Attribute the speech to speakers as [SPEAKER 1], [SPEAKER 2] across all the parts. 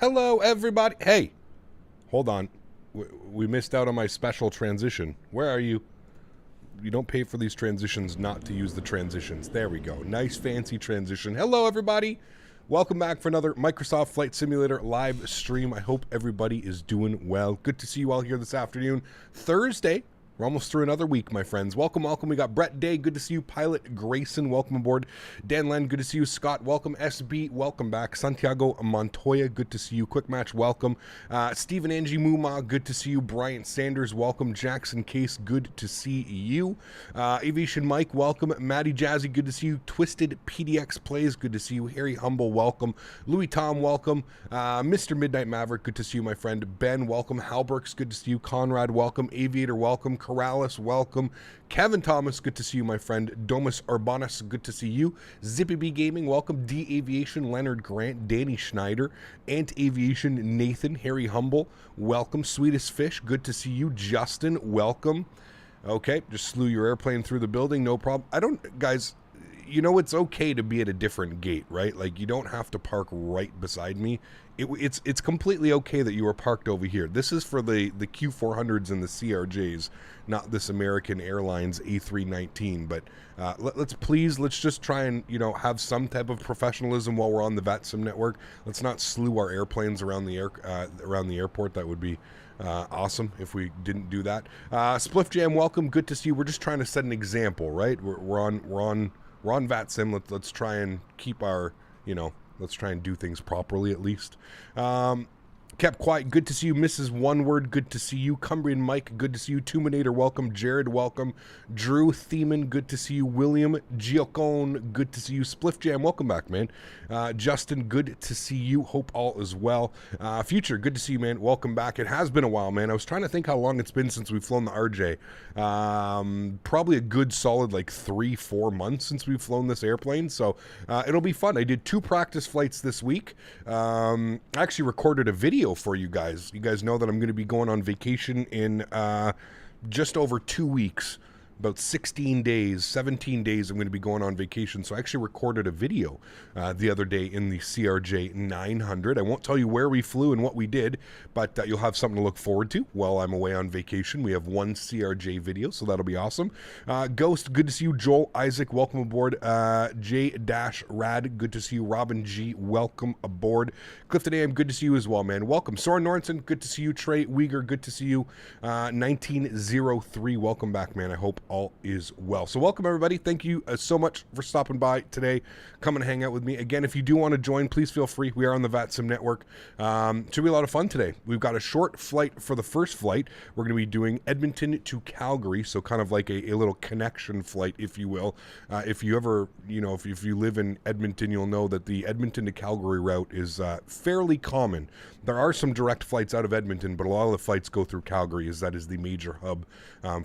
[SPEAKER 1] Hello, everybody. Hey, hold on. We missed out on my special transition. Where are you? You don't pay for these transitions not to use the transitions. There we go. Nice, fancy transition. Hello, everybody. Welcome back for another Microsoft Flight Simulator live stream. I hope everybody is doing well. Good to see you all here this afternoon. Thursday. We're almost through another week, my friends. Welcome, welcome. We got Brett Day. Good to see you. Pilot Grayson, welcome aboard. Dan Len, good to see you. Scott, welcome. SB, welcome back. Santiago Montoya, good to see you. Quick Match, welcome. Stephen Angie Muma, good to see you. Brian Sanders, welcome. Jackson Case, good to see you. Aviation Mike, welcome. Maddie Jazzy, good to see you. Twisted PDX Plays, good to see you. Harry Humble, welcome. Louis Tom, welcome. Mr. Midnight Maverick, good to see you, my friend. Ben, welcome. Halberks, good to see you. Conrad, welcome. Aviator, welcome. Corrales, welcome. Kevin Thomas, good to see you, my friend. Domus Urbanus, good to see you. Zippy B Gaming, welcome. D Aviation, Leonard Grant, Danny Schneider, Ant Aviation, Nathan, Harry Humble, welcome. Sweetest Fish, good to see you. Justin, welcome. Okay, just slew your airplane through the building, no problem. Guys, you know it's okay to be at a different gate, right? Like, you don't have to park right beside me. It's completely okay that you are parked over here. This is for the Q400s and the CRJs, not this American Airlines A319. But let's just try and, you know, have some type of professionalism while we're on the VATSIM network. Let's not slew our airplanes around the airport. That would be awesome if we didn't do that. Spliff Jam, welcome. Good to see you. We're just trying to set an example, right? We're on VATSIM. Let's try and keep our, you know, let's try and do things properly at least. Kept Quiet, good to see you. Mrs. One Word, good to see you. Cumbrian Mike, good to see you. Tuminator, welcome. Jared, welcome. Drew Thiemann, good to see you. William Giacone, good to see you. Spliff Jam, welcome back, man. Justin, good to see you. Hope all is well. Future, good to see you, man. Welcome back. It has been a while, man. I was trying to think how long it's been since we've flown the RJ. Probably a good solid like 3-4 months since we've flown this airplane, so it'll be fun. I did 2 practice flights this week. I actually recorded a video for you guys. You guys know that I'm going to be going on vacation in just over 2 weeks. About 16 days, 17 days, I'm going to be going on vacation. So I actually recorded a video the other day in the CRJ900. I won't tell you where we flew and what we did, but you'll have something to look forward to while I'm away on vacation. We have 1 CRJ video, so that'll be awesome. Ghost, good to see you. Joel Isaac, welcome aboard. J-Rad, good to see you. Robin G, welcome aboard. Clifton AM, good to see you as well, man. Welcome. Soren Norrenson, good to see you. Trey Uyghur, good to see you. 1903, welcome back, man. I hope all is well. So welcome, everybody. Thank you so much for stopping by today. Come and hang out with me. Again, if you do want to join, please feel free. We are on the VATSIM network. Should be a lot of fun today. We've got a short flight for the first flight. We're going to be doing Edmonton to Calgary, so kind of like a little connection flight, if you will. If you ever, you know, if you live in Edmonton, you'll know that the Edmonton to Calgary route is fairly common. There are some direct flights out of Edmonton, but a lot of the flights go through Calgary, as that is the major hub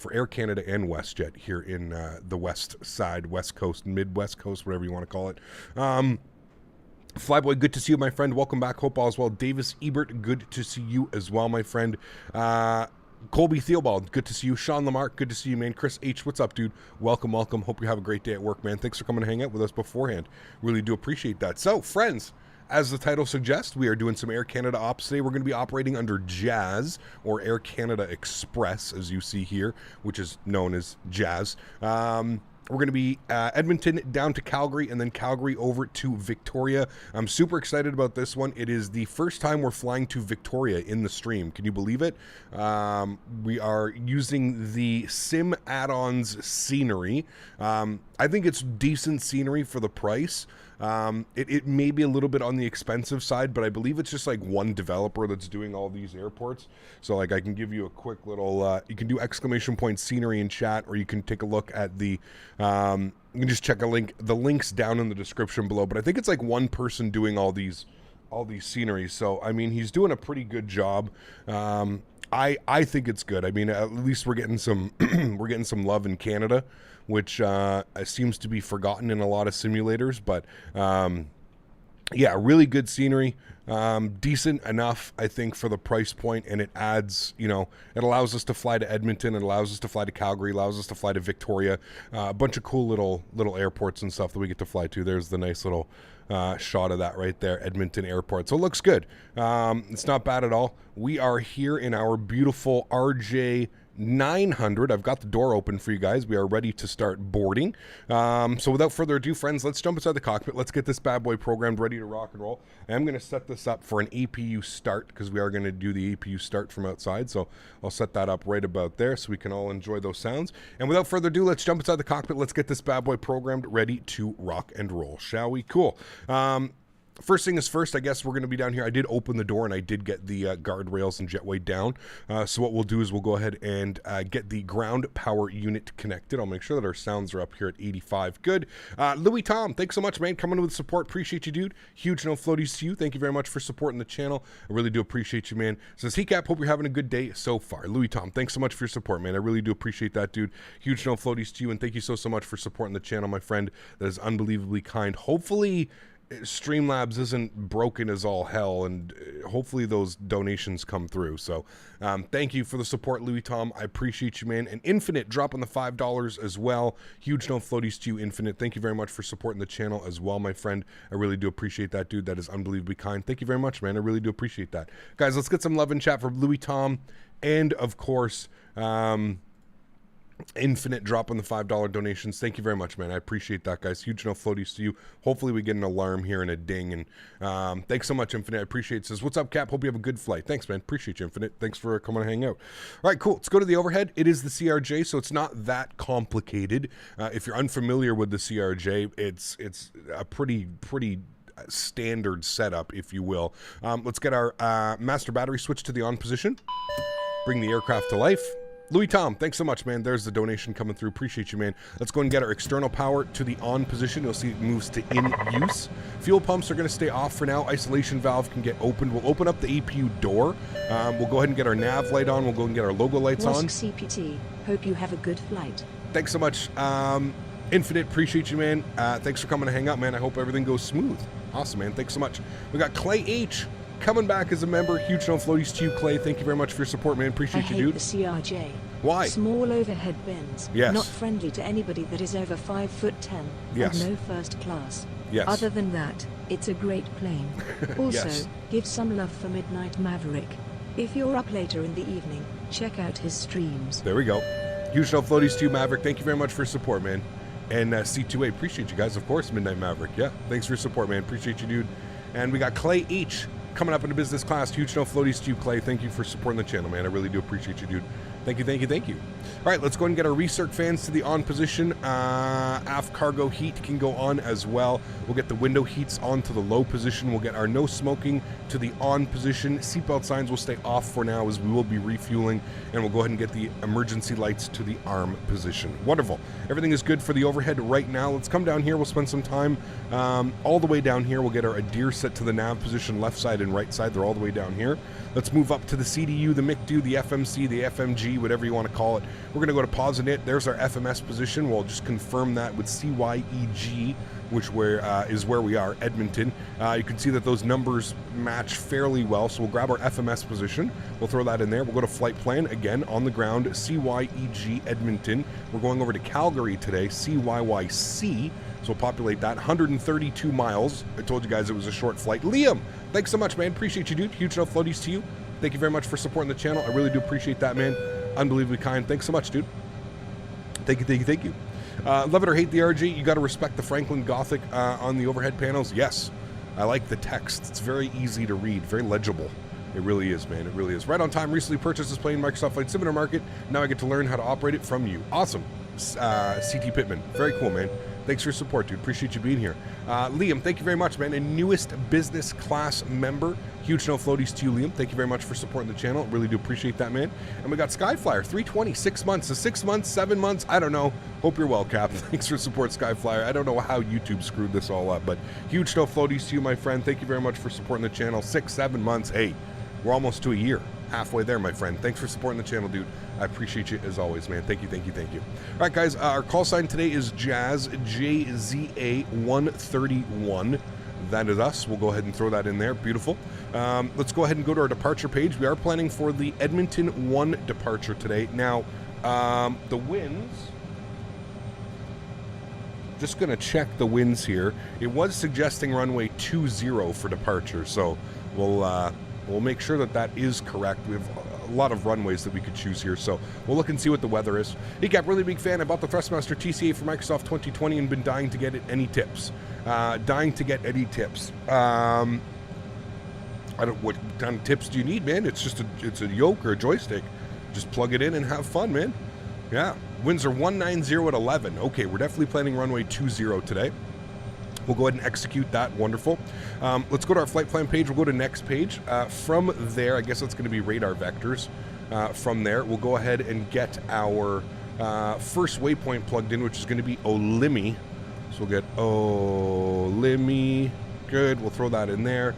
[SPEAKER 1] for Air Canada and WestJet here in the west side, west coast, mid-west coast, whatever you want to call it. Flyboy, good to see you, my friend. Welcome back. Hope all is well. Davis Ebert, good to see you as well, my friend. Colby Theobald, good to see you. Sean Lamarck, good to see you, man. Chris H, what's up, dude? Welcome, welcome. Hope you have a great day at work, man. Thanks for coming to hang out with us beforehand. Really do appreciate that. So, friends, as the title suggests, we are doing some Air Canada ops today. We're going to be operating under Jazz, or Air Canada Express, as you see here, which is known as Jazz. We're going to be Edmonton down to Calgary, and then Calgary over to Victoria. I'm super excited about this one. It is the first time we're flying to Victoria in the stream. Can you believe it? We are using the Sim Add-ons scenery. I think it's decent scenery for the price. It may be a little bit on the expensive side, but I believe it's just like one developer that's doing all these airports. So like I can give you a quick little, you can do exclamation point scenery in chat, or you can take a look at the, you can just check the links down in the description below. But I think it's like one person doing all these sceneries. So, I mean, he's doing a pretty good job. I think it's good. I mean, at least we're getting some, we're getting some love in Canada, which seems to be forgotten in a lot of simulators, but yeah, really good scenery. Decent enough, I think, for the price point, and it adds, you know, it allows us to fly to Edmonton, it allows us to fly to Calgary, allows us to fly to Victoria, a bunch of cool little airports and stuff that we get to fly to. There's the nice little shot of that right there, Edmonton Airport. So it looks good. It's not bad at all. We are here in our beautiful CRJ900. I've got the door open for you guys. We are ready to start boarding. So without further ado, friends, let's jump inside the cockpit. Let's get this bad boy programmed, ready to rock and roll. I'm going to set this up for an APU start because we are going to do the APU start from outside. So I'll set that up right about there so we can all enjoy those sounds. And without further ado, let's jump inside the cockpit. Let's get this bad boy programmed, ready to rock and roll. Shall we? Cool. First thing is first, I guess we're going to be down here. I did open the door and I did get the guardrails and jetway down. So what we'll do is we'll go ahead and get the ground power unit connected. I'll make sure that our sounds are up here at 85. Good. Louis Tom, thanks so much, man. Coming with support. Appreciate you, dude. Huge no floaties to you. Thank you very much for supporting the channel. I really do appreciate you, man. Says Heatcap, hope you're having a good day so far. Louis Tom, thanks so much for your support, man. I really do appreciate that, dude. Huge no floaties to you, and thank you so much for supporting the channel, my friend. That is unbelievably kind. Hopefully Streamlabs isn't broken as all hell, and hopefully those donations come through. So thank you for the support, Louis Tom. I appreciate you, man. And Infinite dropping the $5 as well. Huge no floaties to you, Infinite. Thank you very much for supporting the channel as well, my friend. I really do appreciate that, dude. That is unbelievably kind. Thank you very much, man. I really do appreciate that. Guys, let's get some love in chat for Louis Tom, and of course Infinite dropping the $5 donations. Thank you very much, man. I appreciate that, guys. Huge no floaties to you. Hopefully we get an alarm here and a ding. And thanks so much, Infinite. I appreciate it. Says, what's up, Cap? Hope you have a good flight. Thanks, man. Appreciate you, Infinite. Thanks for coming to hang out. All right, cool. Let's go to the overhead. It is the CRJ, so it's not that complicated. If you're unfamiliar with the CRJ, it's a pretty standard setup, if you will. Let's get our master battery switched to the on position. Bring the aircraft to life. Louis Tom, thanks so much, man. There's the donation coming through. Appreciate you, man. Let's go and get our external power to the on position. You'll see it moves to in use. Fuel pumps are going to stay off for now. Isolation valve can get opened. We'll open up the APU door. We'll go ahead and get our nav light on. We'll go and get our logo lights on.
[SPEAKER 2] CPT, hope you have a good flight.
[SPEAKER 1] Thanks so much. Infinite, appreciate you, man. Thanks for coming to hang out, man. I hope everything goes smooth. Awesome, man. Thanks so much. We got Clay H coming back as a member. Huge no floaties to you, Clay. Thank you very much for your support, man. Appreciate you, dude.
[SPEAKER 2] I hate the CRJ.
[SPEAKER 1] Why?
[SPEAKER 2] Small overhead bins.
[SPEAKER 1] Yes.
[SPEAKER 2] Not friendly to anybody that is over 5'10".
[SPEAKER 1] Yes.
[SPEAKER 2] And no first class.
[SPEAKER 1] Yes.
[SPEAKER 2] Other than that, it's a great plane. Also,
[SPEAKER 1] Yes.
[SPEAKER 2] give some love for Midnight Maverick. If you're up later in the evening, check out his streams.
[SPEAKER 1] There we go. Huge no floaties to you, Maverick. Thank you very much for your support, man. And C2A, appreciate you guys. Of course, Midnight Maverick. Yeah, thanks for your support, man. Appreciate you, dude. And we got Clay H coming up into business class. Huge no floaties to you, Clay. Thank you for supporting the channel, man. I really do appreciate you, dude. Thank you, thank you, thank you. All right, let's go ahead and get our recirc fans to the on position. Aft cargo heat can go on as well. We'll get the window heats onto the low position. We'll get our no smoking to the on position. Seatbelt signs will stay off for now as we will be refueling. And we'll go ahead and get the emergency lights to the arm position. Wonderful. Everything is good for the overhead right now. Let's come down here. We'll spend some time all the way down here. We'll get our ADIR set to the nav position, left side and right side. They're all the way down here. Let's move up to the CDU, the MICDU, the FMC, the FMG, whatever you want to call it. We're going to go to pause and it. There's our FMS position. We'll just confirm that with CYEG, which is where we are, Edmonton. You can see that those numbers match fairly well, so we'll grab our FMS position. We'll throw that in there. We'll go to flight plan, again, on the ground, CYEG, Edmonton. We're going over to Calgary today, CYYC. So we'll populate that. 132 miles. I told you guys it was a short flight. Liam, thanks so much, man. Appreciate you, dude. Huge no floaties to you. Thank you very much for supporting the channel. I really do appreciate that, man. Unbelievably kind. Thanks so much, dude. Thank you, thank you, thank you. Love it or hate the RG, you got to respect the Franklin Gothic on the overhead panels. Yes, I like the text. It's very easy to read, very legible. It really is, man. It really is. Right on time. Recently purchased this plane, Microsoft Flight Simulator Market. Now I get to learn how to operate it from you. Awesome. CT Pittman. Very cool, man. Thanks for your support, dude. Appreciate you being here. Liam, thank you very much, man. A newest business class member. Huge no floaties to you, Liam. Thank you very much for supporting the channel. Really do appreciate that, man. And we got Skyflyer, 320, 6 months. So 6 months, 7 months, I don't know. Hope you're well, Cap. Thanks for support, Skyflyer. I don't know how YouTube screwed this all up, but huge no floaties to you, my friend. Thank you very much for supporting the channel. 6, 7 months. Hey, we're almost to a year. Halfway there, my friend. Thanks for supporting the channel, dude. I appreciate you as always, man. Thank you, thank you, thank you. All right, guys, our call sign today is Jazz, JZA131. That is us. We'll go ahead and throw that in there. Beautiful. Let's go ahead and go to our departure page. We are planning for the Edmonton 1 departure today. Now, the winds, just going to check the winds here. It was suggesting runway 20 for departure, so we'll make sure that that is correct. We have a lot of runways that we could choose here, so we'll look and see what the weather is. Hey Cap, really big fan. I bought the Thrustmaster TCA for Microsoft 2020 and been dying to get it. Any tips? Dying to get any tips. I don't. What kind of tips do you need, man? It's just it's a yoke or a joystick. Just plug it in and have fun, man. Yeah. Winds are 190 at 11. Okay, we're definitely planning runway 20 today. We'll go ahead and execute that. Wonderful. Let's go to our flight plan page. We'll go to next page. From there, I guess that's going to be radar vectors. From there, we'll go ahead and get our first waypoint plugged in, which is going to be Olimi. So we'll get Olimi. Good. We'll throw that in there.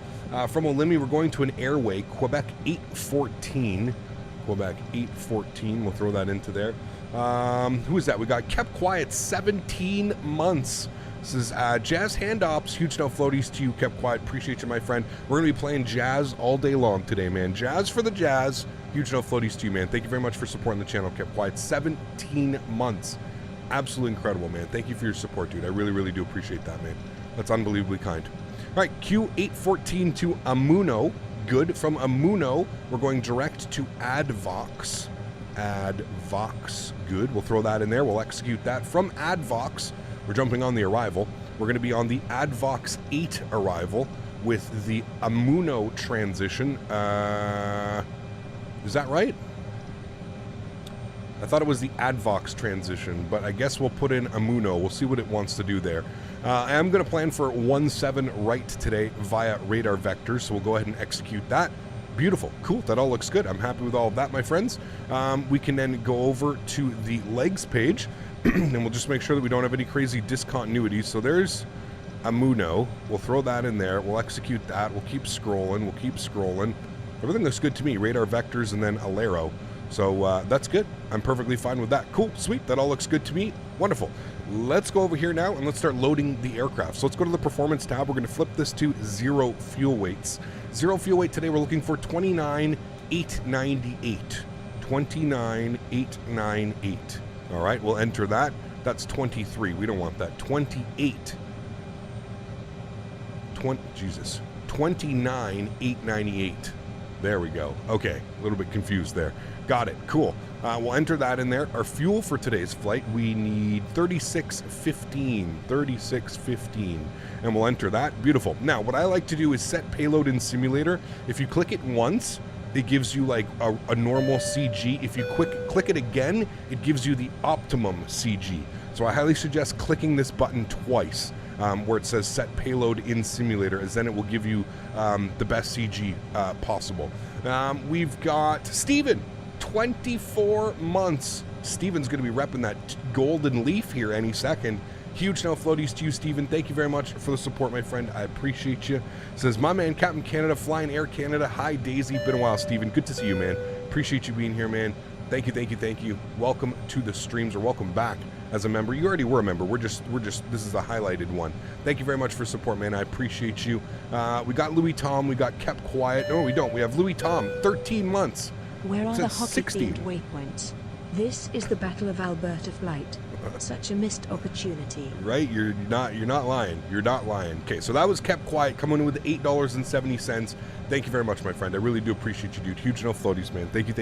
[SPEAKER 1] From Olimi, we're going to an airway, Quebec 814. Quebec 814. We'll throw that into there. Who is that? We got Kept Quiet 17 months. This is Jazz Handops. Huge no floaties to you, Kept Quiet. Appreciate you, my friend. We're going to be playing jazz all day long today, man. Jazz for the jazz. Huge no floaties to you, man. Thank you very much for supporting the channel, Kept Quiet. 17 months. Absolutely incredible, man. Thank you for your support, dude. I really, really do appreciate that, man. That's unbelievably kind. All right, Q814 to Amuno. Good. From Amuno, we're going direct to Advox. Advox. Good. We'll throw that in there. We'll execute that. From Advox, we're jumping on the arrival. We're going to be on the Advox 8 arrival with the Amuno transition. Is that right? I thought it was the Advox transition, but I guess we'll put in Amuno. We'll see what it wants to do there. I'm going to plan for 17 right today via radar vectors, so we'll go ahead and execute that. Beautiful. Cool. That all looks good. I'm happy with all of that, my friends. We can then go over to the legs page, and we'll just make sure that we don't have any crazy discontinuities. So there's Amuno. We'll throw that in there. We'll execute that. We'll keep scrolling. We'll keep scrolling. Everything looks good to me. Radar vectors and then Alero. So that's good. I'm perfectly fine with that. Cool. Sweet. That all looks good to me. Wonderful. Let's go over here now and let's start loading the aircraft. So let's go to the performance tab. We're going to flip this to 0 fuel weights. 0 fuel weight today, we're looking for 29,898. 29,898. All right, we'll enter that. That's 23. We don't want that. 28. 29,898. There we go. Okay, a little bit confused there. Got it. Cool. We'll enter that in there. Our fuel for today's flight, we need 3615. 3615. And we'll enter that. Beautiful. Now, what I like to do is set payload in simulator. If you click it once, it gives you like a normal CG. If you click it again, it gives you the optimum CG. So I highly suggest clicking this button twice. Where it says set payload in simulator, as then it will give you the best CG possible. We've got Steven, 24 months. Steven's going to be repping that golden leaf here any second. Huge no floaties to you, Steven. Thank you very much for the support, my friend. I appreciate you. Says, my man, Captain Canada, flying Air Canada. Hi, Daisy. Been a while, Steven. Good to see you, man. Appreciate you being here, man. Thank you, thank you, thank you. Welcome to the streams, or welcome back as a member. You already were a member. We're just this is a highlighted one. Thank you very much for support, man. I appreciate you. We got Louis Tom. We got Kept Quiet. No, we don't. We have Louis Tom, 13 months.
[SPEAKER 2] Where are the hockey-themed waypoints? This is the Battle of Alberta flight. Such a missed opportunity.
[SPEAKER 1] Right? You're not lying. You're not lying. Okay, so that was Kept Quiet coming in with $8.70. Thank you very much, my friend. I really do appreciate you, dude. Huge no floaties, man. Thank you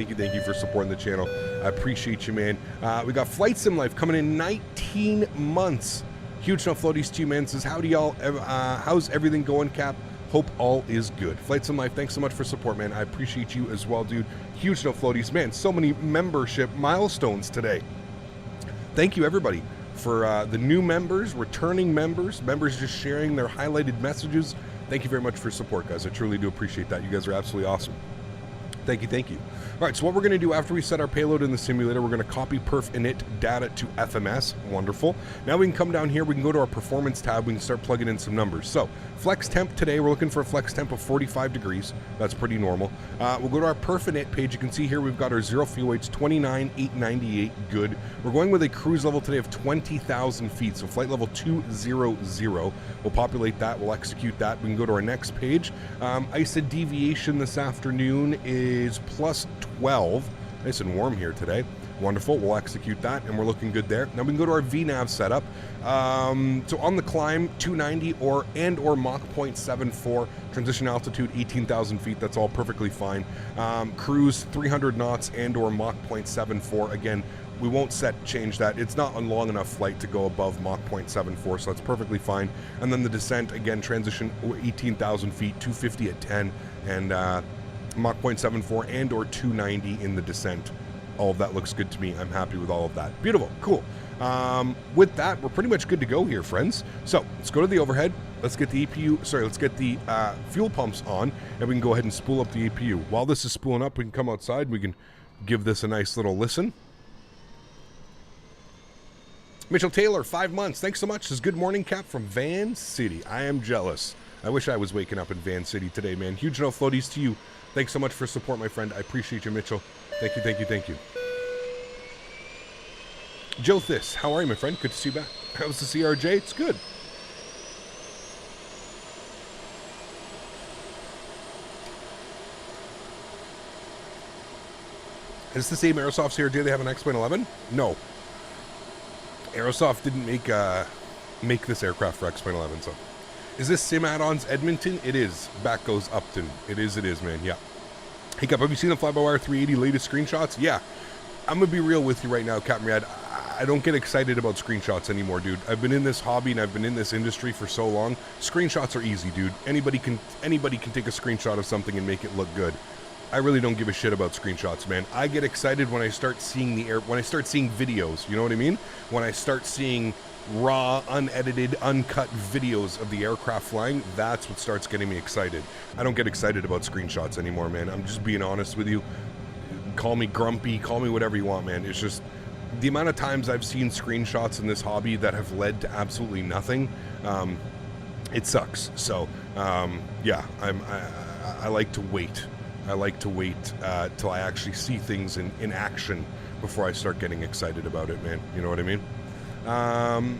[SPEAKER 1] for supporting the channel. I appreciate you, man. We got Flight Sim Life coming in 19 months. Huge no floaties to you, man. Says, howdy y'all. How's everything going, Cap? Hope all is good. Flight Sim Life, thanks so much for support, man. I appreciate you as well, dude. Huge no floaties, man. So many membership milestones today. Thank you, everybody, for the new members, returning members, members just sharing their highlighted messages. Thank you very much for support, guys. I truly do appreciate that. You guys are absolutely awesome. Thank you, thank you. All right, so what we're going to do after we set our payload in the simulator, we're going to copy perf init data to FMS. Wonderful. Now we can come down here, we can go to our performance tab, we can start plugging in some numbers. So flex temp today, we're looking for a flex temp of 45 degrees. That's pretty normal. We'll go to our Perfinite page. You can see here we've got our zero fuel weights, 29,898, good. We're going with a cruise level today of 20,000 feet, so flight level 200. We'll populate that, we'll execute that. We can go to our next page. ISA deviation this afternoon is plus 12. Nice and warm here today. Wonderful, we'll execute that, and we're looking good there. Now we can go to our VNAV setup. So on the climb, 290 or Mach 0.74. Transition altitude, 18,000 feet. That's all perfectly fine. Cruise, 300 knots or Mach 0.74. Again, we won't change that. It's not a long enough flight to go above Mach 0.74, so that's perfectly fine. And then the descent, again, transition 18,000 feet, 250 at 10, and Mach 0.74 or 290 in the descent. All of that looks good to me. I'm happy with all of that. Beautiful. Cool. With that, we're pretty much good to go here, friends. So let's go to the overhead. Let's get the EPU, let's get the fuel pumps on, and we can go ahead and spool up the EPU. While this is spooling up, we can come outside and we can give this a nice little listen. Mitchell Taylor, 5 months. Thanks so much. This is Good Morning Cap from Van City. I am jealous. I wish I was waking up in Van City today, man. Huge no floaties to you. Thanks so much for support, my friend. I appreciate you, Mitchell. Thank you, thank you, thank you. Joe This, how are you, my friend? Good to see you back. How's the CRJ? It's good. Is this the same Aerosoft CRJ they have an X-Plane 11? No. Aerosoft didn't make this aircraft for X-Plane 11, so. Is this Sim Add-ons Edmonton? It is. Back goes Upton. It is, man. Yeah. Hey, Cap, have you seen the Fly-by-Wire 380 latest screenshots? Yeah. I'm going to be real with you right now, Captain Rad. I don't get excited about screenshots anymore, dude. I've been in this hobby and I've been in this industry for so long. Screenshots are easy, dude. Anybody can take a screenshot of something and make it look good. I really don't give a shit about screenshots, man. I get excited when I start seeing when I start seeing videos, you know what I mean? When I start seeing raw, unedited, uncut videos of the aircraft flying, that's what starts getting me excited. I don't get excited about screenshots anymore, man. I'm just being honest with you. Call me grumpy, call me whatever you want, man. It's just the amount of times I've seen screenshots in this hobby that have led to absolutely nothing. It sucks. So, yeah, I like to wait. I like to wait till I actually see things in action before I start getting excited about it, man. You know what I mean?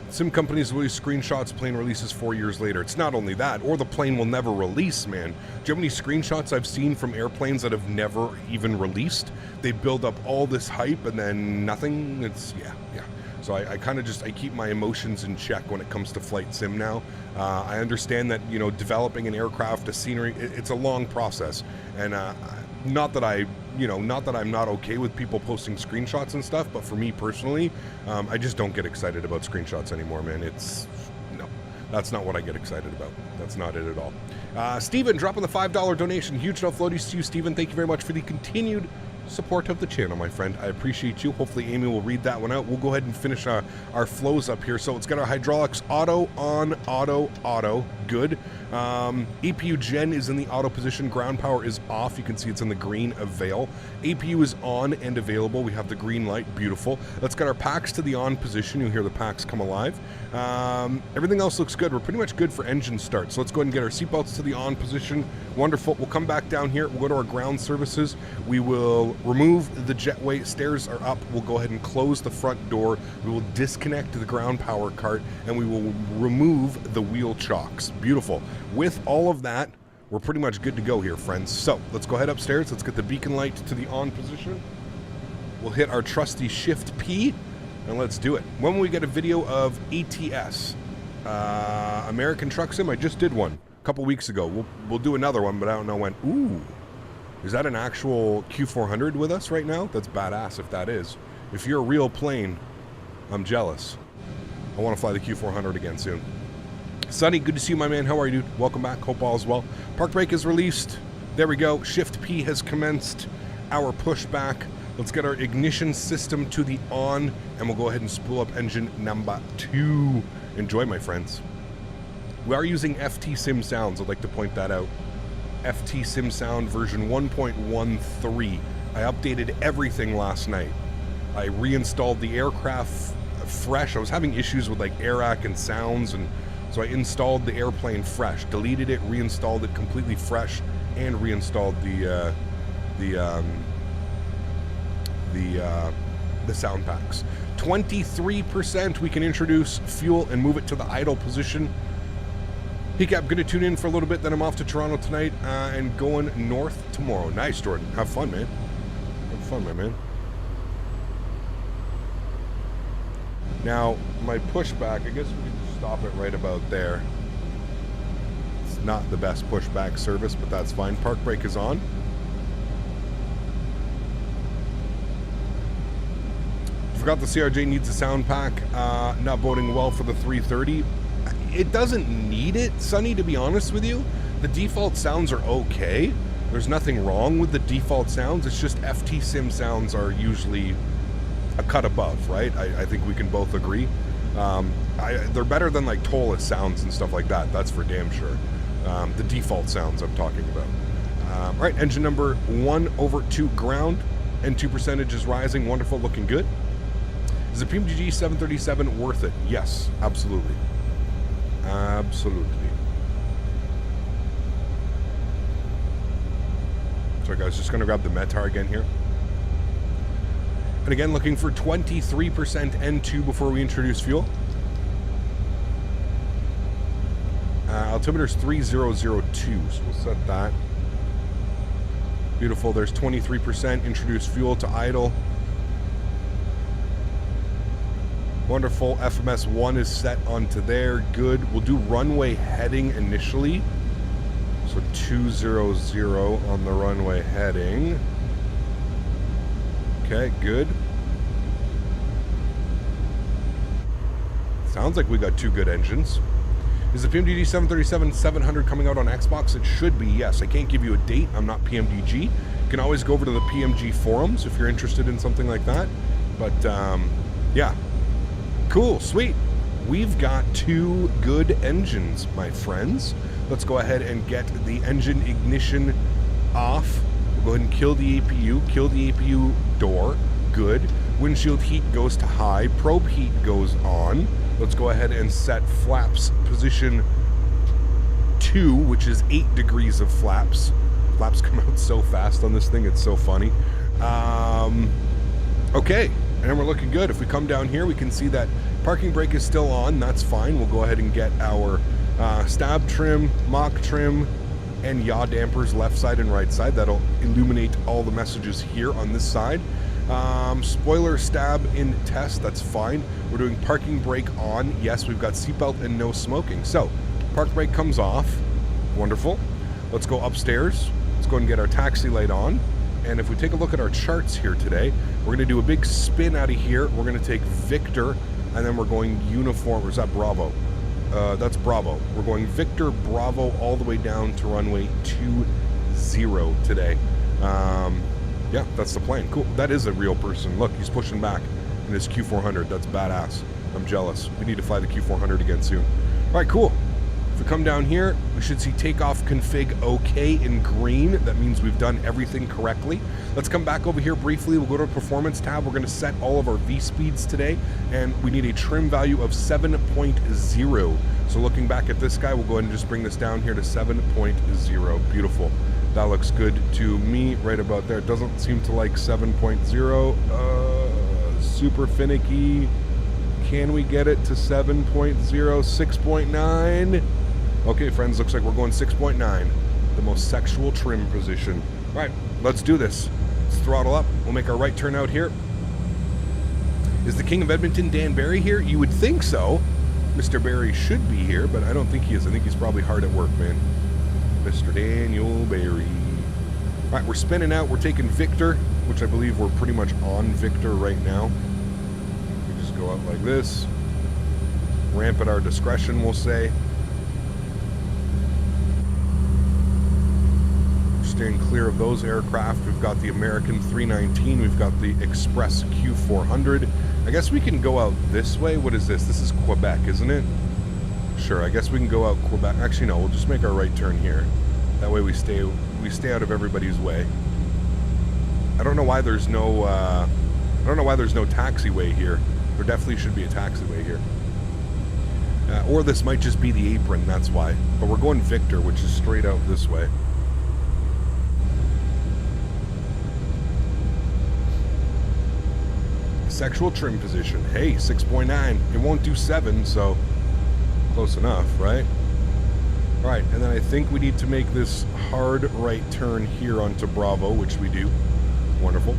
[SPEAKER 1] Sim companies release screenshots, plane releases 4 years later. It's not only that, or the plane will never release, man. Do you know how many screenshots I've seen from airplanes that have never even released? They build up all this hype and then nothing. It's, yeah. So I kind of just, I keep my emotions in check when it comes to flight sim now. I understand that, you know, developing an aircraft, a scenery, it's a long process. And not that I'm not okay with people posting screenshots and stuff, but for me personally, I just don't get excited about screenshots anymore, man. No, that's not what I get excited about. That's not it at all. Steven, dropping the $5 donation. Huge no floaties to you, Steven. Thank you very much for the continued support of the channel, my friend. I appreciate you. Hopefully Amy will read that one out. We'll go ahead and finish our flows up here. So it's got our hydraulics auto, on, auto, good. APU gen is in the auto position. Ground power is off. You can see it's in the green avail. APU is on and available. We have the green light. Beautiful. Let's get our packs to the on position. You'll hear the packs come alive. Everything else looks good. We're pretty much good for engine start. So let's go ahead and get our seatbelts to the on position. Wonderful. We'll come back down here. We'll go to our ground services. We will remove the jetway. Stairs are up. We'll go ahead and close the front door. We will disconnect the ground power cart, and we will remove the wheel chocks. Beautiful. With all of that, we're pretty much good to go here, friends. So let's go ahead upstairs. Let's get the beacon light to the on position. We'll hit our trusty Shift P, and let's do it. When will we get a video of ATS? American Truck Sim? I just did one a couple weeks ago. We'll do another one, but I don't know when. Ooh. Is that an actual Q400 with us right now? That's badass if that is. If you're a real plane, I'm jealous. I want to fly the Q400 again soon. Sonny, good to see you, my man. How are you, dude? Welcome back. Hope all is well. Park brake is released. There we go. Shift P has commenced our pushback. Let's get our ignition system to the on, and we'll go ahead and spool up engine number 2. Enjoy, my friends. We are using FT Sim Sounds. I'd like to point that out. FT Sim Sound version 1.13. I updated everything last night. I reinstalled the aircraft fresh. I was having issues with like AirAC and sounds, and so I installed the airplane fresh, deleted it, reinstalled it completely fresh, and reinstalled the the sound packs. 23% we can introduce fuel and move it to the idle position. Hey Cap, gonna tune in for a little bit, then I'm off to Toronto tonight and going north tomorrow. Nice, Jordan. Have fun, man. Have fun, my man. Now, my pushback, I guess we can stop it right about there. It's not the best pushback service, but that's fine. Park brake is on. Forgot the CRJ needs a sound pack. Not boding well for the 330. It doesn't need it, Sonny, to be honest with you. The default sounds are okay. There's nothing wrong with the default sounds. It's just FT Sim sounds are usually a cut above, right? I think we can both agree. They're better than like Tola sounds and stuff like that. That's for damn sure. The default sounds I'm talking about. All right, engine number 1/2 ground. N2 percentage is rising. Wonderful, looking good. Is the PMGG 737 worth it? Yes, absolutely. Absolutely. Sorry guys, just going to grab the Mentha again here. And again, looking for 23% N2 before we introduce fuel. Altimeter's 3002, so we'll set that. Beautiful, there's 23%. Introduce fuel to idle. Wonderful, FMS 1 is set onto there. Good. We'll do runway heading initially. So 200 on the runway heading. Okay, good. Sounds like we got two good engines. Is the PMDG 737-700 coming out on Xbox? It should be, yes. I can't give you a date. I'm not PMDG. You can always go over to the PMG forums if you're interested in something like that. But, yeah. Cool, sweet. We've got two good engines, my friends. Let's go ahead and get the engine ignition off. We'll go ahead and kill the APU door. Good. Windshield heat goes to high. Probe heat goes on. Let's go ahead and set flaps position 2, which is 8 degrees of flaps. Flaps come out so fast on this thing, it's so funny. Okay, and we're looking good. If we come down here, we can see that parking brake is still on. That's fine. We'll go ahead and get our stab trim, mock trim, and yaw dampers left side and right side. That'll illuminate all the messages here on this side. Spoiler stab in test, that's fine. We're doing parking brake on. Yes, we've got seatbelt and no smoking. So, park brake comes off. Wonderful. Let's go upstairs. Let's go and get our taxi light on. And if we take a look at our charts here today, we're going to do a big spin out of here. We're going to take Victor, and then we're going uniform. Or is that Bravo? That's Bravo. We're going Victor, Bravo, all the way down to runway 20 today. Yeah, that's the plan. Cool. That is a real person. Look, he's pushing back in his Q400. That's badass. I'm jealous. We need to fly the Q400 again soon. All right, cool. If we come down here, we should see takeoff config okay in green. That means we've done everything correctly. Let's come back over here briefly. We'll go to the performance tab. We're going to set all of our V speeds today, and we need a trim value of 7.0. So looking back at this guy, we'll go ahead and just bring this down here to 7.0. Beautiful. That looks good to me right about there. It doesn't seem to like 7.0. Super finicky. Can we get it to 7.0? 6.9? Okay, friends, looks like we're going 6.9. The most sexual trim position. All right, let's do this. Let's throttle up. We'll make our right turn out here. Is the King of Edmonton, Dan Barry, here? You would think so. Mr. Barry should be here, but I don't think he is. I think he's probably hard at work, man. Mr. Daniel Barry. All right, we're spinning out. We're taking Victor, which I believe we're pretty much on Victor right now. We just go out like this. Ramp at our discretion, we'll say. We're staying clear of those aircraft. We've got the American 319. We've got the Express Q400. I guess we can go out this way. What is this? This is Quebec, isn't it? Sure, I guess we can go out Quebec. Actually, no, we'll just make our right turn here. That way we stay out of everybody's way. I don't know why there's no taxiway here. There definitely should be a taxiway here. Or this might just be the apron, that's why. But we're going Victor, which is straight out this way. Sexual trim position. Hey, 6.9. It won't do 7, so close enough, right? All right, and then I think we need to make this hard right turn here onto Bravo, which we do. Wonderful.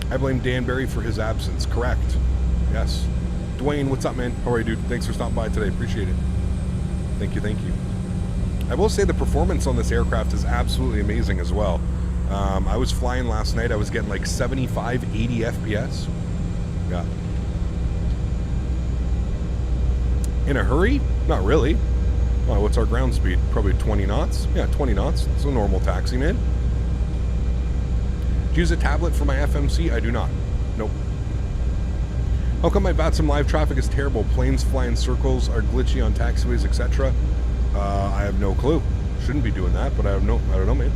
[SPEAKER 1] I blame Danbury for his absence. Correct. Yes. Dwayne, what's up, man? How are you, dude? Thanks for stopping by today. Appreciate it. Thank you, thank you. I will say the performance on this aircraft is absolutely amazing as well. I was flying last night. I was getting like 75, 80 FPS. Yeah. In a hurry? Not really. Well, what's our ground speed? Probably 20 knots? Yeah, 20 knots. It's a normal taxi, man. Do you use a tablet for my FMC? I do not. Nope. How come my VATSIM live traffic is terrible? Planes fly in circles, are glitchy on taxiways, etc.? I have no clue. Shouldn't be doing that, but I don't know, man.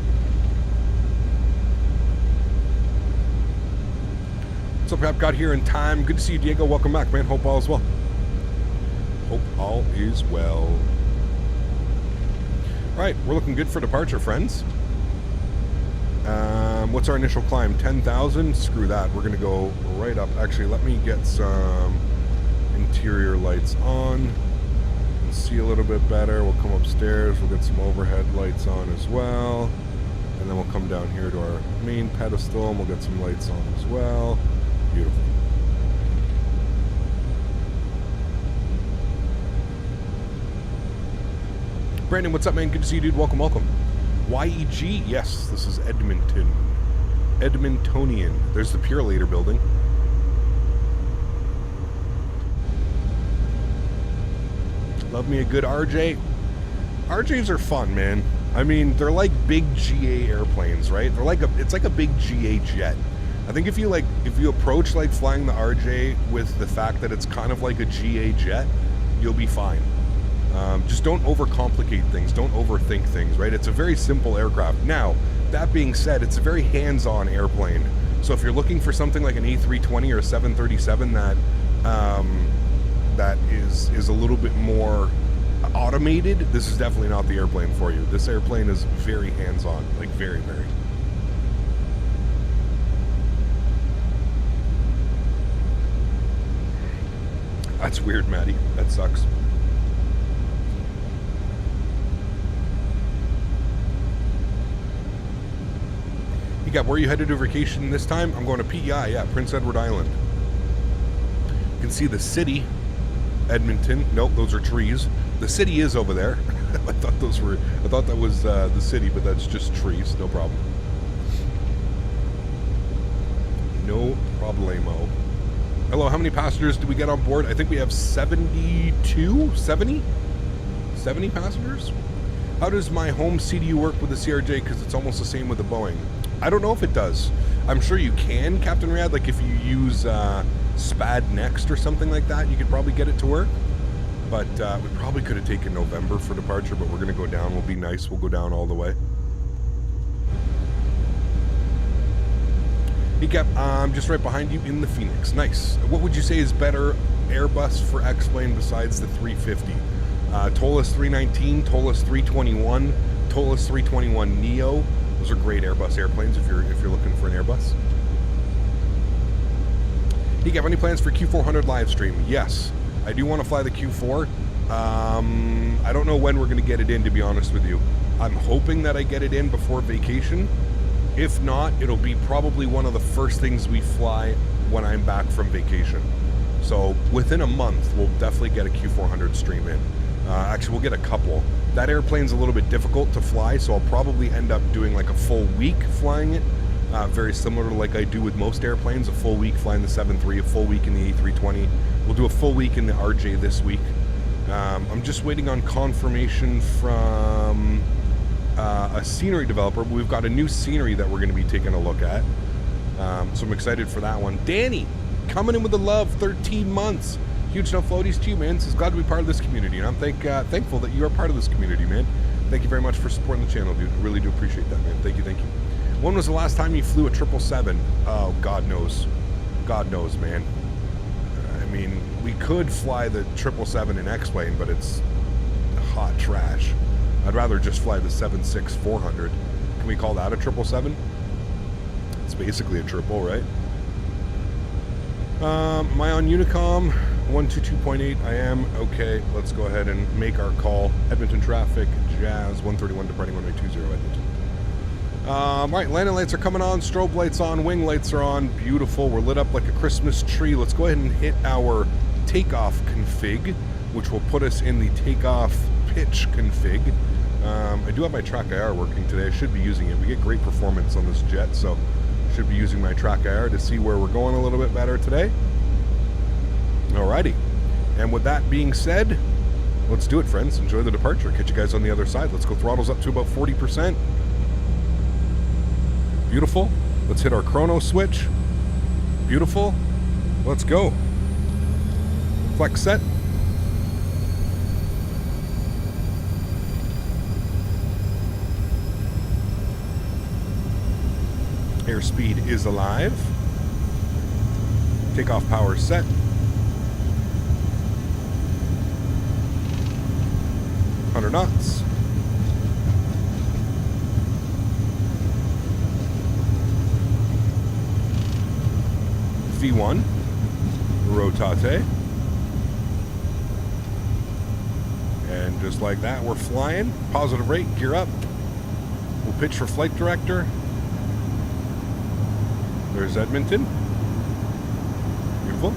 [SPEAKER 1] What's up, Pep? Got here in time. Good to see you, Diego. Welcome back, man. Hope all is well. Hope all is well. All right, we're looking good for departure, friends. What's our initial climb? 10,000? Screw that. We're going to go right up. Actually, let me get some interior lights on and see a little bit better. We'll come upstairs. We'll get some overhead lights on as well. And then we'll come down here to our main pedestal and we'll get some lights on as well. Beautiful. Brandon, what's up, man? Good to see you, dude. Welcome, welcome. YEG, yes, this is Edmonton. Edmontonian. There's the Purelator building. Love me a good RJ. RJs are fun, man. I mean, they're like big GA airplanes, right? They're like it's like a big GA jet. I think if you approach like flying the RJ with the fact that it's kind of like a GA jet, you'll be fine. Just don't overcomplicate things. Don't overthink things, right? It's a very simple aircraft. Now, that being said, it's a very hands-on airplane. So if you're looking for something like an A320 or a 737 that is a little bit more automated, this is definitely not the airplane for you. This airplane is very hands-on, like very, very. That's weird, Maddie. That sucks. Where are you headed to vacation this time? I'm going to PEI, yeah, Prince Edward Island. You can see the city, Edmonton. Nope, those are trees. The city is over there. I thought that was the city, but that's just trees. No problem. No problemo. Hello, how many passengers do we get on board? I think we have 70 passengers? How does my home CDU work with the CRJ? Because it's almost the same with the Boeing. I don't know if it does. I'm sure you can, Captain Rad. Like if you use SPAD Next or something like that, you could probably get it to work. But we probably could have taken November for departure, but we're going to go down. We'll be nice. We'll go down all the way. He kept just right behind you in the Phoenix. Nice. What would you say is better Airbus for X-Plane besides the 350? Tolas 319, Tolas 321, Tolas 321 Neo. Those are great Airbus airplanes if you're looking for an Airbus. Do you have any plans for Q400 live stream? Yes, I do want to fly the Q4. I don't know when we're going to get it in, to be honest with you. I'm hoping that I get it in before vacation. If not, it'll be probably one of the first things we fly when I'm back from vacation. So within a month, we'll definitely get a Q400 stream in. Actually, we'll get a couple. That airplane's a little bit difficult to fly, so I'll probably end up doing like a full week flying it. Very similar to like I do with most airplanes, a full week flying the 7.3, a full week in the A320. We'll do a full week in the RJ this week. I'm just waiting on confirmation from a scenery developer. We've got a new scenery that we're going to be taking a look at. So I'm excited for that one. Danny, coming in with the love, 13 months. Huge enough floaties to you, man. It's glad to be part of this community, and I'm thankful that you are part of this community, man. Thank you very much for supporting the channel, dude. I really do appreciate that, man. Thank you, thank you. When was the last time you flew a 777? Oh, God knows. God knows, man. I mean, we could fly the 777 in X-Plane, but it's hot trash. I'd rather just fly the 767-400. Can we call that a 777? It's basically a triple, right? Am I on Unicom? 122.8. I am. Okay, let's go ahead and make our call. Edmonton traffic, Jazz 131 departing 1820 Edmonton. Alright, landing lights are coming on, strobe lights on, wing lights are on. Beautiful. We're lit up like a Christmas tree. Let's go ahead and hit our takeoff config, which will put us in the takeoff pitch config. I do have my track IR working today. I should be using it. We get great performance on this jet, so should be using my track IR to see where we're going a little bit better today. Alrighty. And with that being said, let's do it, friends. Enjoy the departure. Catch you guys on the other side. Let's go throttles up to about 40%. Beautiful. Let's hit our chrono switch. Beautiful. Let's go. Flex set. Airspeed is alive. Takeoff power set. Hundred knots. V1. Rotate. And just like that, we're flying. Positive rate, gear up. We'll pitch for flight director. There's Edmonton. Beautiful.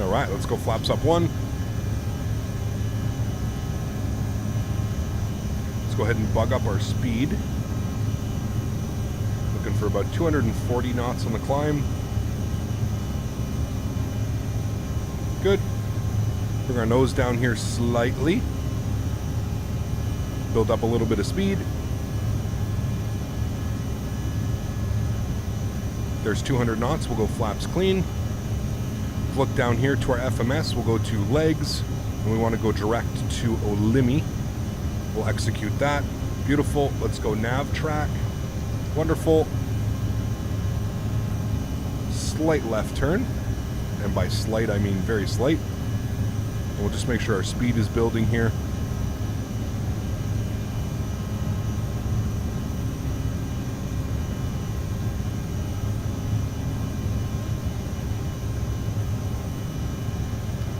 [SPEAKER 1] All right, let's go flaps up one. Let's go ahead and bug up our speed. Looking for about 240 knots on the climb. Good. Bring our nose down here slightly. Build up a little bit of speed. There's 200 knots. We'll go flaps clean. Look down here to our FMS. We'll go to legs. And we want to go direct to Olimi. We'll execute that. Beautiful. Let's go nav track. Wonderful. Slight left turn. And by slight, I mean very slight. And we'll just make sure our speed is building here.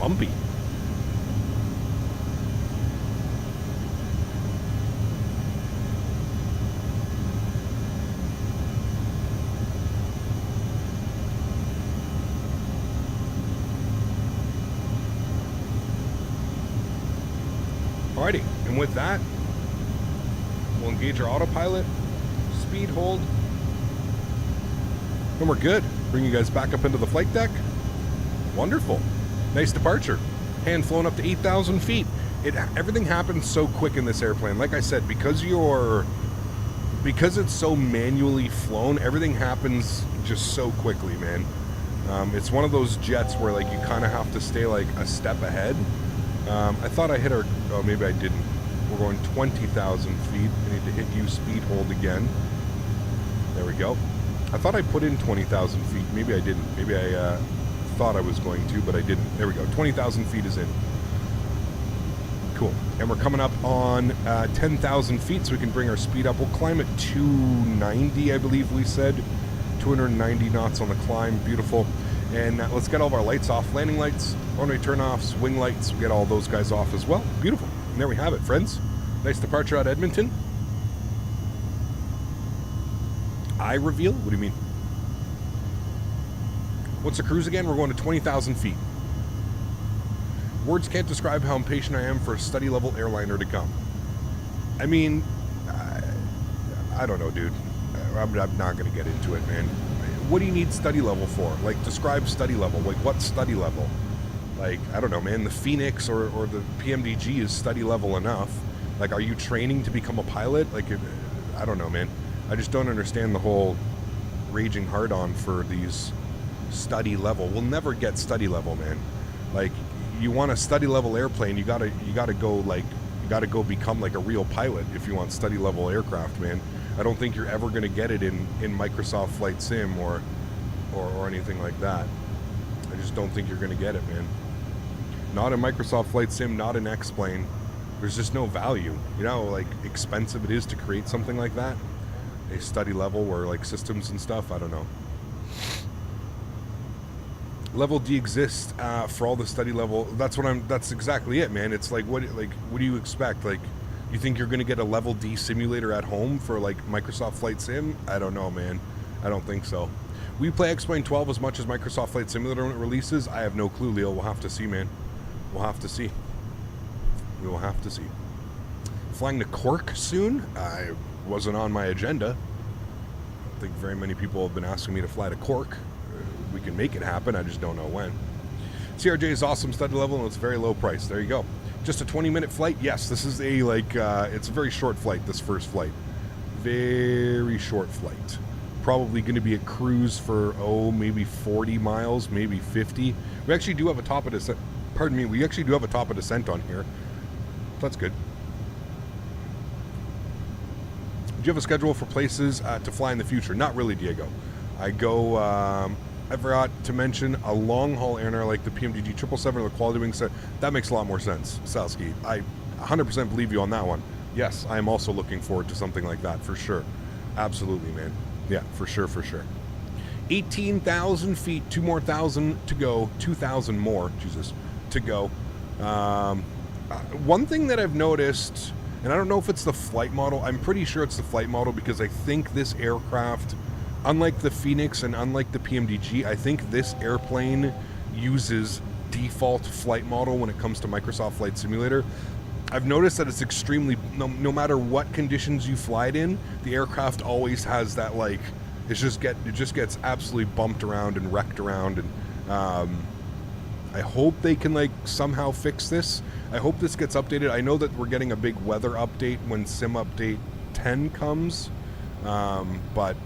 [SPEAKER 1] Bumpy. Alrighty, and with that, we'll engage our autopilot, speed hold, and we're good. Bring you guys back up into the flight deck. Wonderful. Nice departure. Hand flown up to 8,000 feet. Everything happens so quick in this airplane. Like I said, because it's so manually flown, everything happens just so quickly, man. It's one of those jets where like you kind of have to stay like a step ahead. I thought I hit our... Oh, maybe I didn't. We're going 20,000 feet. I need to hit U speed hold again. There we go. I thought I put in 20,000 feet. Maybe I didn't. Maybe I thought I was going to, but I didn't. There we go. 20,000 feet is in. Cool. And we're coming up on 10,000 feet, so we can bring our speed up. We'll climb at 290, I believe we said. 290 knots on the climb. Beautiful. And let's get all of our lights off. Landing lights, runway turn-offs, wing lights. We'll get all those guys off as well. Beautiful. And there we have it, friends. Nice departure out of Edmonton. Eye reveal? What do you mean? What's the cruise again? We're going to 20,000 feet. Words can't describe how impatient I am for a study-level airliner to come. I mean, I don't know, dude. I'm not going to get into it, man. What do you need study level for? Like, describe study level. Like, what study level? Like, I don't know, man. The Phoenix or the PMDG is study level enough. Like, are you training to become a pilot? Like, I don't know, man. I just don't understand the whole raging hard-on for these study level. We'll never get study level, man. Like, you want a study level airplane, you gotta go become like a real pilot if you want study level aircraft, man. I don't think you're ever gonna get it in Microsoft Flight Sim or or anything like that. I just don't think you're going to get it, man. Not in Microsoft Flight Sim, not in X-Plane. There's just no value. You know, like, expensive it is to create something like that. A study level where, like, systems and stuff, I don't know. Level D exists for all the study level. That's exactly it, man. It's like, what do you expect? Like, you think you're going to get a level D simulator at home for, like, Microsoft Flight Sim? I don't know, man. I don't think so. We play X-Plane 12 as much as Microsoft Flight Simulator when it releases? I have no clue, Leo. We'll have to see, man. We'll have to see. We will have to see. Flying to Cork soon? I wasn't on my agenda. I don't think very many people have been asking me to fly to Cork. We can make it happen, I just don't know when. CRJ is awesome study level and it's very low price. There you go. Just a 20-minute flight? Yes, this is a, like, it's a very short flight, this first flight. Very short flight. Probably going to be a cruise for, maybe 40 miles, maybe 50. We actually do have a top of descent. Pardon me, we actually do have a top of descent on here. That's good. Do you have a schedule for places to fly in the future? Not really, Diego. I go, I forgot to mention a long-haul airliner like the PMDG 777 or the Quality Wing set. That makes a lot more sense, Salsky. I 100% believe you on that one. Yes, I am also looking forward to something like that, for sure. Absolutely, man. Yeah, for sure, for sure. 18,000 feet, 2,000 to go, 2,000 more, Jesus, to go. One thing that I've noticed, and I don't know if it's the flight model, I'm pretty sure it's the flight model because I think this aircraft, unlike the Phoenix and unlike the PMDG, I think this airplane uses default flight model when it comes to Microsoft Flight Simulator. I've noticed that it's extremely, no matter what conditions you fly it in, the aircraft always has that, like, it just gets absolutely bumped around and wrecked around, and I hope they can, like, somehow fix this. I hope this gets updated. I know that we're getting a big weather update when Sim Update 10 comes, but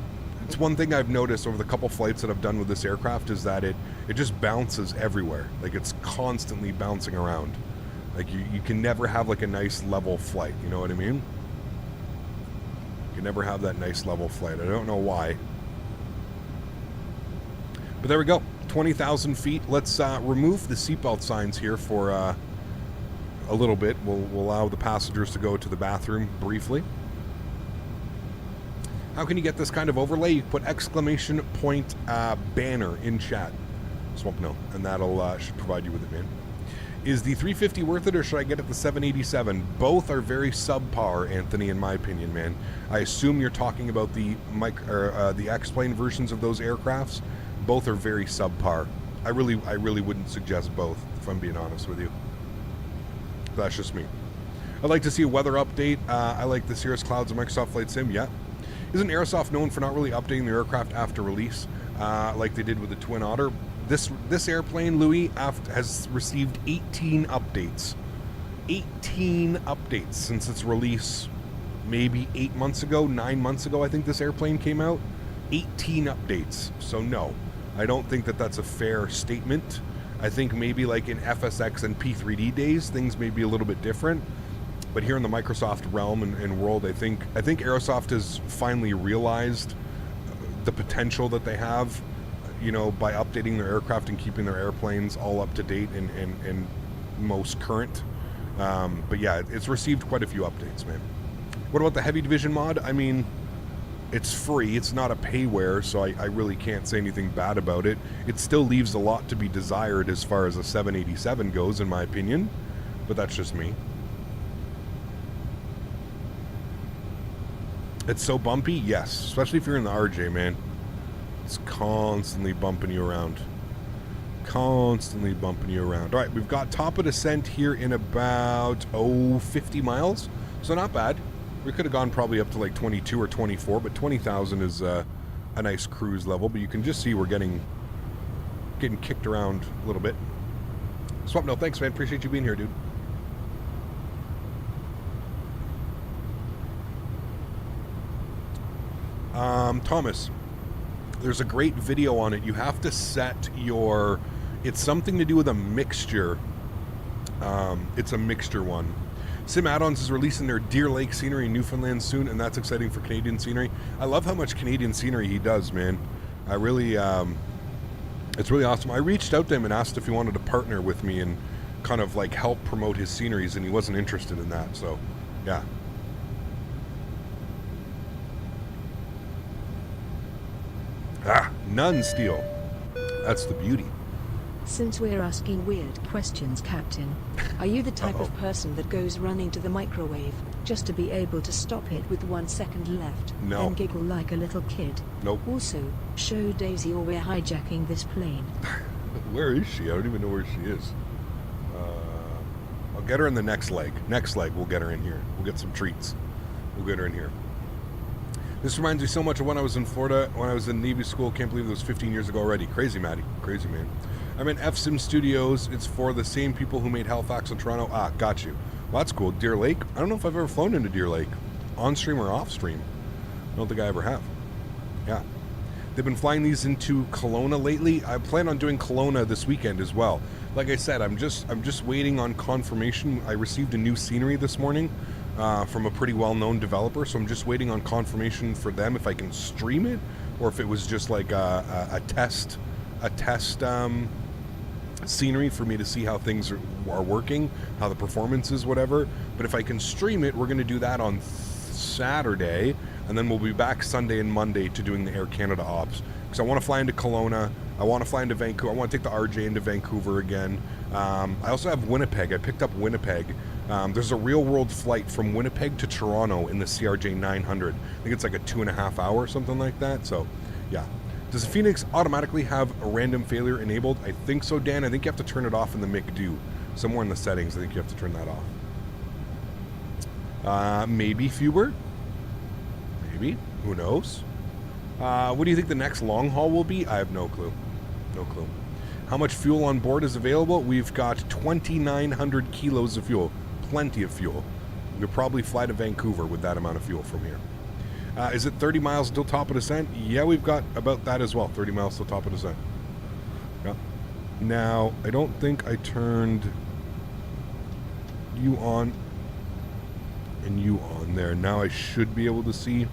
[SPEAKER 1] it's one thing I've noticed over the couple flights that I've done with this aircraft is that it just bounces everywhere. Like, it's constantly bouncing around. Like, you can never have, like, a nice level flight, you know what I mean? You can never have that nice level flight. I don't know why. But there we go. 20,000 feet. Let's remove the seatbelt signs here for a little bit. We'll allow the passengers to go to the bathroom briefly. How can you get this kind of overlay? You put exclamation point banner in chat. Swamp no, and that'll should provide you with it, man. Is the 350 worth it, or should I get it the 787? Both are very subpar, Anthony, in my opinion, man. I assume you're talking about the X-Plane versions of those aircrafts. Both are very subpar. I really wouldn't suggest both, if I'm being honest with you. That's just me. I'd like to see a weather update. I like the Cirrus Clouds of Microsoft Flight Sim. Yeah. Isn't Aerosoft known for not really updating the aircraft after release, like they did with the Twin Otter? This airplane, Louis, has received 18 updates. 18 updates since its release, maybe 8 months ago, 9 months ago, I think this airplane came out. 18 updates. So no, I don't think that that's a fair statement. I think maybe like in FSX and P3D days, things may be a little bit different. But here in the Microsoft realm and world, I think Aerosoft has finally realized the potential that they have, you know, by updating their aircraft and keeping their airplanes all up to date and most current. But yeah, it's received quite a few updates, man. What about the Heavy Division mod? I mean, it's free. It's not a payware, so I really can't say anything bad about it. It still leaves a lot to be desired as far as a 787 goes, in my opinion. But that's just me. It's so bumpy? Yes. Especially if you're in the RJ, man. It's constantly bumping you around. Constantly bumping you around. All right, we've got top of descent here in about, 50 miles. So not bad. We could have gone probably up to like 22 or 24, but 20,000 is a nice cruise level. But you can just see we're getting kicked around a little bit. Swap, no, thanks, man. Appreciate you being here, dude. Thomas, there's a great video on it. You have to set your, it's something to do with a mixture. It's a mixture one. Sim Add-ons is releasing their Deer Lake scenery in Newfoundland soon, and that's exciting for Canadian scenery. I love how much Canadian scenery he does, man. I really, It's really awesome. I reached out to him and asked if he wanted to partner with me and kind of like help promote his sceneries, and he wasn't interested in that. So, yeah. Ah, none steel. That's the beauty.
[SPEAKER 2] Since we're asking weird questions, Captain, are you the type of person that goes running to the microwave just to be able to stop it with 1 second left,
[SPEAKER 1] No.
[SPEAKER 2] then giggle like a little kid?
[SPEAKER 1] Nope.
[SPEAKER 2] Also, show Daisy or we're hijacking this plane.
[SPEAKER 1] Where is she? I don't even know where she is. I'll get her in the next leg. Next leg, we'll get her in here. We'll get some treats. We'll get her in here. This reminds me so much of when I was in Florida, when I was in Navy school. Can't believe it was 15 years ago already. Crazy, Maddie. Crazy, man. I'm in FSIM Studios. It's for the same people who made Halifax and Toronto. Ah, got you. Well, that's cool. Deer Lake. I don't know if I've ever flown into Deer Lake. On stream or off stream. I don't think I ever have. Yeah. They've been flying these into Kelowna lately. I plan on doing Kelowna this weekend as well. Like I said, I'm just waiting on confirmation. I received a new scenery this morning from a pretty well-known developer, so I'm just waiting on confirmation for them if I can stream it, or if it was just like a test scenery for me to see how things are working, how the performance is, whatever. But if I can stream it, we're going to do that on Saturday, and then we'll be back Sunday and Monday to doing the Air Canada ops. Because I want to fly into Kelowna, I want to fly into Vancouver, I want to take the RJ into Vancouver again. I also have Winnipeg. I picked up Winnipeg. There's a real-world flight from Winnipeg to Toronto in the CRJ900. I think it's like a 2.5 hour or something like that. So, yeah. Does the Phoenix automatically have a random failure enabled? I think so, Dan. I think you have to turn it off in the McDo. Somewhere in the settings, I think you have to turn that off. Maybe Fuber? Maybe. Who knows? What do you think the next long haul will be? I have no clue. No clue. How much fuel on board is available? We've got 2,900 kilos of fuel. Plenty of fuel. We could probably fly to Vancouver with that amount of fuel from here. Is it 30 miles till top of descent? Yeah, we've got about that as well. 30 miles till top of descent. Yeah. Now, I don't think I turned you on and you on there. Now I should be able to see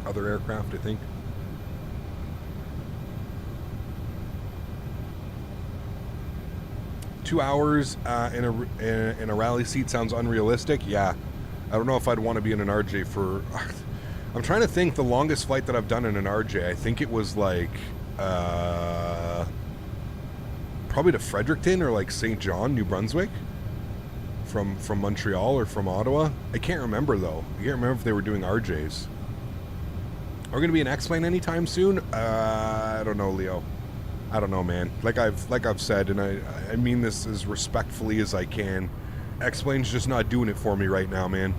[SPEAKER 1] other aircraft, I think. Two hours in a rally seat sounds unrealistic. Yeah. I don't know if I'd want to be in an RJ for... I'm trying to think the longest flight that I've done in an RJ. I think it was like... probably to Fredericton or like St. John, New Brunswick. From Montreal or from Ottawa. I can't remember though. I can't remember if they were doing RJs. Are we going to be an X-Plane anytime soon? I don't know, Leo. I don't know, man. Like I've said, and I mean this as respectfully as I can. X-Plane's just not doing it for me right now, man.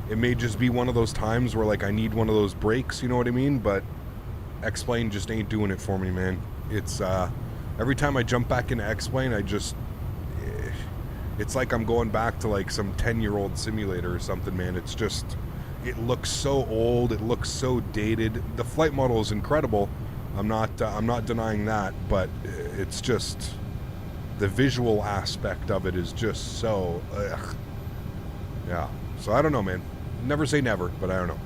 [SPEAKER 1] It may just be one of those times where like I need one of those breaks, you know what I mean? But X-Plane just ain't doing it for me, man. It's every time I jump back into X-Plane, it's like I'm going back to like some 10-year-old simulator or something, man. It's just, it looks so old, it looks so dated. The flight model is incredible. I'm not denying that, but it's just the visual aspect of it is just so ugh. Yeah. So I don't know, man. Never say never, but I don't know.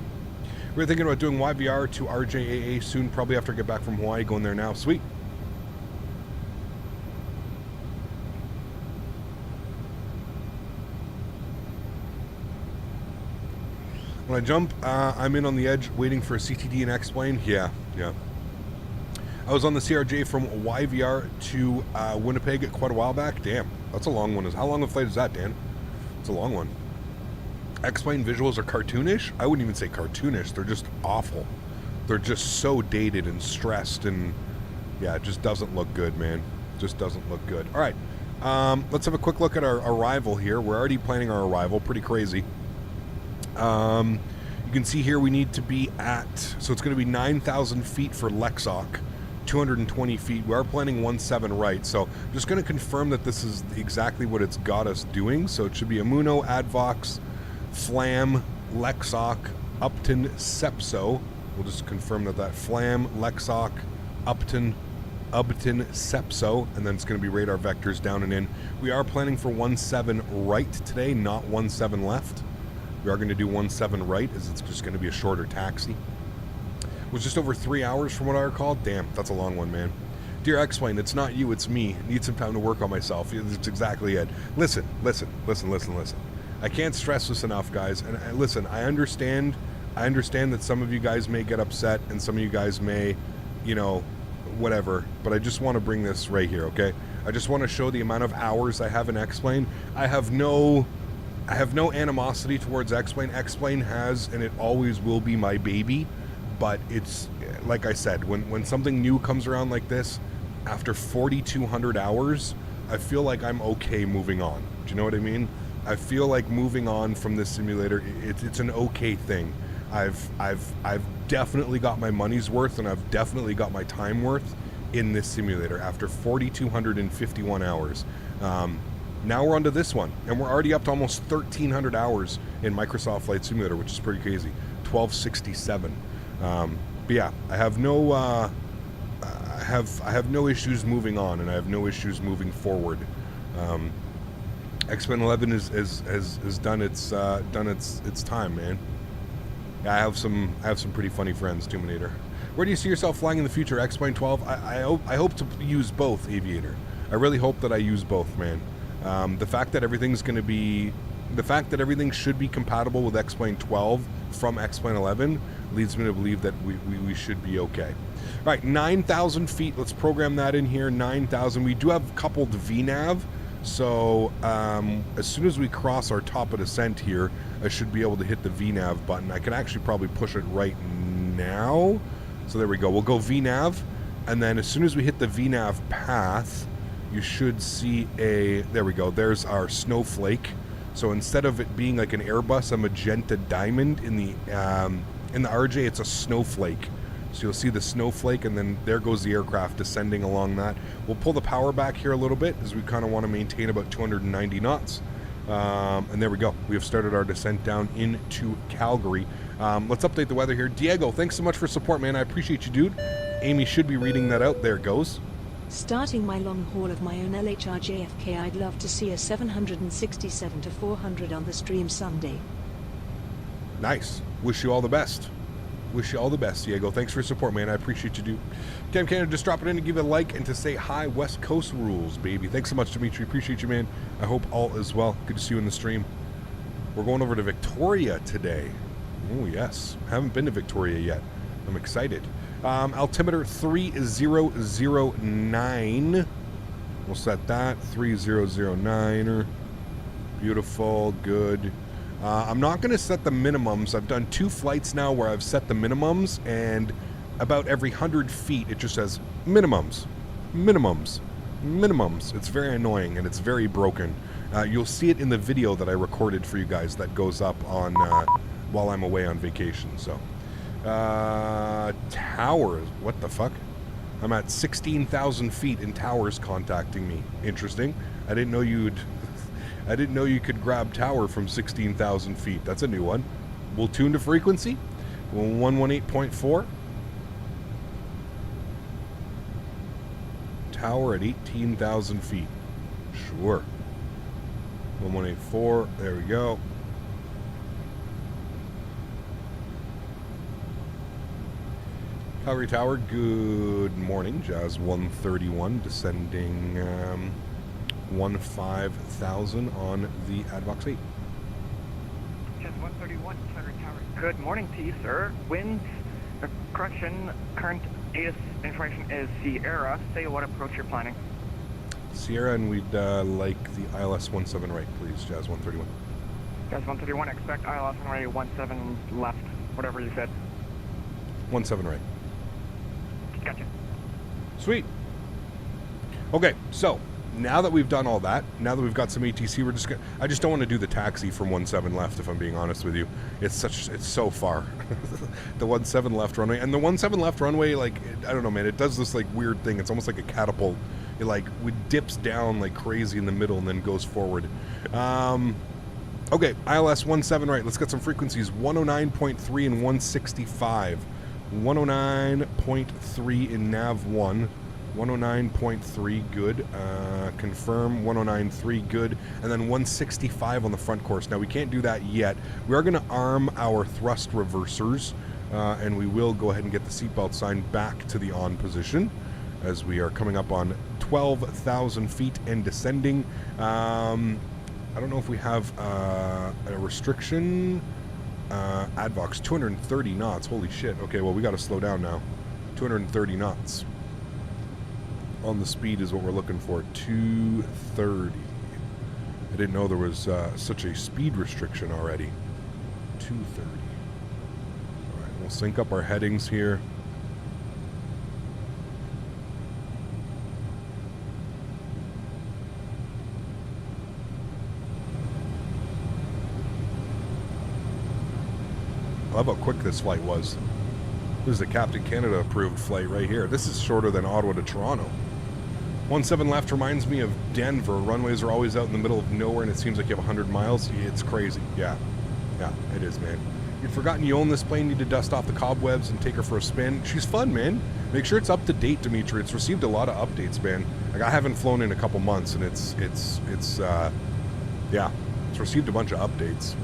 [SPEAKER 1] We're thinking about doing YVR to RJAA soon, probably after I get back from Hawaii, going there now. Sweet. When I jump, I'm in on the edge waiting for a CTD and X-Plane. Yeah. I was on the CRJ from YVR to Winnipeg quite a while back. Damn, that's a long one. How long a flight is that, Dan? It's a long one. X-Plane visuals are cartoonish? I wouldn't even say cartoonish. They're just awful. They're just so dated and stressed, and yeah, it just doesn't look good, man. Just doesn't look good. All right, let's have a quick look at our arrival here. We're already planning our arrival. Pretty crazy. You can see here we need to be at, so it's going to be 9,000 feet for Lexoc, 220 feet. We are planning 17 right, so I'm just going to confirm that this is exactly what it's got us doing. So it should be Amuno, Advox, Flam, Lexoc, Upton, Sepso. We'll just confirm that Flam, Lexoc, Upton, Sepso, and then it's going to be radar vectors down and in. We are planning for 17 right today, not 17 left. We are going to do 17 right, as it's just going to be a shorter taxi. Was just over 3 hours from what I recall. Damn, that's a long one, man. Dear X-Plane, it's not you, it's me. Need some time to work on myself. That's exactly it. Listen. I can't stress this enough, guys. And listen, I understand that some of you guys may get upset and some of you guys may, you know, whatever. But I just want to bring this right here, okay? I just want to show the amount of hours I have in X-Plane. I have no animosity towards X-Plane. X-Plane has, and it always will be, my baby. But it's, like I said, when something new comes around like this, after 4,200 hours, I feel like I'm okay moving on. Do you know what I mean? I feel like moving on from this simulator, it's an okay thing. I've definitely got my money's worth, and I've definitely got my time worth in this simulator after 4,251 hours. Now we're on to this one, and we're already up to almost 1,300 hours in Microsoft Flight Simulator, which is pretty crazy. 1,267. But yeah, I have no issues moving on, and I have no issues moving forward. X-Men 11 has done its time, man. Yeah, I have some pretty funny friends, Tuminator. Where do you see yourself flying in the future, X-Plane 12? I hope to use both, Aviator. I really hope that I use both, man. The fact that everything should be compatible with X-Plane 12 from X-Plane 11 leads me to believe that we should be okay. All right, 9,000 feet. Let's program that in here. 9,000. We do have coupled VNAV, so as soon as we cross our top of descent here, I should be able to hit the VNAV button. I can actually probably push it right now. So there we go. We'll go VNAV, and then as soon as we hit the VNAV path, you should see there we go. There's our snowflake. So instead of it being like an Airbus, a magenta diamond in the RJ, it's a snowflake. So you'll see the snowflake, and then there goes the aircraft descending along that. We'll pull the power back here a little bit, as we kind of want to maintain about 290 knots. And there we go. We have started our descent down into Calgary. Let's update the weather here. Diego, thanks so much for support, man. I appreciate you, dude. Amy should be reading that out. There it goes.
[SPEAKER 2] Starting my long haul of my own LHR JFK, I'd love to see a 767-400 on the stream someday.
[SPEAKER 1] Nice. Wish you all the best. Wish you all the best, Diego. Thanks for your support, man. I appreciate you, dude. Cam Canada, just drop it in to give it a like and to say hi. West Coast rules, baby. Thanks so much, Dimitri. Appreciate you, man. I hope all is well. Good to see you in the stream. We're going over to Victoria today. Oh, yes. Haven't been to Victoria yet. I'm excited. Altimeter 3009. We'll set that. 3009. Beautiful. Good. I'm not going to set the minimums. I've done 2 flights now where I've set the minimums, and about every 100 feet it just says minimums, minimums, minimums. It's very annoying, and it's very broken. You'll see it in the video that I recorded for you guys that goes up on while I'm away on vacation. So towers, what the fuck? I'm at 16,000 feet and towers contacting me. Interesting. I didn't know you could grab tower from 16,000 feet. That's a new one. We'll tune to frequency. 118.4. Tower at 18,000 feet. Sure. 1184. There we go. Calgary Tower, good morning. Jazz 131 descending 15,000 on the AdVox 8.
[SPEAKER 3] Jazz 131, Calgary Tower. Good morning to you, sir. Winds, correction, current AS information is Sierra. Say what approach you're planning.
[SPEAKER 1] Sierra, and we'd like the ILS 17 right, please, Jazz 131.
[SPEAKER 3] Jazz 131, expect ILS Honorary 17 left, whatever you said.
[SPEAKER 1] 17 right.
[SPEAKER 3] Gotcha.
[SPEAKER 1] Sweet. Okay, so now that we've done all that, now that we've got some ATC, we're just gonna, I just don't want to do the taxi from 17 left, if I'm being honest with you. It's so far. The 17 left runway, and the 17 left runway, like, I don't know, man, it does this like weird thing. It's almost like a catapult. It like dips down like crazy in the middle and then goes forward. Okay, ILS 17 right. Let's get some frequencies. 109.3 and 165. 109.3 in nav 1. 109.3, good. Confirm 109.3, good. And then 165 on the front course. Now, we can't do that yet. We are going to arm our thrust reversers and we will go ahead and get the seatbelt sign back to the on position as we are coming up on 12,000 feet and descending. I don't know if we have a restriction. Advox, 230 knots. Holy shit. Okay, well, we got to slow down now. 230 knots. On the speed is what we're looking for. 230. I didn't know there was such a speed restriction already. 230. All right, we'll sync up our headings here. I love how quick this flight was. This is a Captain Canada approved flight right here. This is shorter than Ottawa to Toronto. 17 left reminds me of Denver. Runways are always out in the middle of nowhere and it seems like you have 100 miles. It's crazy. Yeah, it is, man. You'd forgotten you own this plane, need to dust off the cobwebs and take her for a spin. She's fun, man. Make sure it's up to date, Dimitri. It's received a lot of updates, man. Like, I haven't flown in a couple months and it's received a bunch of updates.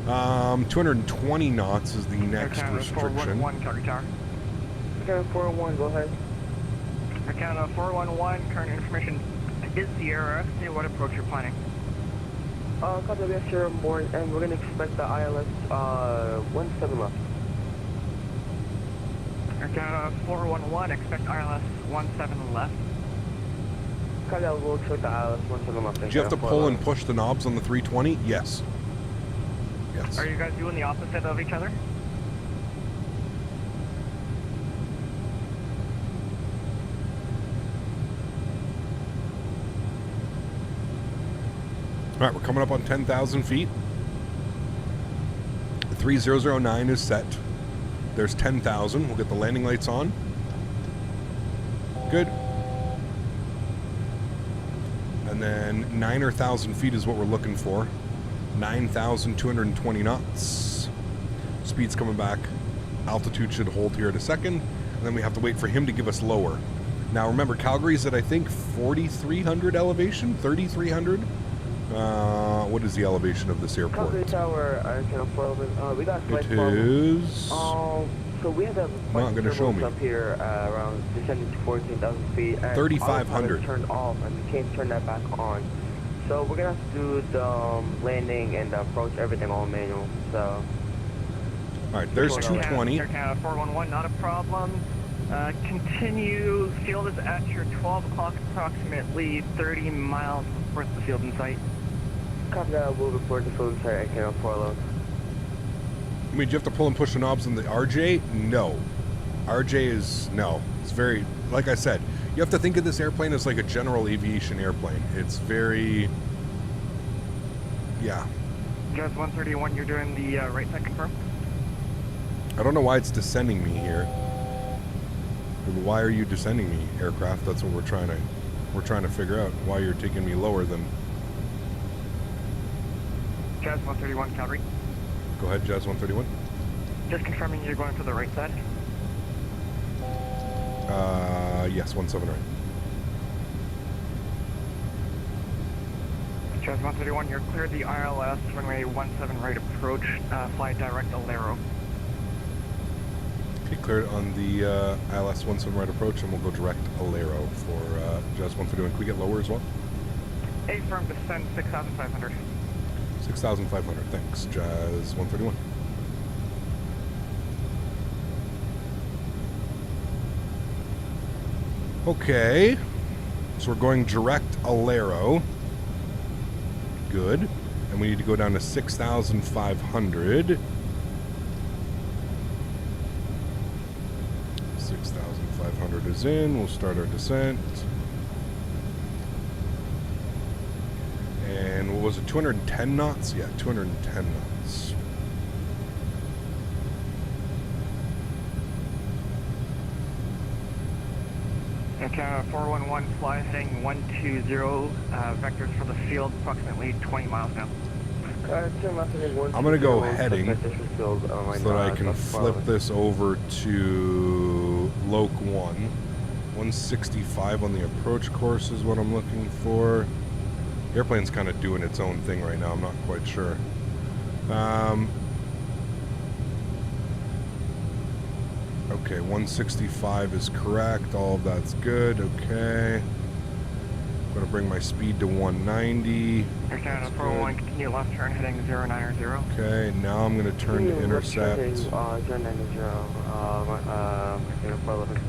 [SPEAKER 1] 220 knots is the next restriction.
[SPEAKER 3] 411, Calgary Tower.
[SPEAKER 4] Canada 411, go ahead.
[SPEAKER 3] Canada 411, current information is Sierra. See what approach you're planning.
[SPEAKER 4] Copy, we have Sierra Morn, and we're going to expect the ILS 17 left.
[SPEAKER 3] Canada 411, expect ILS 17 left.
[SPEAKER 4] Copy, we'll expect the ILS 17 left.
[SPEAKER 1] Do you have to pull and push the knobs on the 320? Yes. Yes.
[SPEAKER 3] Are you guys doing the opposite of each other?
[SPEAKER 1] All right, we're coming up on 10,000 feet. The 3009 is set. There's 10,000. We'll get the landing lights on. Good. And then 9,000 feet is what we're looking for. 9,220 knots. Speed's coming back. Altitude should hold here in a second. And then we have to wait for him to give us lower. Now remember, Calgary's at, I think, 4,300 elevation? 3,300? What is the elevation of this airport?
[SPEAKER 4] Calgary Tower, we got flight
[SPEAKER 1] it is...
[SPEAKER 4] so we have a
[SPEAKER 1] not going to show me.
[SPEAKER 4] Up here around descending to 14,000 feet.
[SPEAKER 1] 3,500.
[SPEAKER 4] Turned off, and we can't turn that back on. So we're going to have to do the landing and the approach, everything all manual. So.
[SPEAKER 1] Alright, there's 220.
[SPEAKER 3] Canada 411, not a problem. Continue. Field is at your 12 o'clock, approximately 30 miles worth of field in sight.
[SPEAKER 4] Copy that. We'll report the field in sight at Canada 411.
[SPEAKER 1] I mean, do you have to pull and push the knobs on the RJ? No. RJ is... No. It's very... Like I said, you have to think of this airplane as like a general aviation airplane. It's very... Yeah.
[SPEAKER 3] Jazz 131, you're doing the right side confirm?
[SPEAKER 1] I don't know why it's descending me here. Why are you descending me, aircraft? That's what we're trying to figure out. Why you're taking me lower than...
[SPEAKER 3] Jazz 131, Calgary.
[SPEAKER 1] Go ahead, Jazz 131.
[SPEAKER 3] Just confirming you're going for the right side.
[SPEAKER 1] Yes, 17 right.
[SPEAKER 3] Jazz 131, you're cleared the ILS runway 17 right approach, fly direct Alero.
[SPEAKER 1] Okay, cleared on the ILS 17 right approach, and we'll go direct Alero for Jazz 131. Can we get lower as well?
[SPEAKER 3] A firm descend 6,500.
[SPEAKER 1] 6,500, thanks. Jazz 131. Okay, so we're going direct Alero. Good. And we need to go down to 6,500. 6,500 is in. We'll start our descent. And what was it, 210 knots? Yeah, 210 knots.
[SPEAKER 3] Canada 411, fly heading 120, vectors for the field, approximately 20 miles now.
[SPEAKER 1] I'm going to go heading so that I can flip this over to Loc 1. 165 on the approach course is what I'm looking for. The airplane's kind of doing its own thing right now. I'm not quite sure. Okay, 165 is correct. All of that's good. Okay. I'm going to bring my speed to 190.
[SPEAKER 3] Air Canada 401, continue left turn heading 090.
[SPEAKER 1] Okay, now I'm going to turn to intercept.
[SPEAKER 4] 090, 411.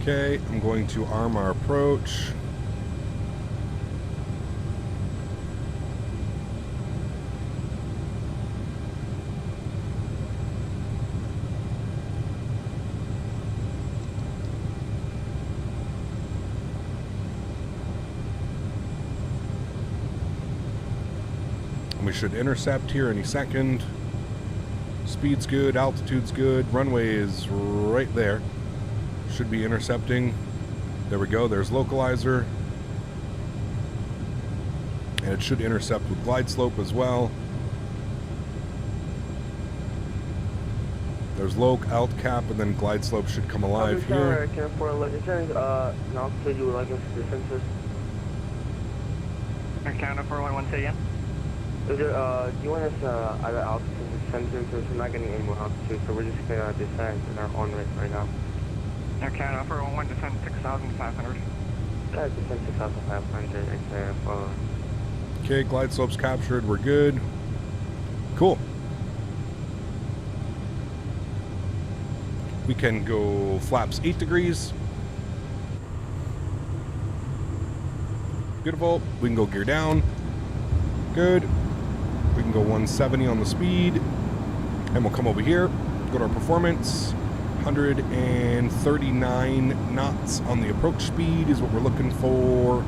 [SPEAKER 1] Okay, I'm going to arm our approach. And we should intercept here any second. Speed's good, altitude's good, runway is right there. Should be intercepting. There we go, there's localizer. And it should intercept with glide slope as well. There's low, alt cap, and then glide slope should come alive here.
[SPEAKER 4] Is there an altitude you would like us to census?
[SPEAKER 3] Air Canada 411, say again.
[SPEAKER 4] Is there, do you want us either altitude to census, because we're not getting any more altitude, so we're just going to descend in our own rate right now.
[SPEAKER 3] Air Canada 411, descend 6,500.
[SPEAKER 4] Yeah, descend 6,500, example.
[SPEAKER 1] Okay, glide slope's captured, we're good. Cool. We can go flaps 8 degrees. Beautiful. We can go gear down. Good. We can go 170 on the speed. And we'll come over here, go to our performance. 139 knots on the approach speed is what we're looking for.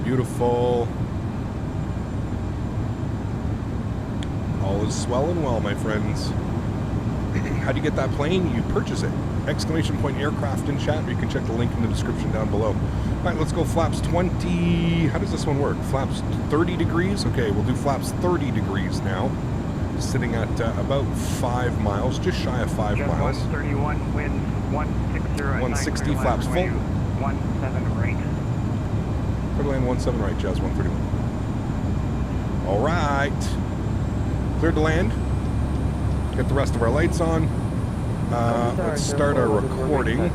[SPEAKER 1] Beautiful. All is swell and well, my friends. How do you get that plane? You purchase it. Exclamation point aircraft in chat, or you can check the link in the description down below. All right, let's go flaps 20. How does this one work? Flaps 30 degrees? Okay, we'll do flaps 30 degrees now. Sitting at about 5 miles, just shy of 5
[SPEAKER 3] Just
[SPEAKER 1] miles.
[SPEAKER 3] 131, winds 160 at
[SPEAKER 1] 160 flaps full.
[SPEAKER 3] 17 right.
[SPEAKER 1] Clear land 17 right, Jazz 131. All right. Cleared to land. Get the rest of our lights on. Let's start our recording.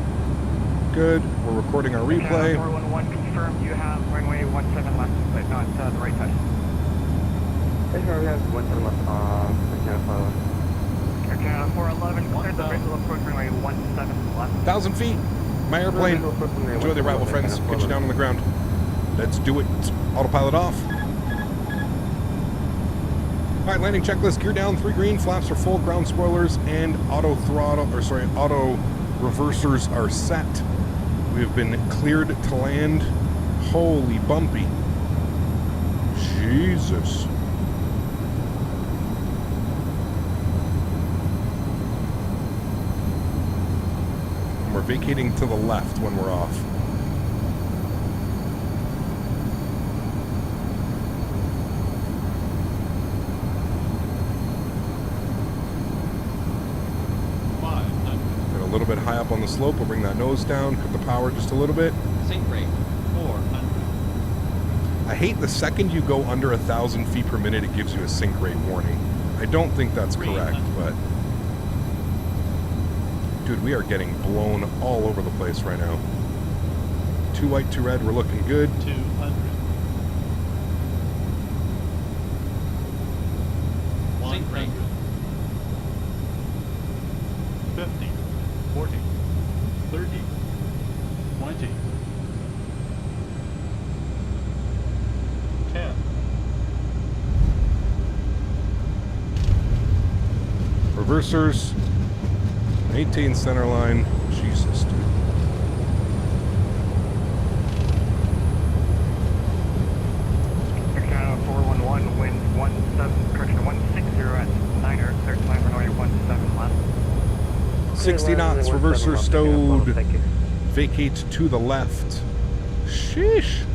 [SPEAKER 1] Good. We're recording our replay.
[SPEAKER 3] 411, confirm you have runway 17 left, but not the right side.
[SPEAKER 4] We have 17 left on
[SPEAKER 3] Air Canada 411, cleared the visual approach runway 17 left.
[SPEAKER 1] 1,000 feet. My airplane. Enjoy the arrival, friends. Get you down on the ground. Let's do it. Autopilot off. All right, landing checklist. Gear down, 3 green. Flaps are full. Ground spoilers and auto reversers are set. We have been cleared to land. Holy bumpy. Jesus. We're vacating to the left when we're off. Get a little bit high up on the slope. We'll bring that nose down, cut the power just a little bit.
[SPEAKER 5] Sync rate 400.
[SPEAKER 1] I hate the second you go under 1,000 feet per minute, it gives you a sync rate warning. I don't think that's correct, but... Dude, we are getting blown all over the place right now. 2 white, 2 red, we're looking good.
[SPEAKER 5] 200. Sync rate
[SPEAKER 6] 50, 40, 30, 20, 10.
[SPEAKER 1] Reversers. 18 center line. Jesus, dude.
[SPEAKER 3] Air Canada 411, winds 160 at 9er, clear climb runway 17 left.
[SPEAKER 1] 60 knots. Reverser stowed. Vacate to the left. Sheesh.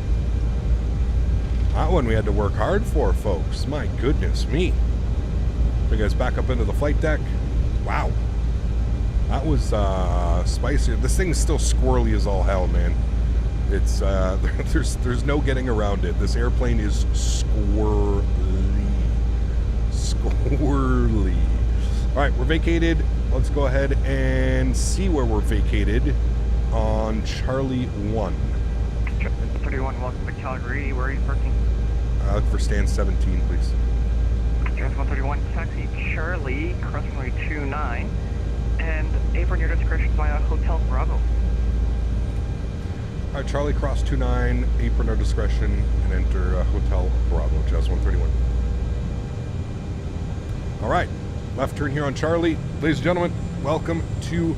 [SPEAKER 1] That one we had to work hard for, folks. My goodness me. Bring us back up into the flight deck. Wow. That was spicy. This thing's still squirrely as all hell, man. It's there's no getting around it. This airplane is squirrely. All right, we're vacated. Let's go ahead and see where we're vacated on Charlie 1.
[SPEAKER 3] 31, welcome to Calgary. Where are you parking?
[SPEAKER 1] Look for stand 17, please.
[SPEAKER 3] Trans 131, taxi Charlie, crossing runway 29, and apron your discretion via Hotel Bravo.
[SPEAKER 1] All right, Charlie, cross 29, apron our discretion, and enter Hotel Bravo, Jazz 131. All right, left turn here on Charlie. Ladies and gentlemen, welcome to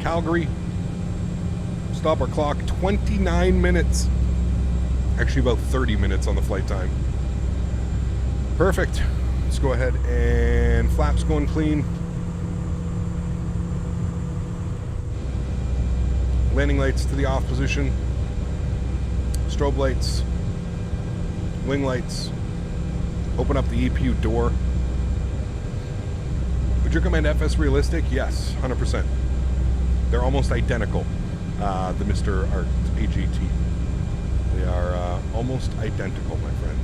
[SPEAKER 1] Calgary. Stop our clock, 29 minutes. Actually, about 30 minutes on the flight time. Perfect. Let's go ahead and flaps going clean. Landing lights to the off position. Strobe lights. Wing lights. Open up the EPU door. Would you recommend FS Realistic? Yes, 100%. They're almost identical. The Mr. Art AGT. They are almost identical, my friend.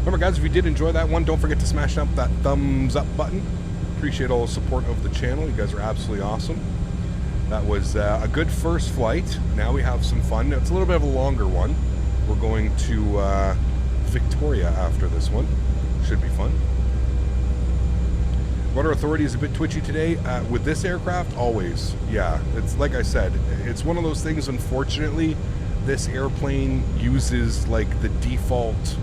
[SPEAKER 1] Remember, guys, if you did enjoy that one, don't forget to smash up that thumbs up button. Appreciate all the support of the channel. You guys are absolutely awesome. That was a good first flight. Now we have some fun. It's a little bit of a longer one. We're going to Victoria after this one. Should be fun. Rudder authority is a bit twitchy today. With this aircraft, always. Yeah, it's like I said, it's one of those things, unfortunately, this airplane uses like the default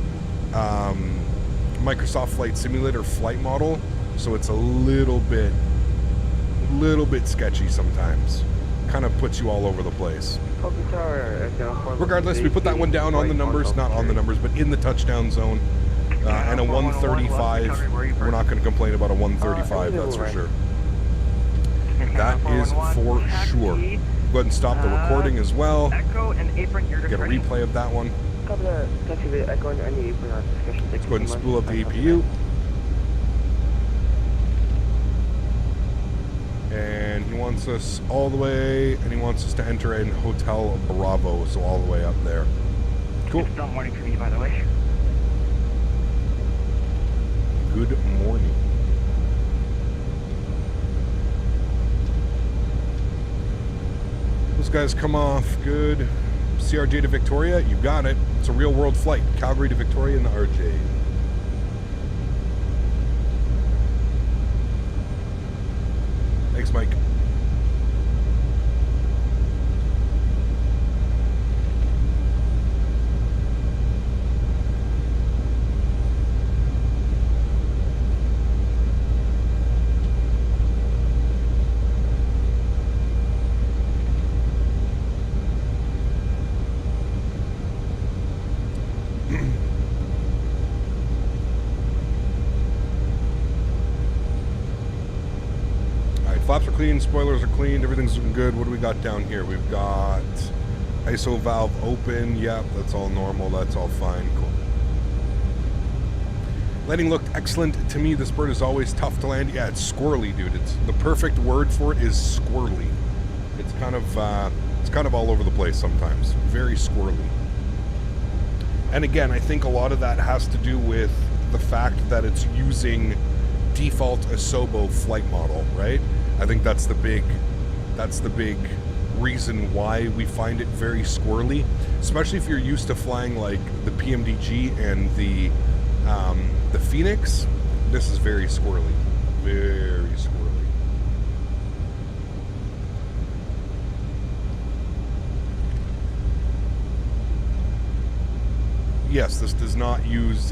[SPEAKER 1] Microsoft Flight Simulator flight model, so it's a little bit sketchy sometimes. Kind of puts you all over the place. Regardless, we put that one down on the numbers, not on the numbers, but in the touchdown zone. And a 135, we're not going to complain about a 135, that's for sure. That is for sure. Go ahead and stop the recording as well.
[SPEAKER 3] Echo and apron your
[SPEAKER 1] Get a
[SPEAKER 3] discretion.
[SPEAKER 1] replay of that one. Let's go ahead and spool up the APU. And he wants us all the way, and he wants us to enter in Hotel Bravo, so all the way up there. Cool.
[SPEAKER 3] It's still morning for me, by the way.
[SPEAKER 1] Good morning. Those guys come off good. CRJ to Victoria, you got it. It's a real world flight. Calgary to Victoria in the RJ. Thanks, Mike. Flaps are clean, spoilers are clean, everything's looking good. What do we got down here? We've got ISO valve open. Yep, that's all normal. That's all fine. Cool. Landing looked excellent to me. This bird is always tough to land. Yeah, it's squirrely, dude. It's the perfect word for it is squirrely. It's kind of all over the place sometimes. Very squirrely. And again, I think a lot of that has to do with the fact that it's using default Asobo flight model, right? I think that's the big reason why we find it very squirrely, especially if you're used to flying like the PMDG and the Phoenix. This is very squirrely, very squirrely. Yes, this does not use.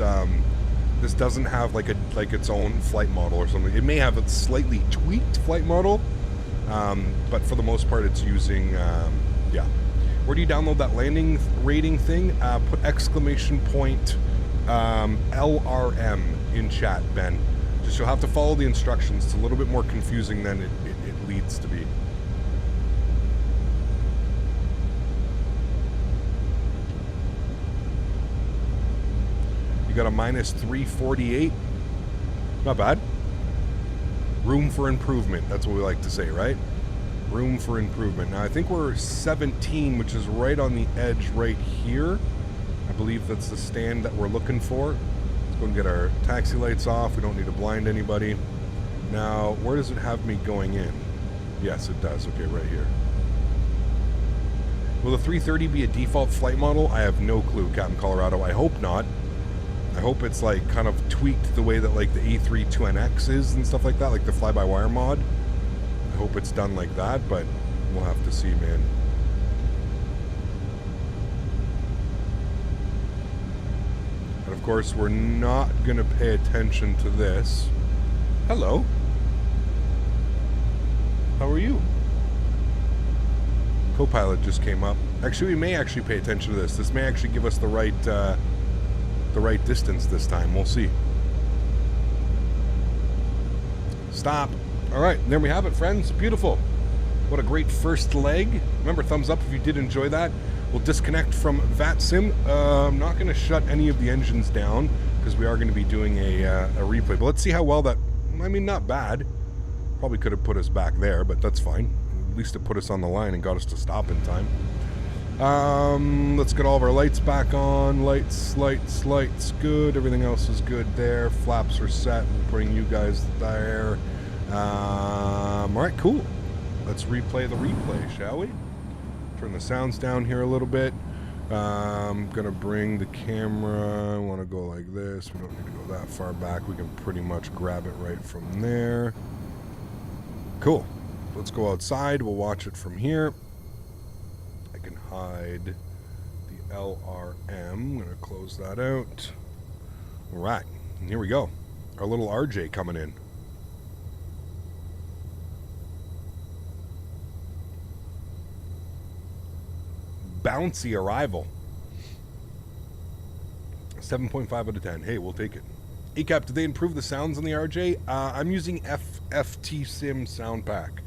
[SPEAKER 1] This doesn't have like its own flight model or something. It may have a slightly tweaked flight model, but for the most part, it's using, yeah. Where do you download that landing rating thing? Put exclamation point LRM in chat, Ben. Just you'll have to follow the instructions. It's a little bit more confusing than it leads to be. You got a minus 348. Not bad. Room for improvement. That's what we like to say, right? Room for improvement. Now I think we're 17, which is right on the edge right here. I believe that's the stand that we're looking for. Let's go and get our taxi lights off. We don't need to blind anybody. Now, where does it have me going in? Yes, it does. Okay, right here. Will the 330 be a default flight model? I have no clue, Captain Colorado. I hope not. I hope it's like kind of tweaked the way that like the A32NX is and stuff like that, like the fly-by-wire mod. I hope it's done like that, but we'll have to see, man. And of course, we're not going to pay attention to this. Hello. How are you? Co-pilot just came up. Actually, we may actually pay attention to this. This may actually give us the right distance this time. We'll see. Stop. All right, there we have it, friends. Beautiful. What a great first leg. Remember, thumbs up if you did enjoy that. We'll disconnect from VATSIM. I'm not going to shut any of the engines down because we are going to be doing a replay. But let's see how well that... I mean, not bad. Probably could have put us back there, but that's fine. At least it put us on the line and got us to stop in time. Let's get all of our lights back on. Lights. Good. Everything else is good there. Flaps are set. We're putting you guys there. All right, cool. Let's replay the replay, shall we? Turn the sounds down here a little bit. I'm going to bring the camera. I want to go like this. We don't need to go that far back. We can pretty much grab it right from there. Cool. Let's go outside. We'll watch it from here. I can hide the LRM. I'm going to close that out. All right. And here we go. Our little RJ coming in. Bouncy arrival. 7.5 out of 10. Hey, we'll take it. ACAP, did they improve the sounds on the RJ? I'm using FT Sim sound pack.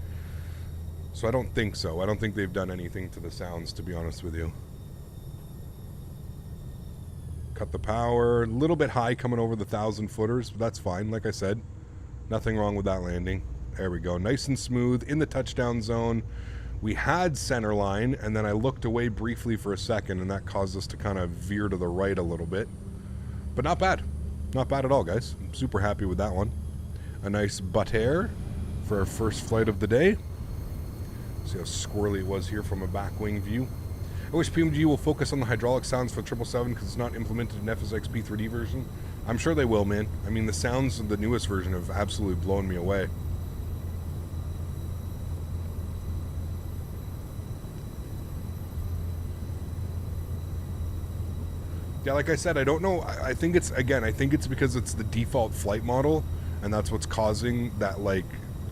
[SPEAKER 1] So I don't think so. I don't think they've done anything to the sounds, to be honest with you. Cut the power. A little bit high coming over the 1,000 footers, but that's fine. Like I said, nothing wrong with that landing. There we go. Nice and smooth in the touchdown zone. We had center line, and then I looked away briefly for a second, and that caused us to kind of veer to the right a little bit. But not bad. Not bad at all, guys. I'm super happy with that one. A nice butt air for our first flight of the day. See how squirrely it was here from a back wing view. I wish PMG will focus on the hydraulic sounds for 777 because it's not implemented in FSX P3D version. I'm sure they will, man. I mean, the sounds of the newest version have absolutely blown me away. Yeah, like I said, I don't know. I think it's, again, I think it's because it's the default flight model, and that's what's causing that, like,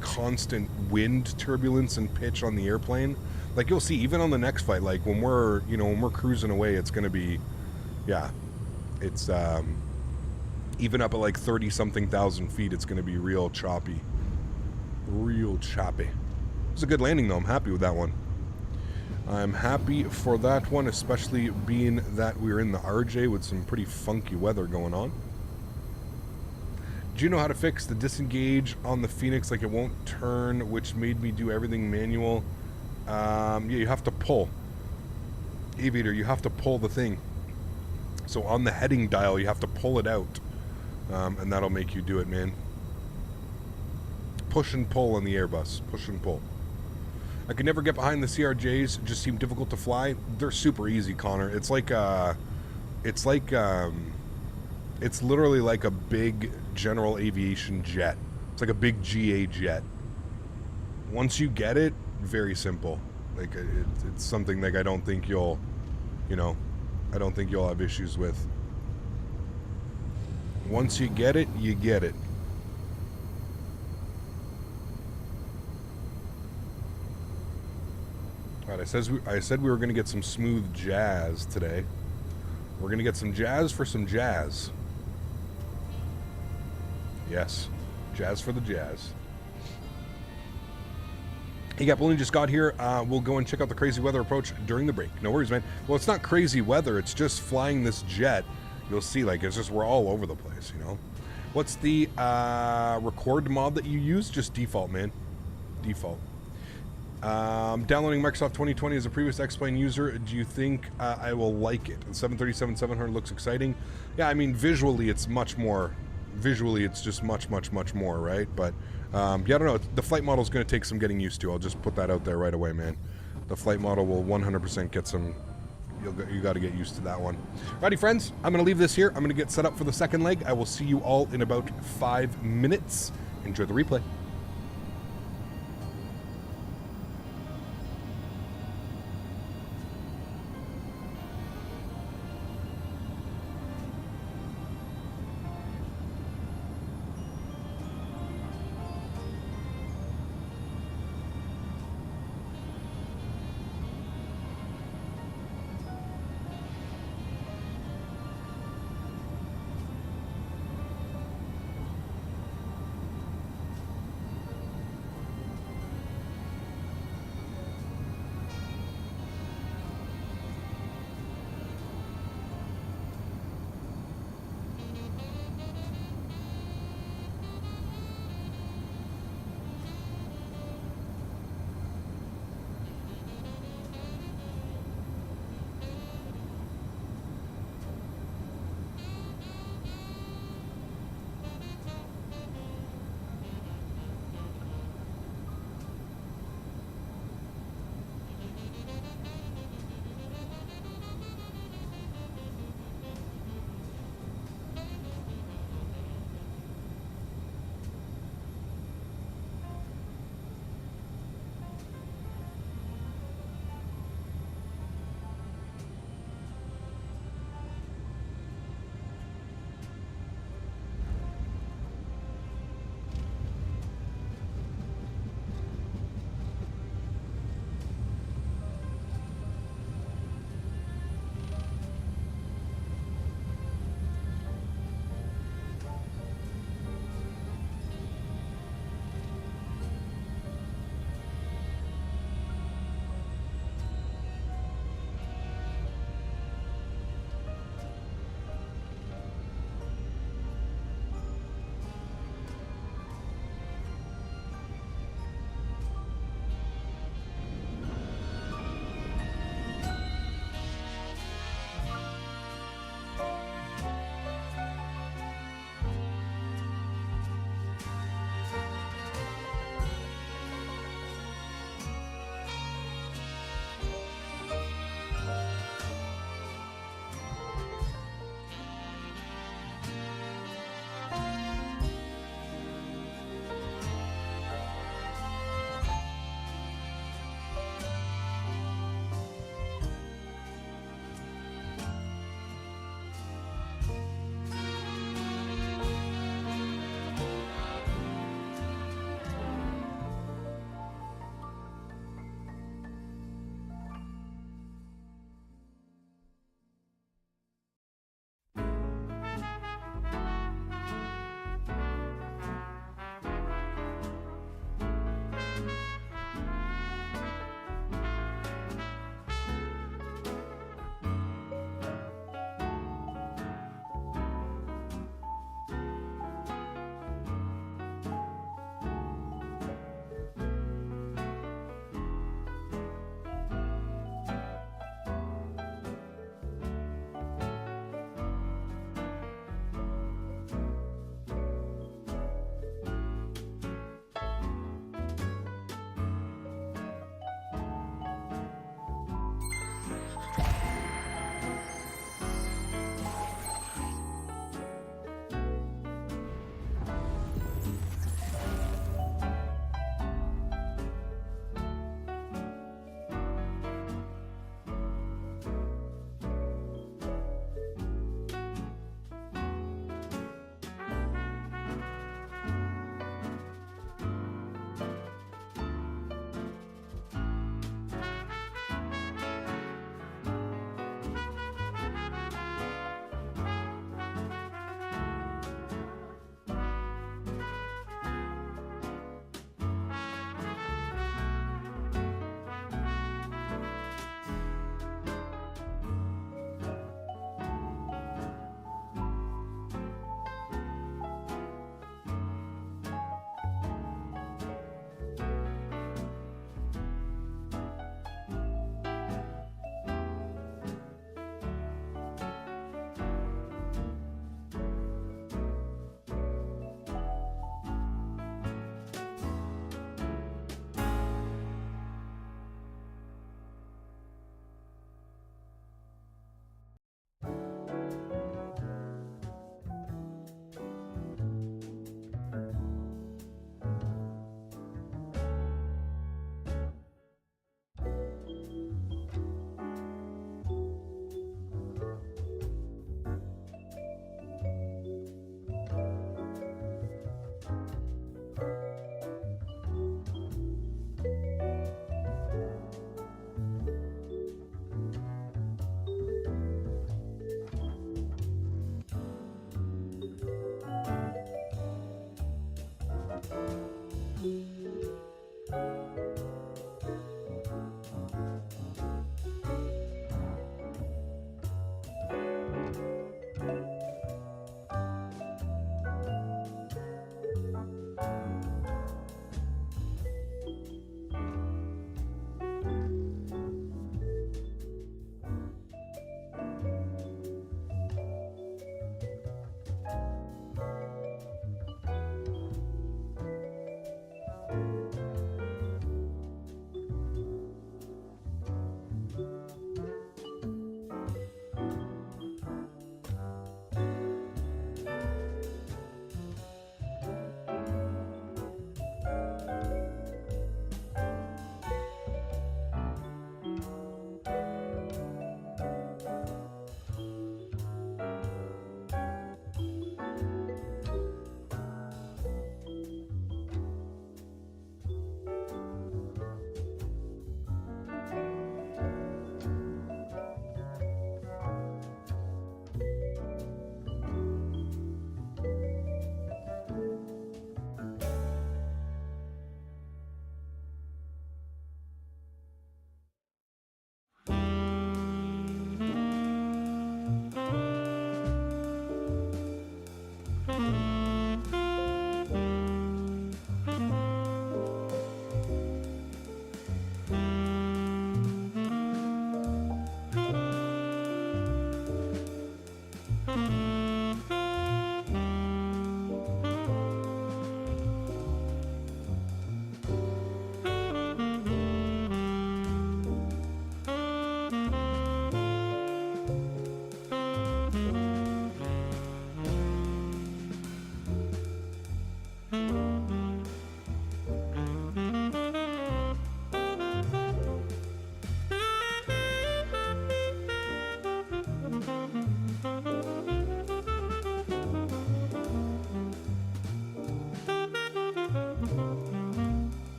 [SPEAKER 1] constant wind turbulence and pitch on the airplane. Like, you'll see, even on the next flight, like, when we're, you know, when we're cruising away, it's going to be, yeah, it's, even up at, like, 30-something thousand feet, it's going to be real choppy. Real choppy. It was a good landing, though. I'm happy with that one. I'm happy for that one, especially being that we're in the RJ with some pretty funky weather going on. Do you know how to fix the disengage on the Phoenix? Like, it won't turn, which made me do everything manual. Yeah, you have to pull. Aviator, you have to pull the thing. So on the heading dial, you have to pull it out. And that'll make you do it, man. Push and pull on the Airbus. Push and pull. I could never get behind the CRJs. Just seem difficult to fly. They're super easy, Connor. It's like it's literally like a big general aviation jet. It's like a big GA jet. Once you get it, very simple. Like, it's something like I don't think you'll, you know, I don't think you'll have issues with. Once you get it, you get it. All right, I said we were going to get some smooth jazz today. We're going to get some jazz for some jazz. Yes, jazz for the jazz. Hey, Gap, only just got here. We'll go and check out the crazy weather approach during the break. No worries, man. Well, it's not crazy weather. It's just flying this jet. You'll see, like, it's just, we're all over the place, you know? What's the record mod that you use? Just default, man. Default. Downloading Microsoft 2020 as a previous X-Plane user, do you think I will like it? The 737-700 looks exciting. Yeah, I mean, visually it's much more. Visually it's just much more, right? But, yeah, I don't know. The flight model is going to take some getting used to. I'll just put that out there right away, man. The flight model will 100% get some... You got to get used to that one. Righty, friends, I'm going to leave this here. I'm going to get set up for the second leg. I will see you all in about 5 minutes. Enjoy the replay.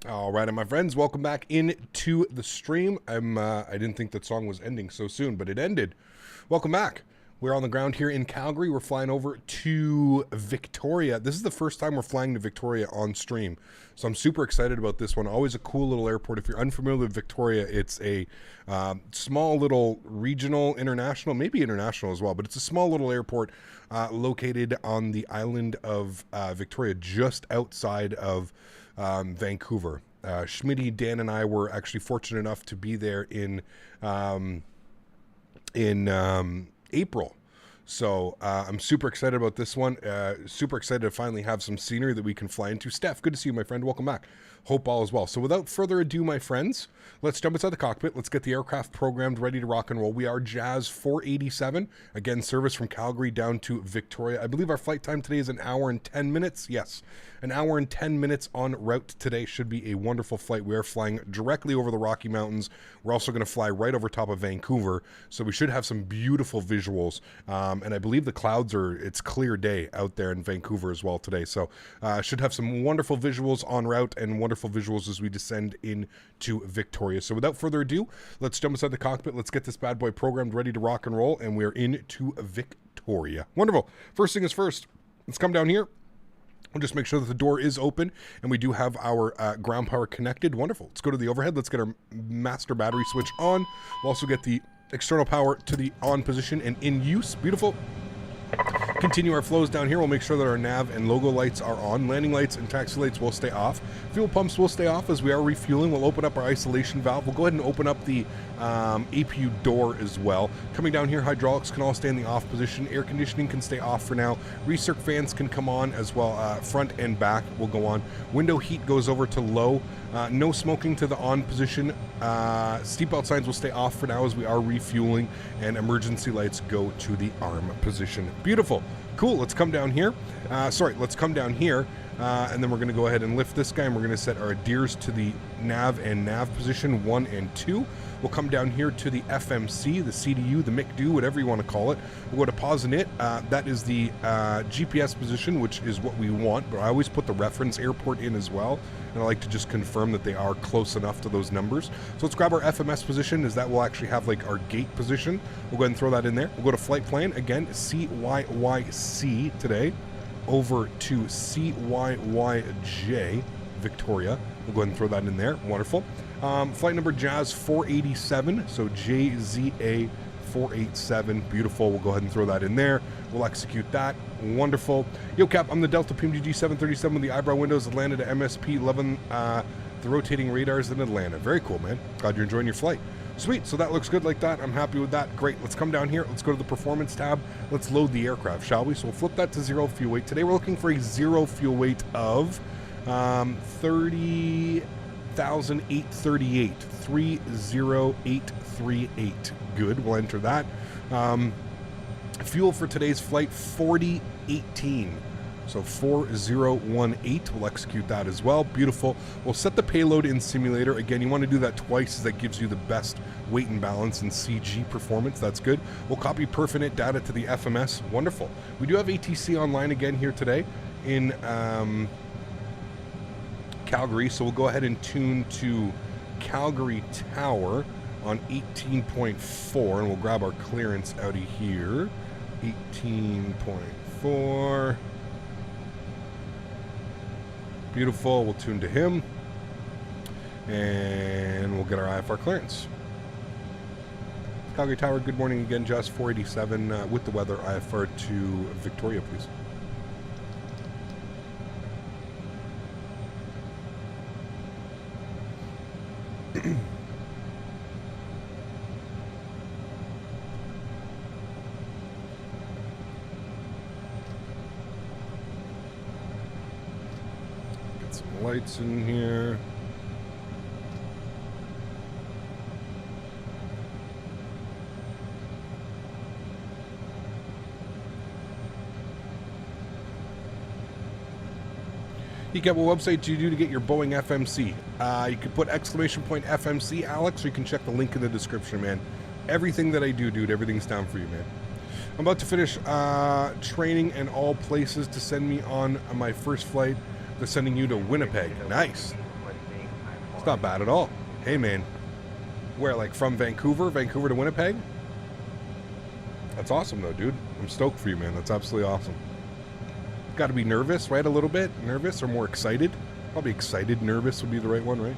[SPEAKER 1] All right, my friends, welcome back into the stream. I didn't think that song was ending so soon, but it ended. Welcome back. We're on the ground here in Calgary. We're flying over to Victoria. This is the first time we're flying to Victoria on stream, so I'm super excited about this one. Always a cool little airport. If you're unfamiliar with Victoria, it's a small little regional, international, maybe international as well, but it's a small little airport located on the island of Victoria, just outside of Vancouver. Smitty, Dan, and I were actually fortunate enough to be there in April. So I'm super excited about this one. Super excited to finally have some scenery that we can fly into. Steph, good to see you, my friend. Welcome back. Hope all is well. So without further ado, my friends, let's jump inside the cockpit. Let's get the aircraft programmed, ready to rock and roll. We are Jazz 487. Again, service from Calgary down to Victoria. I believe our flight time today is an hour and 10 minutes. Yes, an hour and 10 minutes en route today. Should be a wonderful flight. We are flying directly over the Rocky Mountains. We're also going to fly right over top of Vancouver. So we should have some beautiful visuals. And I believe the clouds it's clear day out there in Vancouver as well today. So should have some wonderful visuals en route and wonderful visuals as we descend into Victoria. So without further ado, let's jump inside the cockpit. Let's get this bad boy programmed, ready to rock and roll, and we're into Victoria. Wonderful. First thing is first, let's come down here. We'll just make sure that the door is open and we do have our ground power connected. Wonderful. Let's go to the overhead. Let's get our master battery switch on. We'll also get the external power to the on position and in use. Beautiful. Continue our flows down here. We'll make sure that our nav and logo lights are on. Landing lights and taxi lights will stay off. Fuel pumps will stay off as we are refueling. We'll open up our isolation valve. We'll go ahead and open up the APU door as well. Coming down here, hydraulics can all stay in the off position. Air conditioning can stay off for now. Recirc fans can come on as well. Front and back will go on. Window heat goes over to low. No smoking to the on position. Seatbelt signs will stay off for now as we are refueling, and emergency lights go to the arm position. Beautiful. Cool. Let's come down here. Let's come down here, and then we're going to go ahead and lift this guy, and we're going to set our adheres to the nav and nav position 1 and 2. We'll come down here to the FMC, the CDU, the MICDU, whatever you want to call it. We'll go to pause and it. That is the GPS position, which is what we want, but I always put the reference airport in as well, and I like to just confirm that they are close enough to those numbers. So let's grab our FMS position, as that will actually have like our gate position. We'll go ahead and throw that in there. We'll go to flight plan, again, CYYC today, over to CYYJ, Victoria. We'll go ahead and throw that in there. Wonderful. Flight number Jazz 487, so JZA 487. Beautiful. We'll go ahead and throw that in there. We'll execute that. Wonderful. Yo, Cap, I'm the Delta PMGG 737 with the eyebrow windows, Atlanta to MSP, loving the rotating radars in Atlanta. Very cool, man. Glad you're enjoying your flight. Sweet. So that looks good like that. I'm happy with that. Great. Let's come down here. Let's go to the performance tab. Let's load the aircraft, shall we? So we'll flip that to 0 fuel weight. Today we're looking for a 0 fuel weight of 30,838. 30838. Good. We'll enter that. Fuel for today's flight 4018. So 4018, we'll execute that as well. Beautiful. We'll set the payload in simulator. Again, you want to do that twice, as that gives you the best weight and balance and CG performance. That's good. We'll copy perfinite data to the FMS. Wonderful. We do have ATC online again here today in Calgary. So we'll go ahead and tune to Calgary Tower on 18.4, and we'll grab our clearance out of here. 18.4. Beautiful. We'll tune to him, and we'll get our IFR clearance. Calgary Tower, good morning again. Just 487 with the weather. IFR to Victoria, please. Lights in here. You get what website do you do to get your Boeing FMC? You can put exclamation point FMC, Alex, or you can check the link in the description, man. Everything that I do, dude, everything's down for you, man. I'm about to finish training and all places to send me on my first flight. They're sending you to Winnipeg. Nice. It's not bad at all. Hey, man. Where, like, from Vancouver to Winnipeg? That's awesome, though, dude. I'm stoked for you, man. That's absolutely awesome. Got to be nervous, right? A little bit? Nervous or more excited? Probably excited. Nervous would be the right one, right?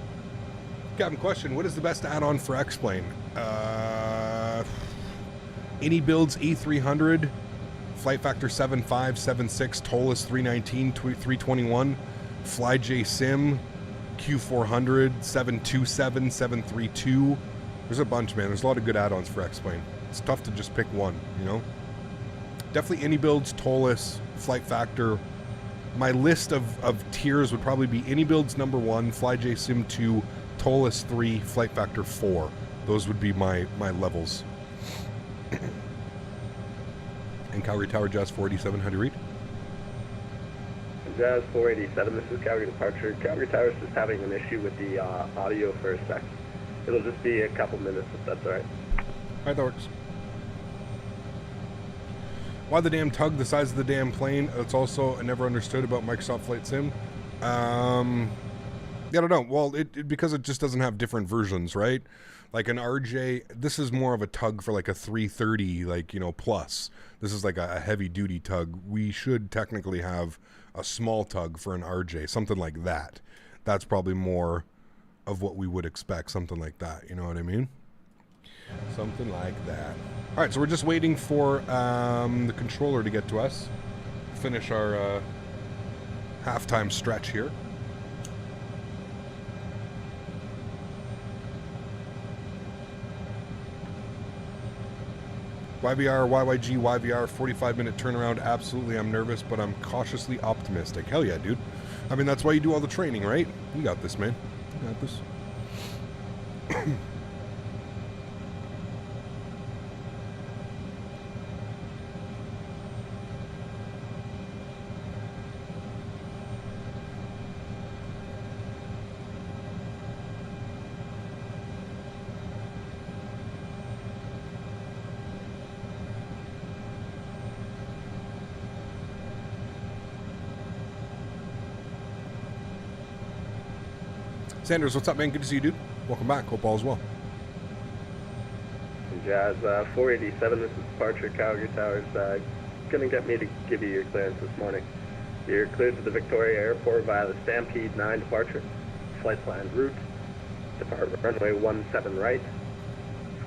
[SPEAKER 1] Captain, question. What is the best add-on for X-Plane? Any builds A300, Flight Factor 7.5, 7.6, Tolus 319, 321, FlyJ Sim, Q400, 727, 732. There's a bunch, man. There's a lot of good add-ons for X-Plane. It's tough to just pick one, you know? Definitely any builds, Tolus, Flight Factor. My list of tiers would probably be any builds number 1, FlyJ Sim 2, Tolus 3, Flight Factor 4. Those would be my levels. And Calgary Tower, Jazz 487, how do you read?
[SPEAKER 7] Jazz 487, this is Calgary Departure. Calgary Tower is just having an issue with the audio for a sec. It'll just be a couple minutes if that's alright.
[SPEAKER 1] Alright, that works. Why the damn tug the size of the damn plane? It's also I never understood about Microsoft Flight Sim. I don't know. Well, because it just doesn't have different versions, right? Like an RJ, this is more of a tug for like a 330, like, you know, plus. This is like a heavy duty tug. We should technically have a small tug for an RJ, something like that. That's probably more of what we would expect, something like that. You know what I mean? Something like that. All right, so we're just waiting for the controller to get to us. Finish our halftime stretch here. YVR, YYG, YVR, 45-minute turnaround. Absolutely, I'm nervous, but I'm cautiously optimistic. Hell yeah, dude. I mean, that's why you do all the training, right? You got this, man. You got this. Sanders, what's up, man? Good to see you, dude. Welcome back. Hope all is well.
[SPEAKER 7] Jazz 487, this is Departure. Calgary Tower's gonna get me to give you your clearance this morning. You're cleared to the Victoria Airport via the Stampede 9 departure. Flight plan route. Depart runway 17 right.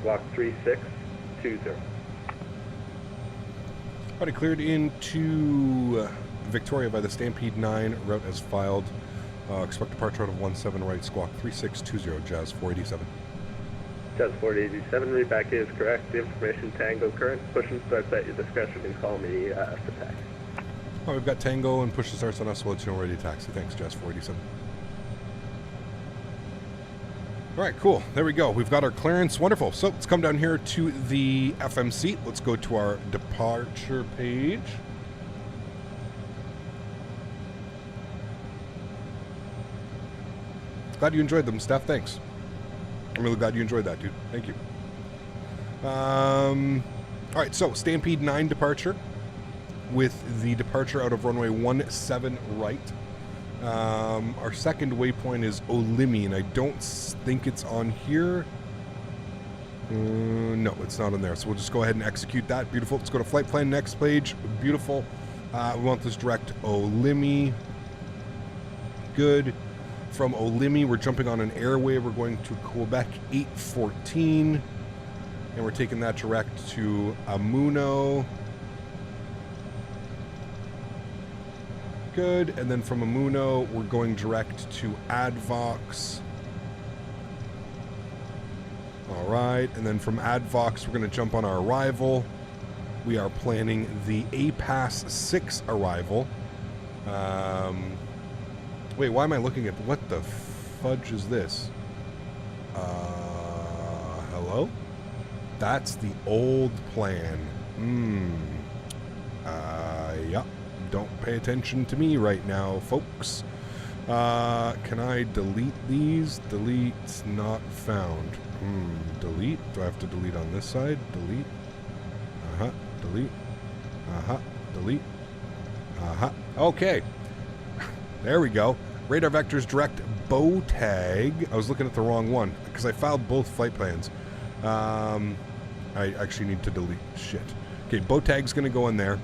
[SPEAKER 7] Squawk 3620.
[SPEAKER 1] Already cleared into Victoria by the Stampede 9. Route as filed. Expect departure out of 17 right, squawk 3620, Jazz 487.
[SPEAKER 7] Jazz 487, read back is correct. The information Tango current. Push and starts at your discretion and call me after taxi.
[SPEAKER 1] Oh, we've got Tango and push and starts on us, we'll let you know we're ready to taxi. Thanks, Jazz 487. All right, cool. There we go. We've got our clearance. Wonderful. So let's come down here to the FMC. Let's go to our departure page. Glad you enjoyed them, Steph. Thanks. I'm really glad you enjoyed that, dude. Thank you. All right, so Stampede 9 departure with the departure out of runway 17 right. Our second waypoint is Olimi, and I don't think it's on here. No, it's not on there. So we'll just go ahead and execute that. Beautiful. Let's go to flight plan, next page. Beautiful. We want this direct Olimi. Good. From Olimi, we're jumping on an airway. We're going to Quebec 814. And we're taking that direct to Amuno. Good. And then from Amuno, we're going direct to Advox. All right. And then from Advox, we're going to jump on our arrival. We are planning the APAS 6 arrival. Wait, why am I looking at... What the fudge is this? Hello? That's the old plan. Yeah. Don't pay attention to me right now, folks. Can I delete these? Delete not found. Delete? Do I have to delete on this side? Delete. Delete. Delete. Okay. There we go. Radar vectors direct bow tag. I was looking at the wrong one because I filed both flight plans. I actually need to delete shit. Okay, bow tag's going to go in there.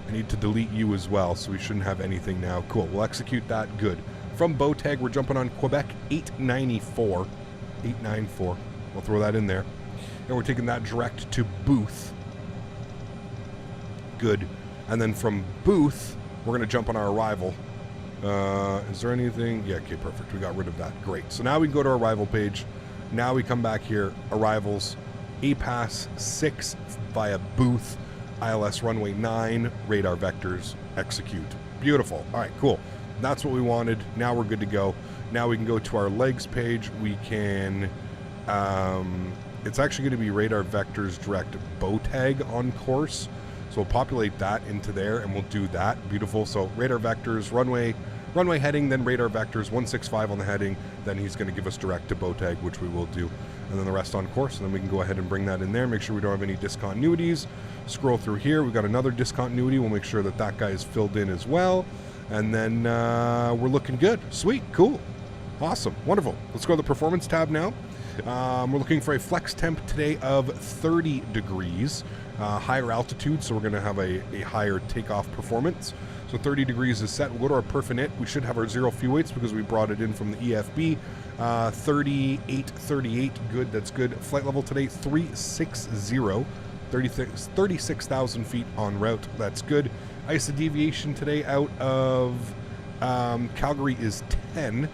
[SPEAKER 1] I need to delete you as well, so we shouldn't have anything now. Cool, we'll execute that. Good. From bow tag, we're jumping on Quebec 894. 894. We'll throw that in there. And we're taking that direct to Booth. Good. And then from Booth, we're going to jump on our arrival. Is there anything? Yeah, okay, perfect. We got rid of that. Great. So now we can go to our arrival page. Now we come back here. Arrivals. APAS 6 via Booth. ILS runway 9. Radar vectors. Execute. Beautiful. All right, cool. That's what we wanted. Now we're good to go. Now we can go to our legs page. We can... it's actually going to be radar vectors direct bow tag on course. So we'll populate that into there and we'll do that. Beautiful. So radar vectors, runway heading, then radar vectors, 165 on the heading. Then he's going to give us direct to bow tag, which we will do. And then the rest on course. And then we can go ahead and bring that in there. Make sure we don't have any discontinuities. Scroll through here. We've got another discontinuity. We'll make sure that that guy is filled in as well. And then we're looking good. Sweet. Cool. Awesome. Wonderful. Let's go to the performance tab now. We're looking for a flex temp today of 30 degrees. Higher altitude, so we're going to have a higher takeoff performance. So 30 degrees is set. We'll go to our perf init. We should have our zero fuel weights because we brought it in from the EFB. 38. Good. That's good. Flight level today, 360. 36,000 feet en route. That's good. ISA deviation today out of Calgary is 10. So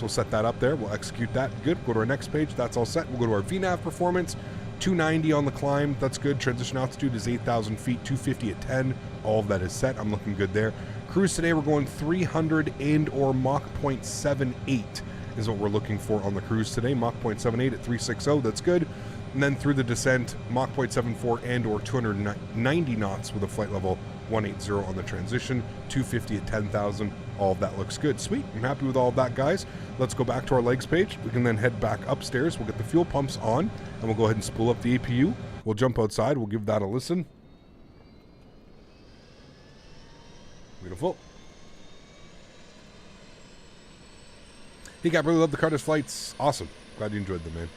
[SPEAKER 1] we'll set that up there. We'll execute that. Good. Go to our next page. That's all set. We'll go to our VNAV performance. 290 on the climb. That's good. Transition altitude is 8,000 feet. 250 at 10. All of that is set. I'm looking good there. Cruise today, we're going 300 and or Mach 0.78 is what we're looking for on the cruise today. Mach 0.78 at 360. That's good. And then through the descent, Mach 0.74 and or 290 knots with a flight level 180 on the transition. 250 at 10,000. All of that looks good. Sweet. I'm happy with all of that, guys. Let's go back to our legs page. We can then head back upstairs. We'll get the fuel pumps on, and we'll go ahead and spool up the APU. We'll jump outside. We'll give that a listen. Beautiful. Hey, Cap, really love the Carter's flights. Awesome. Glad you enjoyed them, man.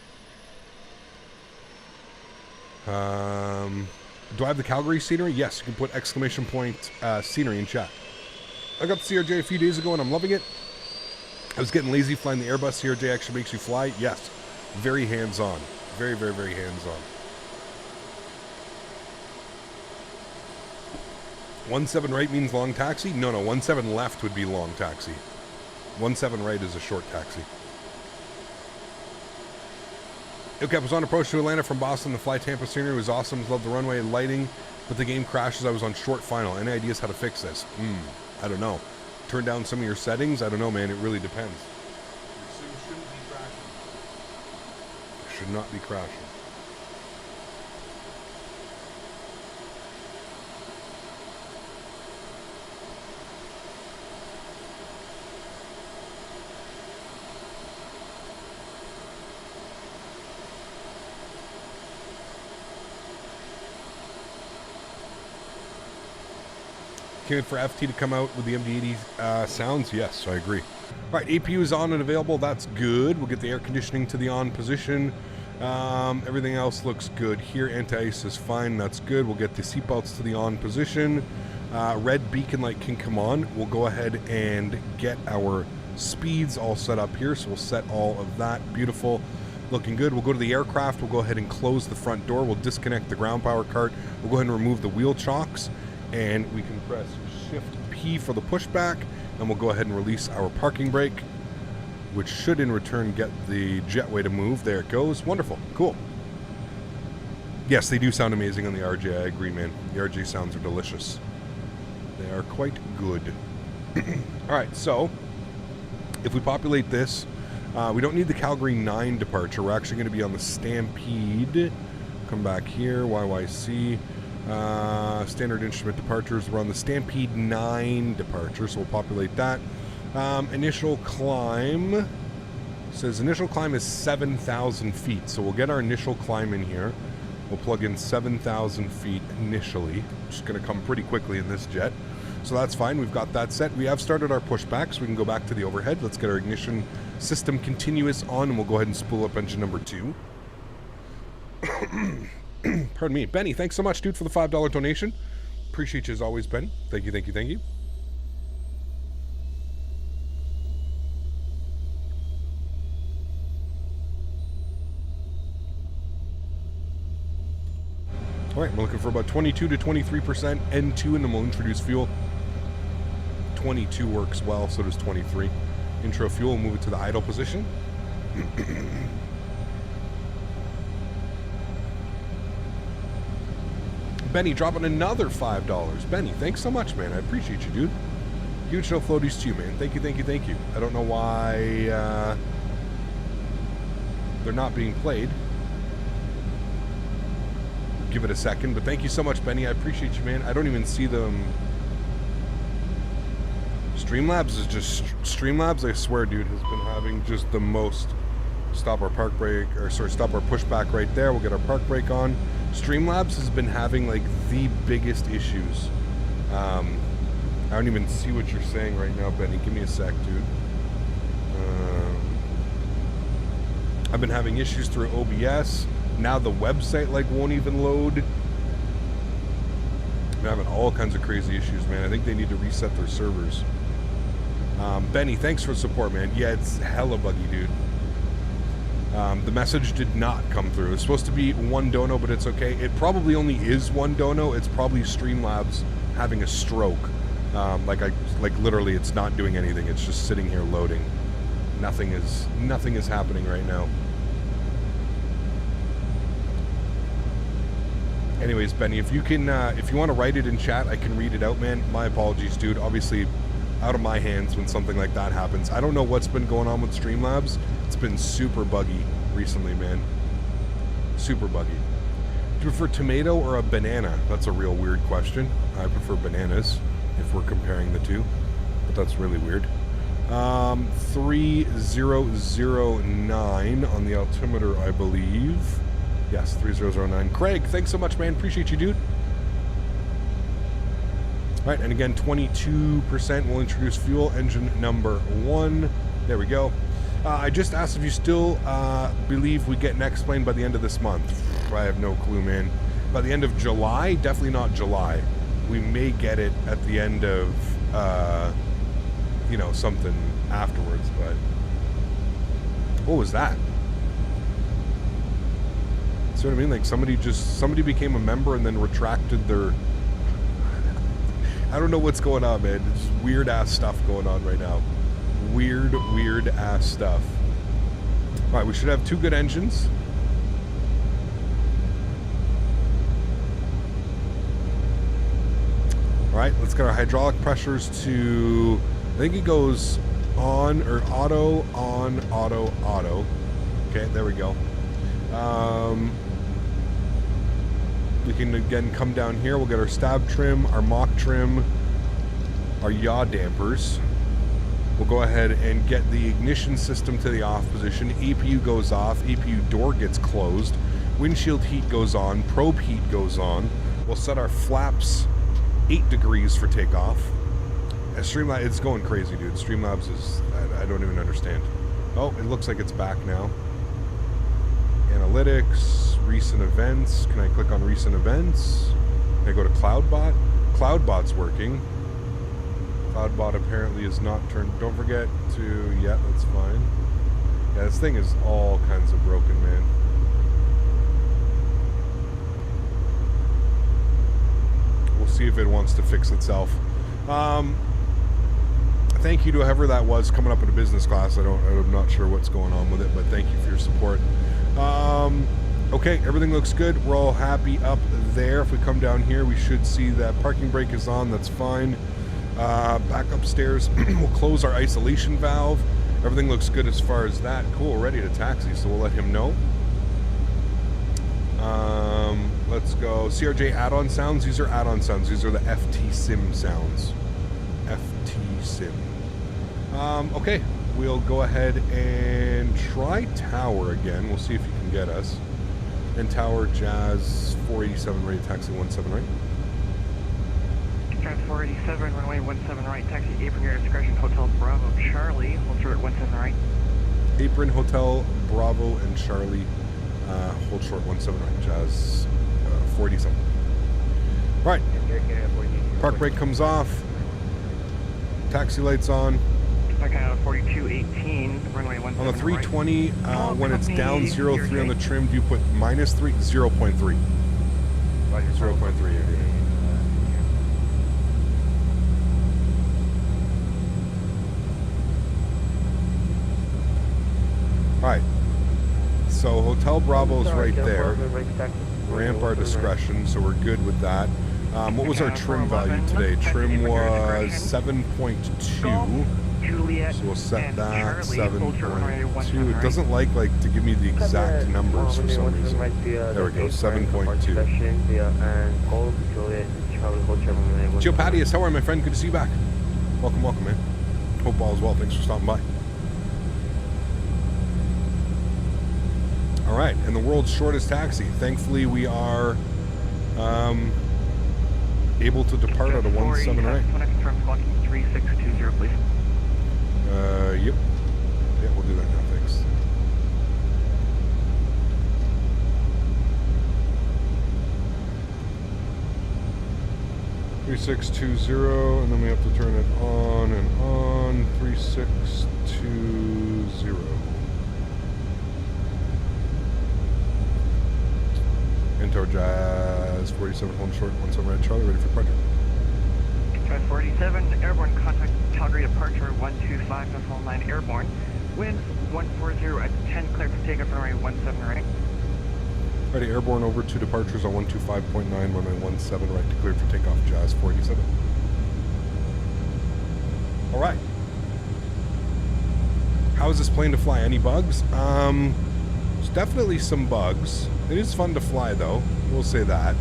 [SPEAKER 1] Do I have the Calgary scenery? Yes, you can put exclamation point scenery in chat. I got the CRJ a few days ago and I'm loving it. I was getting lazy flying the Airbus. CRJ actually makes you fly. Yes, very hands-on. Very, very, very hands-on. 17 right means long taxi? No, 17 left would be long taxi. 17 right is a short taxi. Okay, I was on approach to Atlanta from Boston. The Fly Tampa scenery was awesome. Loved the runway and lighting, but the game crashes. I was on short final. Any ideas how to fix this? I don't know. Turn down some of your settings? I don't know, man. It really depends. Your sim shouldn't be crashing. It should not be crashing. For FT to come out with the MD-80 sounds? Yes, I agree. All right, APU is on and available. That's good. We'll get the air conditioning to the on position. Everything else looks good here. Anti-ice is fine. That's good. We'll get the seatbelts to the on position. Red beacon light can come on. We'll go ahead and get our speeds all set up here. So we'll set all of that. Beautiful. Looking good. We'll go to the aircraft. We'll go ahead and close the front door. We'll disconnect the ground power cart. We'll go ahead and remove the wheel chocks. And we can press Shift P for the pushback, and we'll go ahead and release our parking brake, which should in return get the jetway to move. There it goes. Wonderful. Cool. Yes, they do sound amazing on the RJ. I agree, man. The RJ sounds are delicious. They are quite good. All right, so if we populate this, we don't need the Calgary 9 departure. We're actually going to be on the Stampede. Come back here, YYC. Standard instrument departures. We're on the Stampede 9 departure, so we'll populate that. Initial climb says initial climb is 7,000 feet, so we'll get our initial climb in here. We'll plug in 7,000 feet initially, which is going to come pretty quickly in this jet, so that's fine. We've got that set. We have started our pushback, so we can go back to the overhead. Let's get our ignition System continuous on, and we'll go ahead and spool up engine number 2. Pardon me. Benny, thanks so much, dude, for the $5 donation. Appreciate you as always, Ben. Thank you, thank you, thank you. All right, we're looking for about 22 to 23% N2, and then we'll introduce fuel. 22 works well, so does 23. Intro fuel, move it to the idle position. Benny dropping another $5. Benny, thanks so much, man. I appreciate you, dude. Huge no floaties to you, man. Thank you, thank you, thank you. I don't know why they're not being played. Give it a second, but thank you so much, Benny. I appreciate you, man. I don't even see them. Streamlabs is just Streamlabs. I swear, dude, has been having just the most. Stop our park brake, or sorry, stop our pushback right there. We'll get our park brake on. Streamlabs has been having like the biggest issues. I don't even see what you're saying right now, Benny. Give me a sec, dude. I've been having issues through OBS. Now the website like won't even load. I'm having all kinds of crazy issues, man. I think they need to reset their servers. Benny, thanks for the support, man. Yeah, it's hella buggy, dude. The message did not come through. It's supposed to be one dono, but it's okay. It probably only is one dono. It's probably Streamlabs having a stroke. Like literally, it's not doing anything. It's just sitting here loading. Nothing is happening right now. Anyways, Benny, if you can, if you want to write it in chat, I can read it out, man. My apologies, dude. Obviously, out of my hands when something like that happens. I don't know what's been going on with Streamlabs. It's been super buggy recently, man. Super buggy. Do you prefer tomato or a banana? That's a real weird question. I prefer bananas if we're comparing the two, but that's really weird. 3009 on the altimeter, I believe. Yes, 3009. Craig, thanks so much, man. Appreciate you, dude. All right, and again, 22% will introduce fuel, engine number 1. There we go. I just asked if you still believe we get an X-Plane by the end of this month. I have no clue, man. By the end of July? Definitely not July. We may get it at the end of, you know, something afterwards, but... What was that? See what I mean? Like somebody became a member and then retracted their... I don't know what's going on, man. It's weird ass stuff going on right now. Weird ass stuff. All right, we should have 2 good engines. All right, let's get our hydraulic pressures to, I think it goes on, or auto, on, auto, auto. Okay, there we go. We can again come down here. We'll get our stab trim, our mock trim, our yaw dampers. We'll go ahead and get the ignition system to the off position. APU goes off. APU door gets closed. Windshield heat goes on. Probe heat goes on. We'll set our flaps 8 degrees for takeoff. And Streamlabs, it's going crazy, dude. Streamlabs is, I don't even understand. Oh, it looks like it's back now. Analytics, recent events. Can I click on recent events? Can I go to CloudBot? CloudBot's working. CloudBot apparently is not turned. Don't forget to, yeah, that's fine. Yeah, this thing is all kinds of broken, man. We'll see if it wants to fix itself. Thank you to whoever that was coming up in a business class. I'm not sure what's going on with it, but thank you for your support. Okay, everything looks good. We're all happy up there. If we come down here, we should see that parking brake is on. That's fine. Back upstairs, we'll close our isolation valve. Everything looks good as far as that. Cool, we're ready to taxi, so we'll let him know. Let's go. CRJ add-on sounds. These are add-on sounds. These are the FT Sim sounds. FT Sim. Okay, we'll go ahead and try Tower again. We'll see if you can get us. And Tower, Jazz 487, ready to taxi 17 right.
[SPEAKER 3] Jazz 487, runway 17 right, taxi apron your discretion, Hotel Bravo Charlie, hold short at 17 right.
[SPEAKER 1] Apron, Hotel, Bravo, and Charlie. Hold short 17 right, Jazz 47. Right. Park brake comes off. Taxi lights on.
[SPEAKER 3] Like 4218, runway 17
[SPEAKER 1] On the 320,
[SPEAKER 3] right.
[SPEAKER 1] when it's down
[SPEAKER 3] Company
[SPEAKER 1] 0.3 on the trim, do you put minus 3? 0.3. 0.3, yeah. Alright. So Hotel Bravo's right there. Ramp our discretion, so we're good with that. What was our trim value today? Trim was 7.2.
[SPEAKER 3] Juliet,
[SPEAKER 1] So we'll set
[SPEAKER 3] and
[SPEAKER 1] that
[SPEAKER 3] Charlie,
[SPEAKER 1] 7.2. It doesn't like to give me the exact numbers for some reason. There we go, 7.2. Geopadius, how are you, my friend? Good to see you back. Welcome, welcome, man. Hope all is well. Thanks for stopping by. All right, and the world's shortest taxi. Thankfully, we are able to depart out of 17 right.
[SPEAKER 3] When I confirm squawking 3620, please.
[SPEAKER 1] Yep. Yeah, we'll do that now, thanks. (3620), and then we have to turn it on and on. 3620. Into Jazz 47, hold short 17 right, Charlie, ready for departure.
[SPEAKER 3] Jazz 47, airborne contact Calgary departure 125.9 airborne. Wind 140 at 10, clear for takeoff runway 17 right.
[SPEAKER 1] Ready, airborne over to departures on 125.9, runway 17 right, declared for takeoff, Jazz 47. All right. How is this plane to fly? Any bugs? There's definitely some bugs. It is fun to fly, though. We'll say that.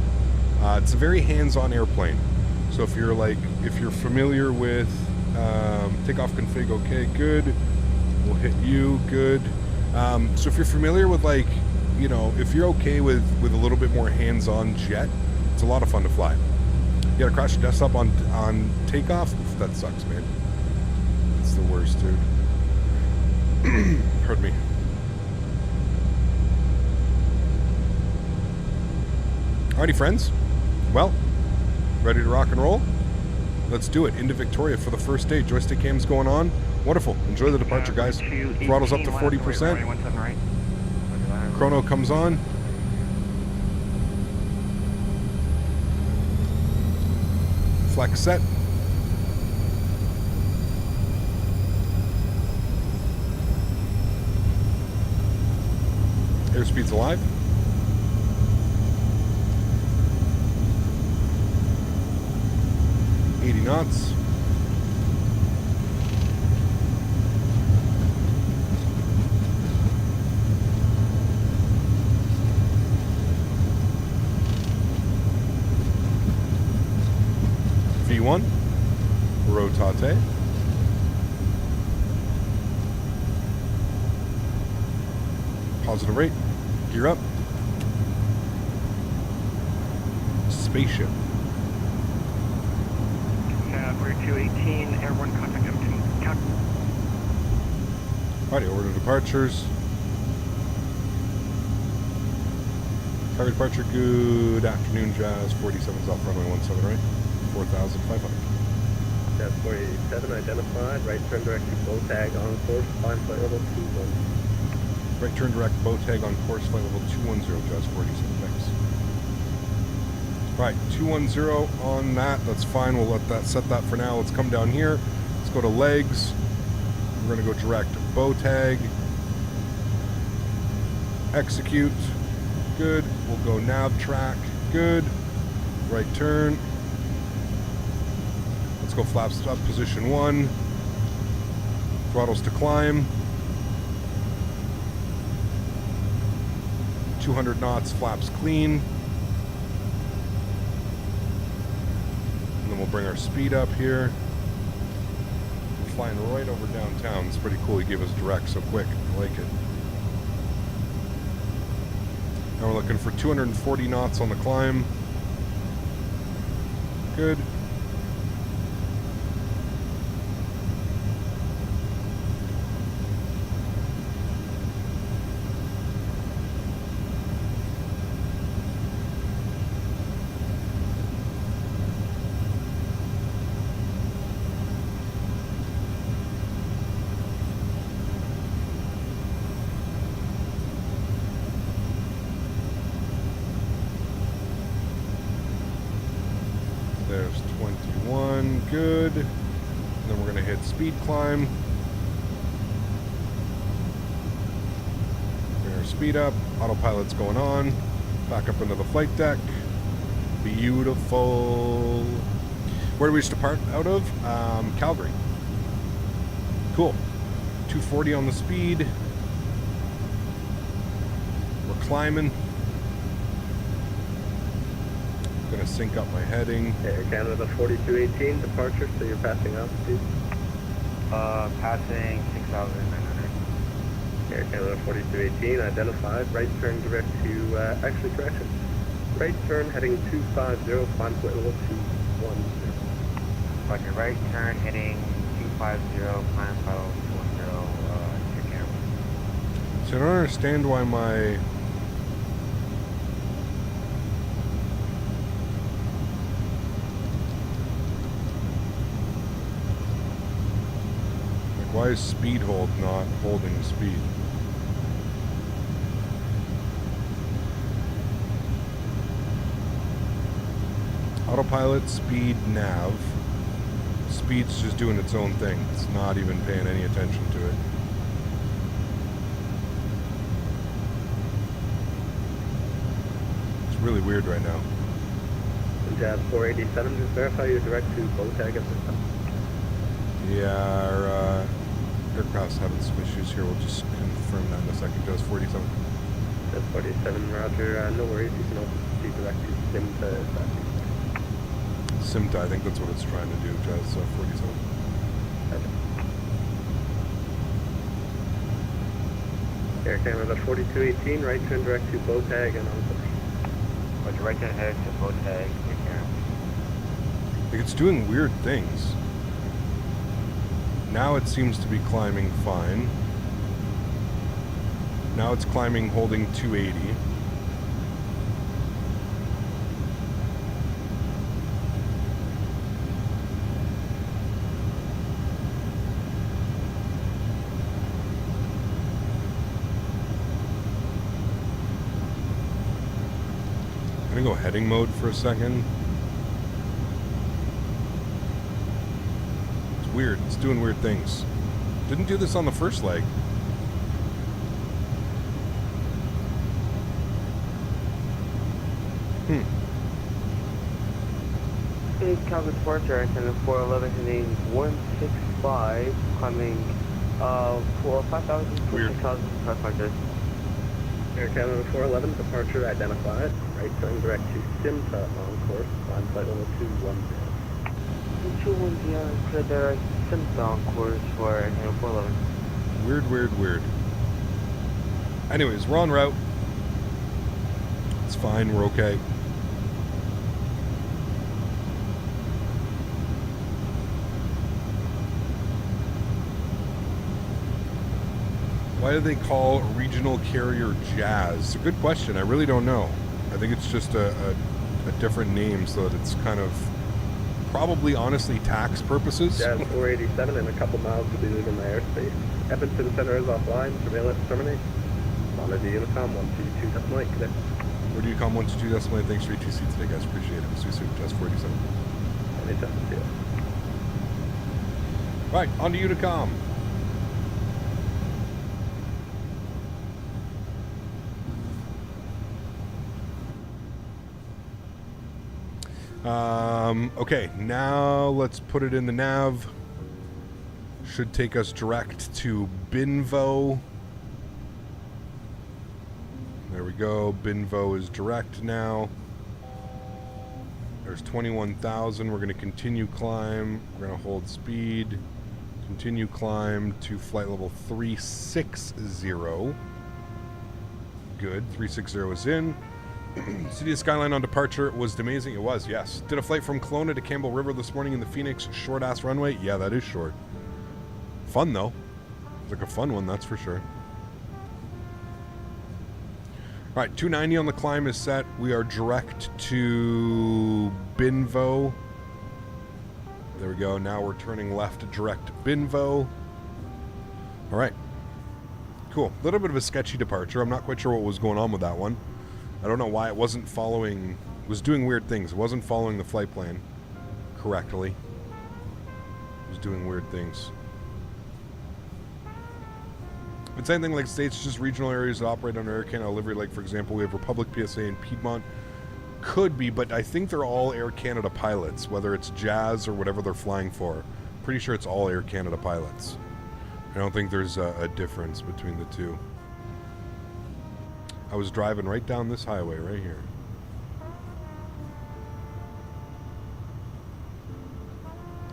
[SPEAKER 1] It's a very hands-on airplane. So if you're familiar with takeoff config, okay, good. We'll hit you, good. So if you're familiar with if you're okay with a little bit more hands-on jet, it's a lot of fun to fly. You gotta crash your desktop on takeoff. Oof, that sucks, man. It's the worst, dude. Pardon me. Alrighty, friends. Well, ready to rock and roll? Let's do it. Into Victoria for the first day. Joystick cam's going on. Wonderful. Enjoy the departure, guys. Throttle's up to 40%. Chrono comes on. Flex set. Airspeed's alive. Knots. V1. Rotate. Positive rate. Gear up. Spaceship.
[SPEAKER 3] 4218, airborne contact Edmonton.
[SPEAKER 1] Alrighty, over to departures. Calgary departure, good afternoon, Jazz 47's off runway 17 right, 4,500.
[SPEAKER 7] Jazz 487 identified, right turn direct to bow tag on course, climb flight level 21.
[SPEAKER 1] Right turn direct, bow tag on course, flight level 210, Jazz 47, thanks. Right, 210 on that, that's fine, we'll set that for now. Let's come down here, let's go to legs, we're going to go direct, bow tag, execute, good, we'll go nav track, good, right turn, let's go flaps up, position 1, throttles to climb, 200 knots, flaps clean. And then we'll bring our speed up here. We're flying right over downtown. It's pretty cool. He gave us direct so quick. I like it. Now we're looking for 240 knots on the climb. Good. speed climb. Mirror speed up. Autopilot's going on. Back up into the flight deck. Beautiful. Where do we just depart out of? Calgary. Cool. 240 on the speed. We're climbing. Gonna sync up my heading.
[SPEAKER 7] Air Canada 4218, departure, so you're passing altitude.
[SPEAKER 4] Passing 6,900.
[SPEAKER 7] Air Canada 4218, identified, right turn direct to, actually correction. Right turn heading 250, climb flight level 210.
[SPEAKER 4] Roger, right turn heading 250, climb flight level 210, take care.
[SPEAKER 1] So I don't understand why my... Why is speed hold not holding speed? Autopilot, speed, nav. Speed's just doing its own thing. It's not even paying any attention to it. It's really weird right now.
[SPEAKER 7] Jazz 487, just verify you're direct to Botag at this time.
[SPEAKER 1] Yeah, our aircraft's having some issues here. We'll just confirm that in a second. Jazz 47.
[SPEAKER 7] Jazz 47, roger. No worries, you can also be direct to Mentha if that's easier.
[SPEAKER 1] Simta, I think that's what it's trying to do. Jazz 47.
[SPEAKER 7] Air Canada 4218, right turn direct to Botag and on course.
[SPEAKER 4] Roger, right turn head to Botag, take care.
[SPEAKER 1] Like, it's doing weird things. Now it seems to be climbing fine. Now it's climbing holding 280. I'm gonna go heading mode for a second. Weird. It's doing weird things. Didn't do this on the first leg.
[SPEAKER 4] Hey, Calgary departure, Air Canada 411 heading 165, climbing for 5,000
[SPEAKER 1] Weird.
[SPEAKER 4] 6,500.
[SPEAKER 7] Air Canada 411, departure identified, right turn direct to Simta on course, climb flight level 210.
[SPEAKER 4] 210, clear the Simta on course for Air Canada 411.
[SPEAKER 1] Weird, weird, weird. Anyways, we're en route. It's fine. We're okay. Why do they call regional carrier Jazz? It's a good question. I really don't know. I think it's just a different name so that it's kind of probably, honestly, tax purposes.
[SPEAKER 7] Jazz 487 in a couple miles to be leaving the airspace. Edmonton Center is offline. Surveillance terminate. On the Unicom 122.8 cadet.
[SPEAKER 1] Where do you come 122.8? Thanks for your TC today, guys. Appreciate it. See you soon. Jazz 487.
[SPEAKER 7] Anytime. See ya.
[SPEAKER 1] Right, on to Unicom. Okay, now let's put it in the nav. Should take us direct to Binvo. There we go. Binvo is direct now. There's 21,000. We're going to continue climb. We're going to hold speed. Continue climb to flight level 360. Good. 360 is in. City of Skyline on departure was amazing. It was, yes. Did a flight from Kelowna to Campbell River this morning in the Phoenix short-ass runway. Yeah, that is short. Fun, though. It's like a fun one, that's for sure. All right, 290 on the climb is set. We are direct to Binvo. There we go. Now we're turning left direct to Binvo. All right. Cool. A little bit of a sketchy departure. I'm not quite sure what was going on with that one. I don't know why it wasn't following, it was doing weird things. It wasn't following the flight plan correctly. It was doing weird things. It's anything like states, just regional areas that operate under Air Canada livery. Like, for example, we have Republic, PSA, and Piedmont. Could be, but I think they're all Air Canada pilots, whether it's Jazz or whatever they're flying for. Pretty sure it's all Air Canada pilots. I don't think there's a difference between the two. I was driving right down this highway right here.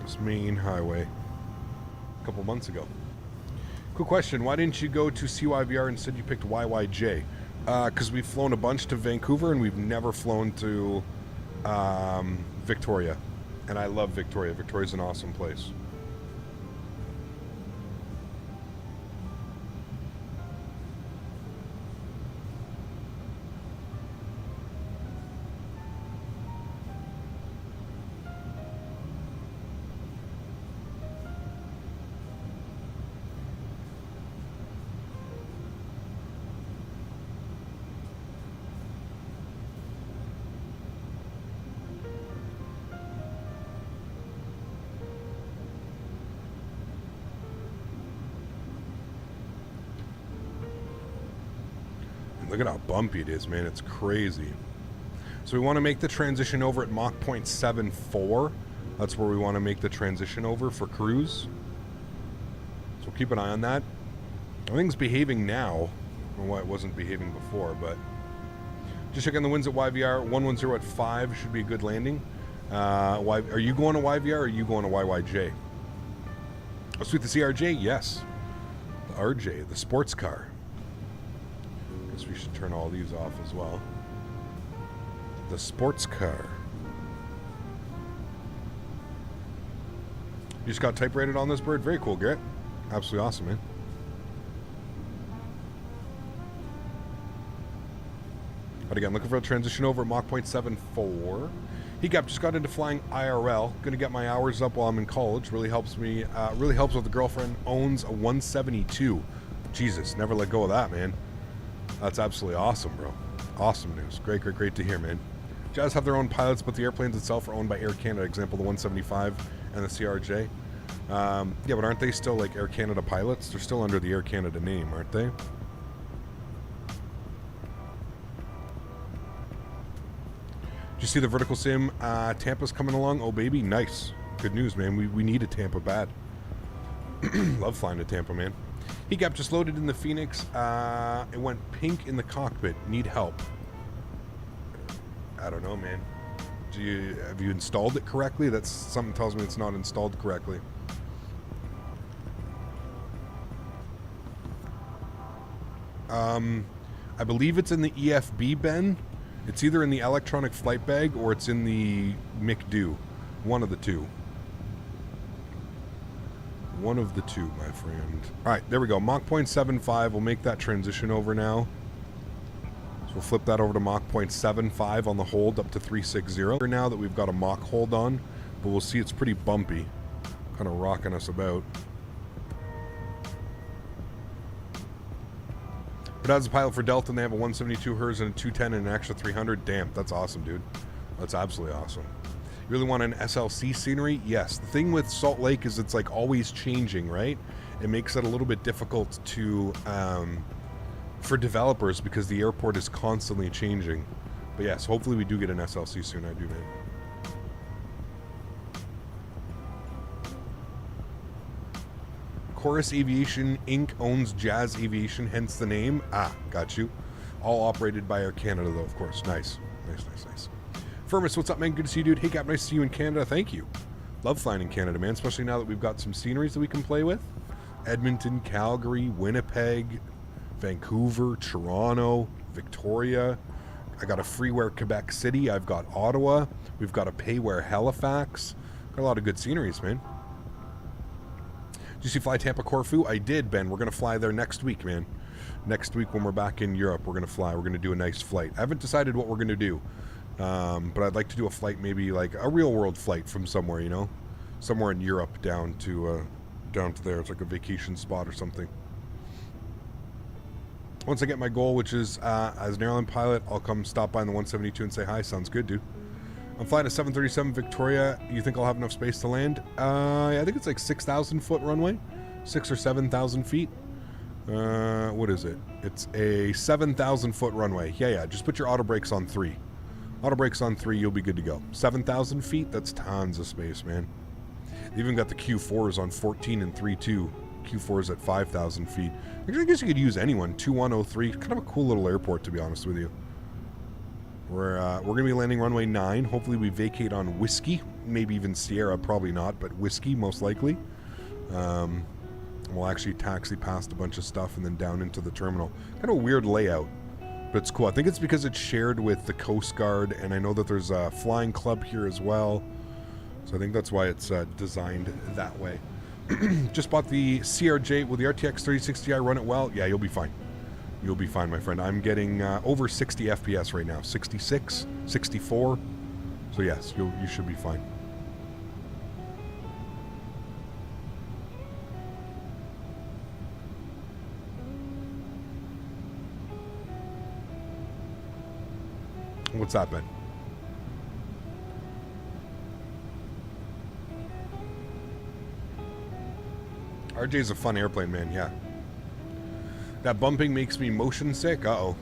[SPEAKER 1] This main highway. A couple months ago. Quick question, why didn't you go to CYVR instead you picked YYJ? Because we've flown a bunch to Vancouver and we've never flown to Victoria. And I love Victoria. Victoria's an awesome place. Look at how bumpy it is, man. It's crazy. So we want to make the transition over at Mach 0.74. That's where we want to make the transition over for cruise. So keep an eye on that. Everything's behaving now. I don't know why it wasn't behaving before, but just checking the winds at YVR. 110 at 5 should be a good landing. Are you going to YVR or are you going to YYJ? Oh, sweet, the CRJ? Yes. The RJ, the sports car. We should turn all these off as well. The sports car. You just got type rated on this bird? Very cool, Garrett. Absolutely awesome, man. But again, looking for a transition over at Mach 0.74. He just got into flying IRL. Gonna get my hours up while I'm in college. Really helps me. Really helps with the girlfriend owns a 172. Jesus, never let go of that, man. That's absolutely awesome, bro. Awesome news. Great, great, great to hear, man. Jazz have their own pilots, but the airplanes itself are owned by Air Canada. Example, the 175 and the CRJ. Yeah, but aren't they still like Air Canada pilots? They're still under the Air Canada name, aren't they? Did you see the vertical sim? Tampa's coming along. Oh, baby. Nice. Good news, man. We need a Tampa bad. Love flying to Tampa, man. He-Gap just loaded in the Phoenix. It went pink in the cockpit. Need help. I don't know, man. Have you installed it correctly? That's something tells me it's not installed correctly. I believe it's in the EFB, Ben. It's either in the electronic flight bag or it's in the McDo. One of the two. One of the two, my friend. All right, there we go. Mach 0.75. We'll make that transition over now. So we'll flip that over to Mach 0.75 on the hold up to 360. Now that we've got a Mach hold on, but we'll see it's pretty bumpy. Kind of rocking us about. But as a pilot for Delta, and they have a 172 HERS and a 210 and an extra 300. Damn, that's awesome, dude. That's absolutely awesome. You really want an SLC scenery? Yes. The thing with Salt Lake is it's like always changing, right? It makes it a little bit difficult to for developers because the airport is constantly changing. But yes, hopefully we do get an SLC soon. I do, man. Chorus Aviation Inc. owns Jazz Aviation, hence the name. Ah, got you. All operated by Air Canada, though, of course. Nice. Nice, nice, nice. Firmus, what's up, man? Good to see you, dude. Hey, Cap, nice to see you in Canada. Thank you. Love flying in Canada, man, especially now that we've got some sceneries that we can play with. Edmonton, Calgary, Winnipeg, Vancouver, Toronto, Victoria. I got a freeware Quebec City. I've got Ottawa. We've got a payware Halifax. Got a lot of good sceneries, man. Did you see Fly Tampa Corfu? I did, Ben. We're going to fly there next week, man. Next week when we're back in Europe, we're going to fly. We're going to do a nice flight. I haven't decided what we're going to do. But I'd like to do a flight, maybe like a real world flight from somewhere, you know, somewhere in Europe down to there. It's like a vacation spot or something. Once I get my goal, which is as an airline pilot, I'll come stop by in the 172 and say hi. Sounds good, dude. I'm flying a 737 Victoria. You think I'll have enough space to land? I think it's like 6,000 foot runway, 6,000 or 7,000 feet. What is it? It's a 7,000 foot runway. Yeah, just put your auto brakes on 3. Auto brakes on 3, you'll be good to go. 7,000 feet, that's tons of space, man. They even got the Q4s on 14 and 3.2. Q4s at 5,000 feet. Actually, I guess you could use anyone. 2103, kind of a cool little airport, to be honest with you. We're going to be landing runway 9. Hopefully we vacate on Whiskey. Maybe even Sierra, probably not, but Whiskey, most likely. We'll actually taxi past a bunch of stuff and then down into the terminal. Kind of a weird layout, but it's cool. I think it's because it's shared with the Coast Guard, and I know that there's a flying club here as well. So I think that's why it's designed that way. Just bought the CRJ. Will the RTX 3060i run it well? Yeah, you'll be fine. You'll be fine, my friend. I'm getting over 60 FPS right now. 66, 64. So yes, you should be fine. What's that, Ben? RJ's a fun airplane, man, yeah. That bumping makes me motion sick? Uh-oh.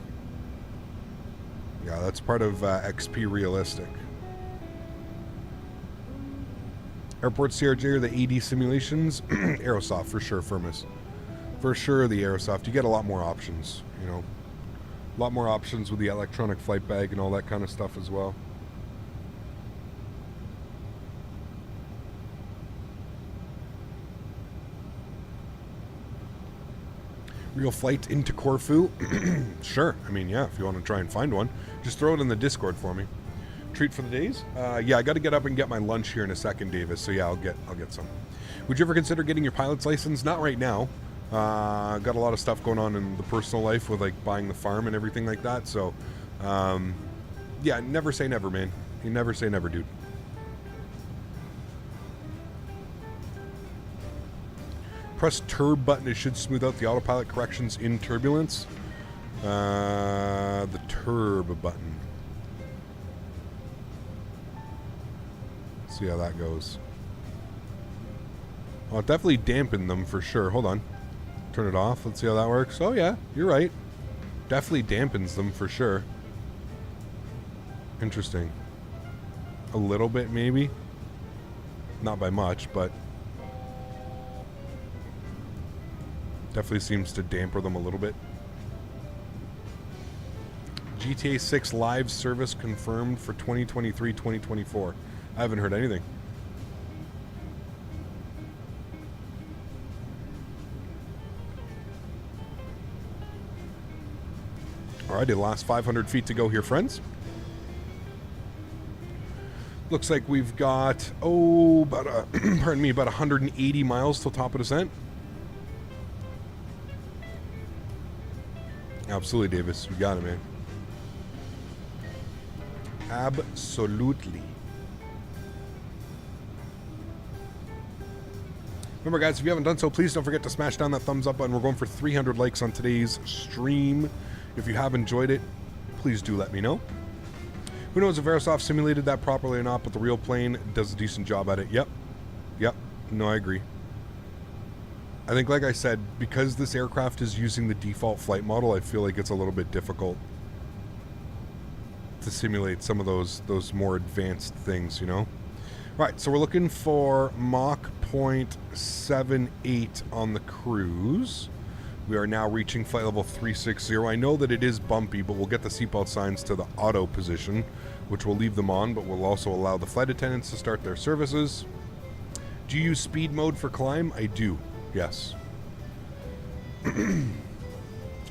[SPEAKER 1] Yeah, that's part of XP Realistic. Airport CRJ or the AD simulations? Aerosoft, for sure, Firmus. For sure, the Aerosoft. You get a lot more options, you know. A lot more options with the electronic flight bag and all that kind of stuff as well. Real flight into Corfu? Sure. I mean, yeah, if you want to try and find one. Just throw it in the Discord for me. Treat for the days? Yeah, I got to get up and get my lunch here in a second, Davis. So yeah, I'll get some. Would you ever consider getting your pilot's license? Not right now. Got a lot of stuff going on in the personal life with like buying the farm and everything like that. So, yeah, never say never, man. You never say never, dude. Press turb button. It should smooth out the autopilot corrections in turbulence. The turb button. See how that goes. Oh, it definitely dampened them for sure. Hold on. Turn it off. Let's see how that works. Oh yeah, you're right. Definitely dampens them for sure. Interesting. A little bit maybe. Not by much, but definitely seems to damper them a little bit. GTA 6 live service confirmed for 2023-2024. I haven't heard anything. Alrighty, the last 500 feet to go here, friends. Looks like we've got, about pardon me, about 180 miles till top of descent. Absolutely, Davis. We got it, man. Absolutely. Remember, guys, if you haven't done so, please don't forget to smash down that thumbs up button. We're going for 300 likes on today's stream. If you have enjoyed it, please do let me know. Who knows if Aerosoft simulated that properly or not, but the real plane does a decent job at it. Yep. No, I agree. I think, like I said, because this aircraft is using the default flight model, I feel like it's a little bit difficult to simulate some of those more advanced things, you know? Right, so we're looking for Mach 0.78 on the cruise. We are now reaching flight level 360. I know that it is bumpy, but we'll get the seatbelt signs to the auto position, which will leave them on, but we'll also allow the flight attendants to start their services. Do you use speed mode for climb? I do, yes. You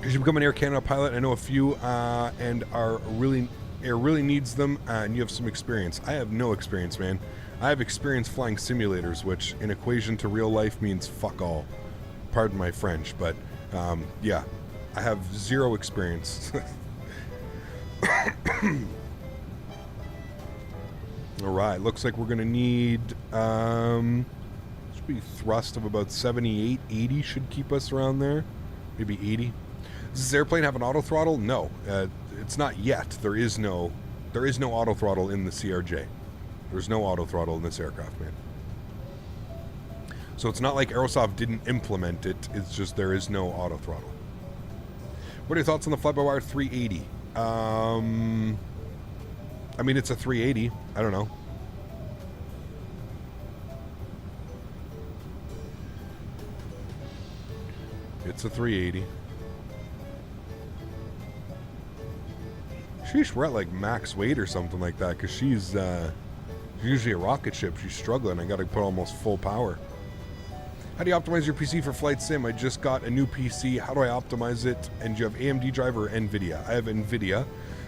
[SPEAKER 1] should become an Air Canada pilot. I know a few and Air really needs them, and you have some experience. I have no experience, man. I have experience flying simulators, which in equation to real life means fuck all. Pardon my French, but yeah, I have zero experience. Alright, looks like we're going to need should be thrust of about 78, 80 should keep us around there. Maybe 80. Does this airplane have an auto throttle? No, it's not yet. There is no auto throttle in the CRJ. There's no auto throttle in this aircraft, man. So it's not like Aerosoft didn't implement it. It's just there is no auto throttle. What are your thoughts on the fly-by-wire 380? I mean, it's a 380. I don't know. It's a 380. Sheesh, we're at like max weight or something like that, because she's usually a rocket ship. She's struggling. I got to put almost full power. How do you optimize your PC for Flight Sim? I just got a new PC. How do I optimize it? And do you have AMD driver or NVIDIA? I have NVIDIA.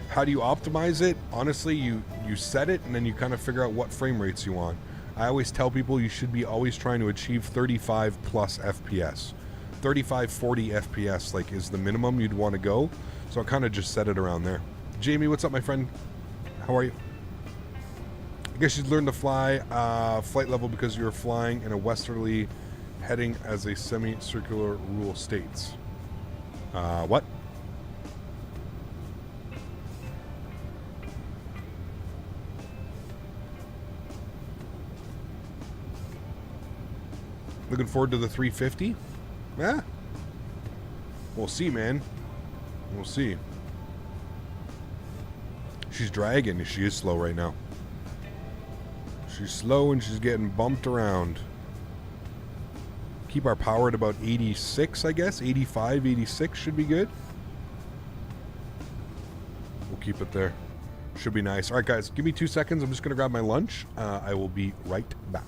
[SPEAKER 1] How do you optimize it? Honestly, you set it and then you kind of figure out what frame rates you want. I always tell people you should be always trying to achieve 35 plus FPS. 35, 40 FPS like is the minimum you'd want to go. So I kind of just set it around there. Jamie, what's up, my friend? How are you? I guess you'd learn to fly flight level because you were flying in a westerly heading as a semicircular rule states. What? Looking forward to the 350? Yeah. We'll see, man. We'll see. She's dragging. She is slow right now. She's slow and she's getting bumped around. Keep our power at about 86, I guess. 85, 86 should be good. We'll keep it there. Should be nice. All right, guys. Give me 2 seconds. I'm just going to grab my lunch. I will be right back.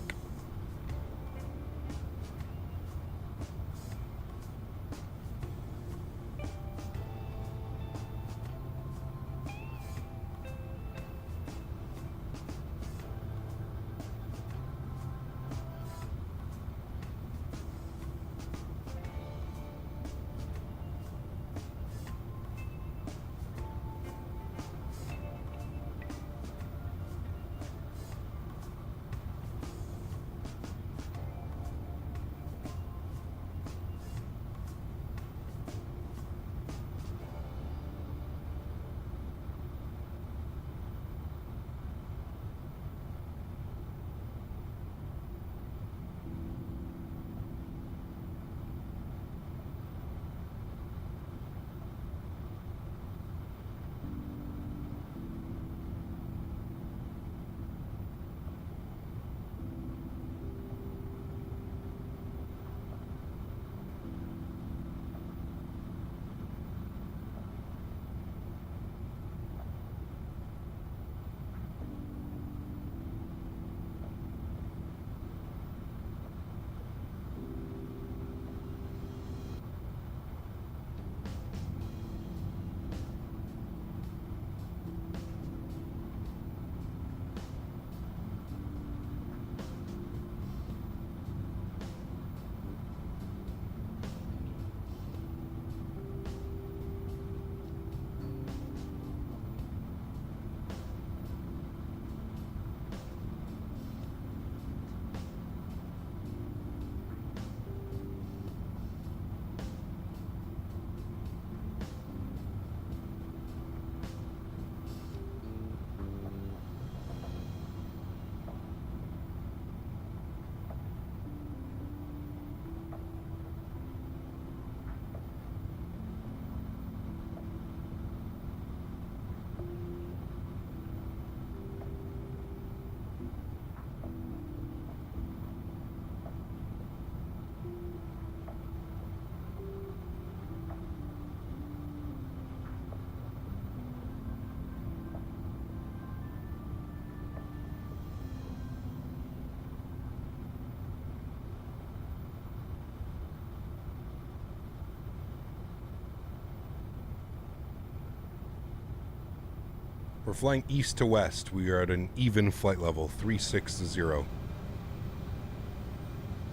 [SPEAKER 1] We're flying east to west. We are at an even flight level, 360.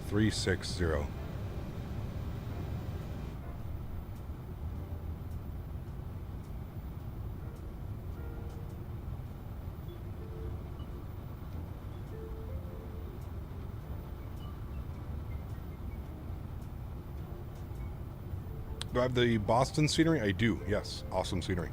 [SPEAKER 1] 360. Do I have the Boston scenery? I do, yes. Awesome scenery.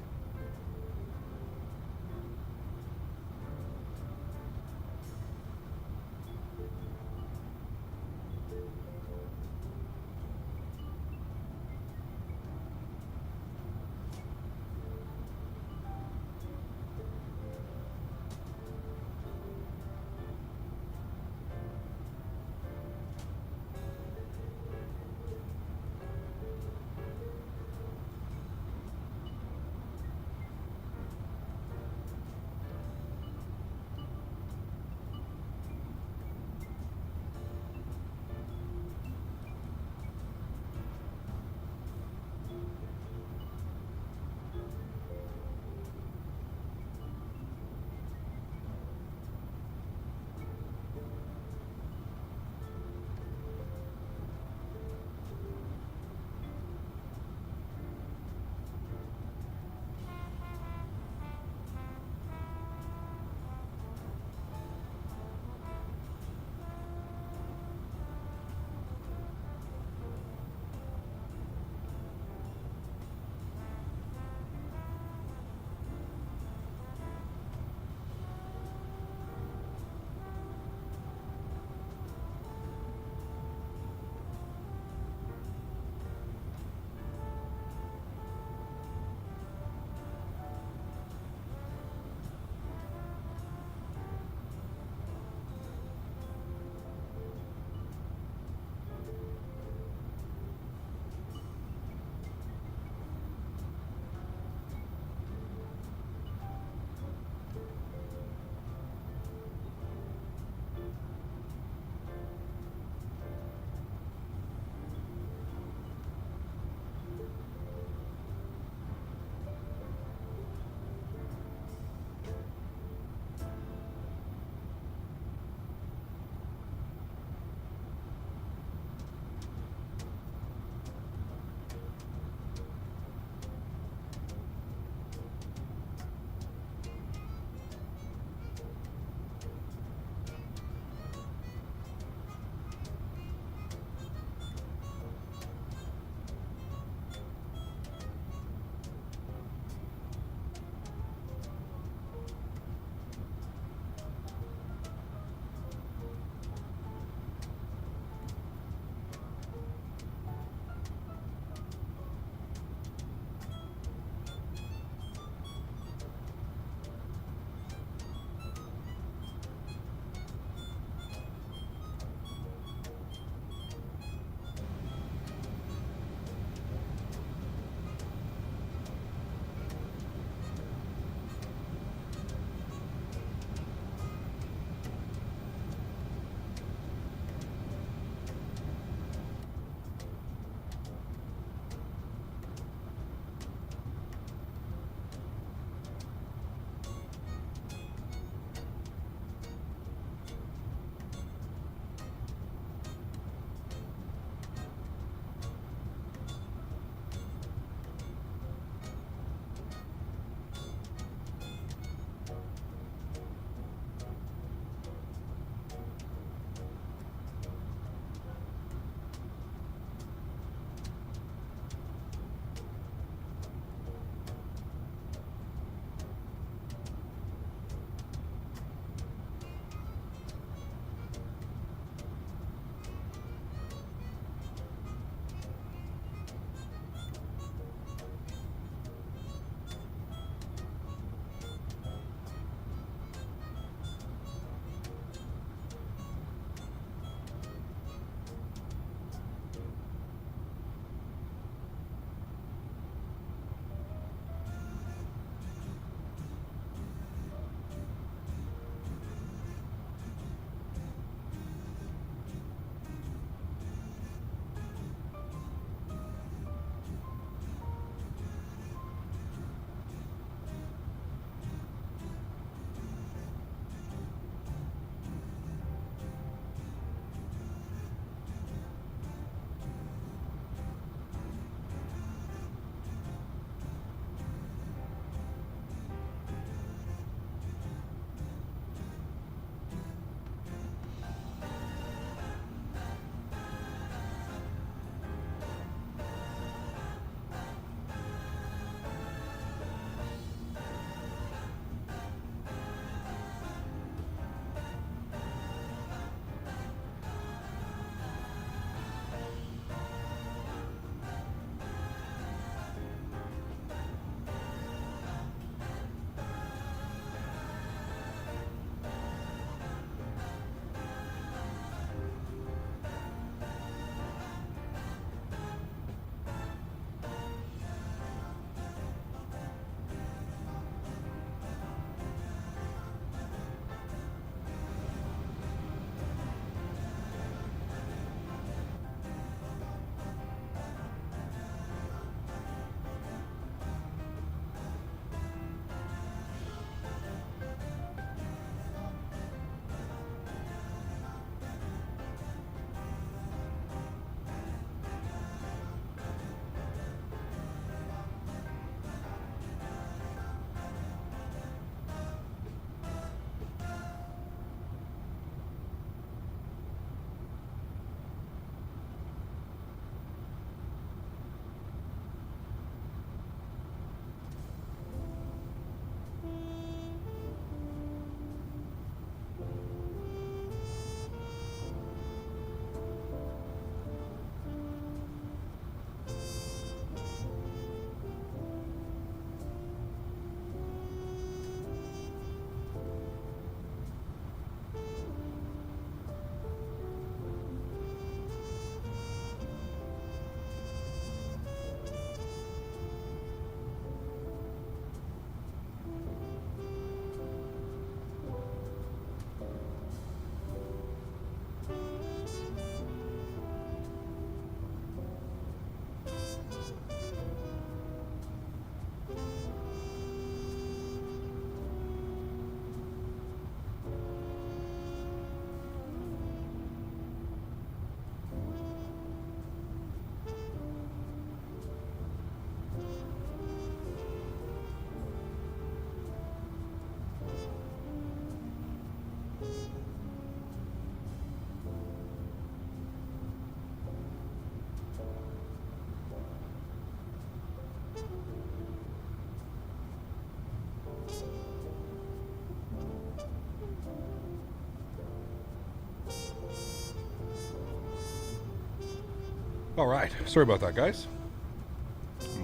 [SPEAKER 1] All right. Sorry about that, guys.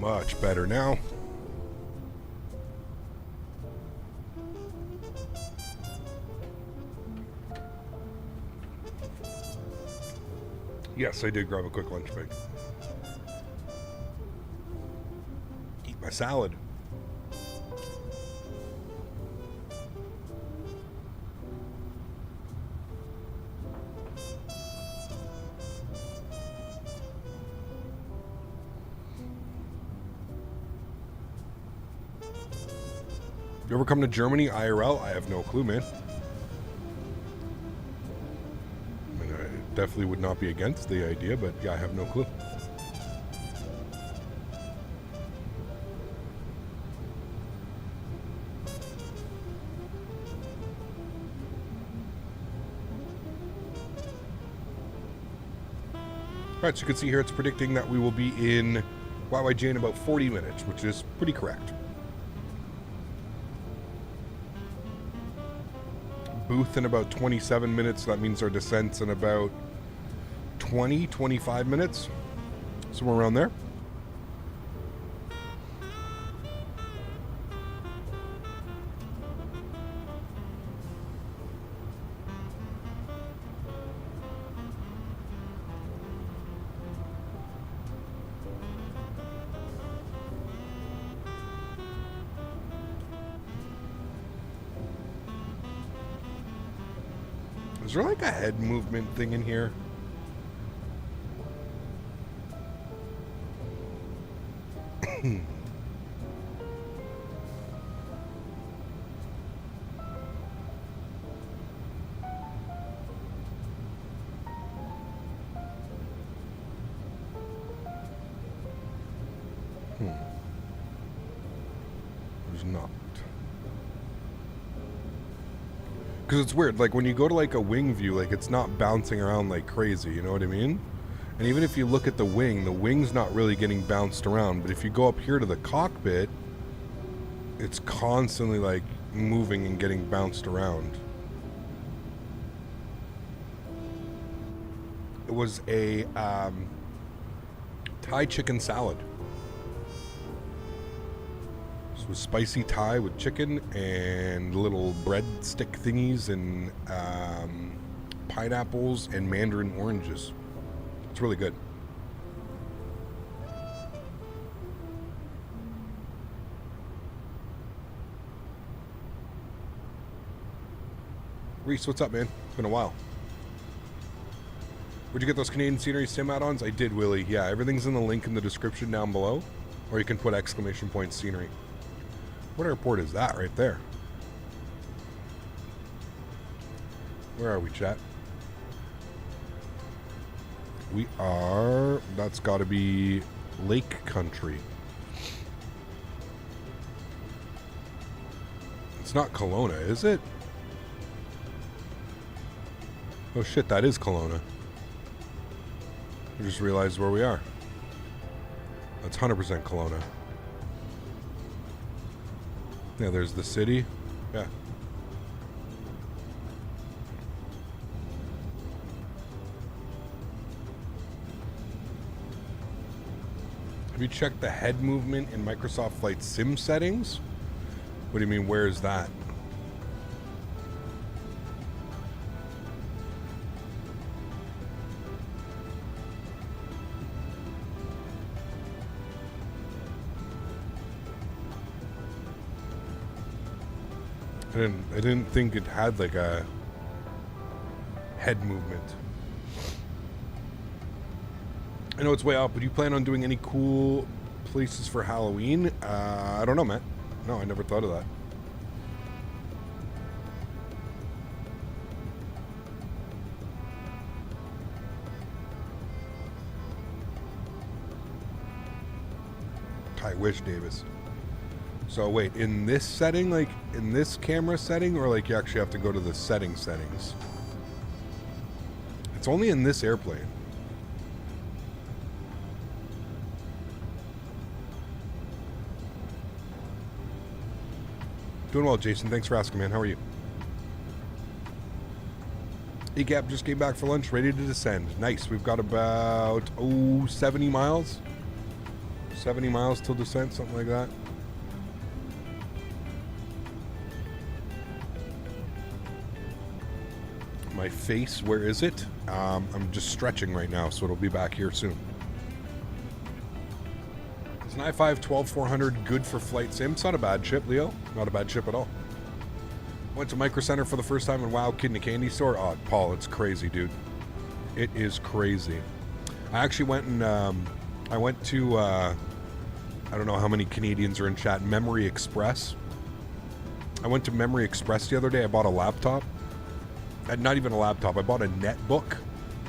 [SPEAKER 1] Much better now. Yes, I did grab a quick lunch break. Eat my salad. You ever come to Germany IRL? I have no clue, man. I mean, I definitely would not be against the idea, but yeah, I have no clue. All right, so you can see here it's predicting that we will be in YYJ in about 40 minutes, which is pretty correct. Booth in about 27 minutes. That means our descent's in about 25 minutes. Somewhere around there. Is there like a head movement thing in here? There's not. Because it's weird, like when you go to like a wing view, like it's not bouncing around like crazy, you know what I mean? And even if you look at the wing's not really getting bounced around, but if you go up here to the cockpit, it's constantly like moving and getting bounced around. It was a Thai chicken salad. With spicy Thai with chicken and little bread stick thingies and pineapples and mandarin oranges. It's really good. Reese, what's up, man? It's been a while. Where'd you get those Canadian scenery sim add-ons? I did, Willie. Yeah, everything's in the link in the description down below. Or you can put !point scenery. What airport is that right there? Where are we, chat? We are... That's got to be Lake Country. It's not Kelowna, is it? Oh shit, that is Kelowna. I just realized where we are. That's 100% Kelowna. Yeah, there's the city. Yeah. Have you checked the head movement in Microsoft Flight Sim settings? What do you mean, where is that? I didn't think it had like a head movement. I know it's way out, but do you plan on doing any cool places for Halloween? I don't know, Matt. No, I never thought of that. I wish, Davis. So wait, in this setting, like in this camera setting, or like you actually have to go to the settings? It's only in this airplane. Doing well, Jason. Thanks for asking, man. How are you? EGAP just came back for lunch, ready to descend. Nice. We've got about 70 miles. 70 miles till descent, something like that. My face, where is it? I'm just stretching right now, so it'll be back here soon. Is an i5 12400 good for flight sim? It's not a bad chip, Leo. Not a bad chip at all. Went to Micro Center for the first time and wow, kid in a candy store. Oh, Paul, it's crazy, dude. It is crazy. I actually went and I went to I don't know how many Canadians are in chat. Memory Express. I went to Memory Express the other day. I bought a laptop. Not even a laptop. I bought a netbook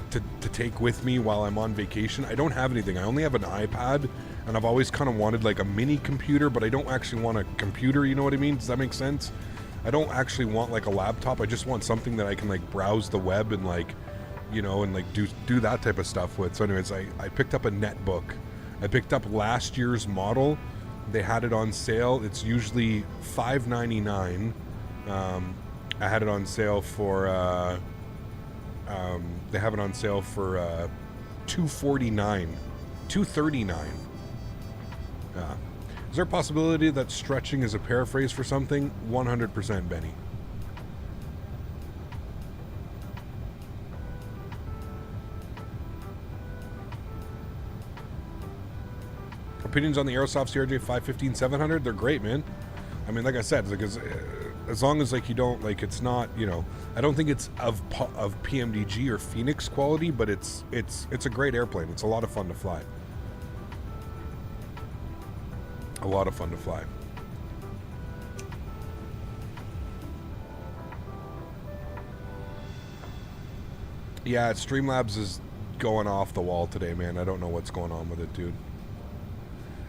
[SPEAKER 1] to take with me while I'm on vacation. I don't have anything. I only have an iPad, and I've always kind of wanted like a mini computer, but I don't actually want a computer. You know what I mean? Does that make sense? I don't actually want like a laptop. I just want something that I can like browse the web and like, you know, and like do that type of stuff with. So anyways, I picked up a netbook. I picked up last year's model. They had it on sale. It's usually $5.99. I had it on sale for they have it on sale for $249, $239. Is there a possibility that stretching is a paraphrase for something? 100%, Benny. Opinions on the Aerosoft CRJ 700? They're great, man. I mean, like I said, like as long as like you don't like, it's not, you know, I don't think it's of PMDG or Phoenix quality, but it's a great airplane. It's a lot of fun to fly. A lot of fun to fly. Yeah, Streamlabs is going off the wall today, man. I don't know what's going on with it, dude.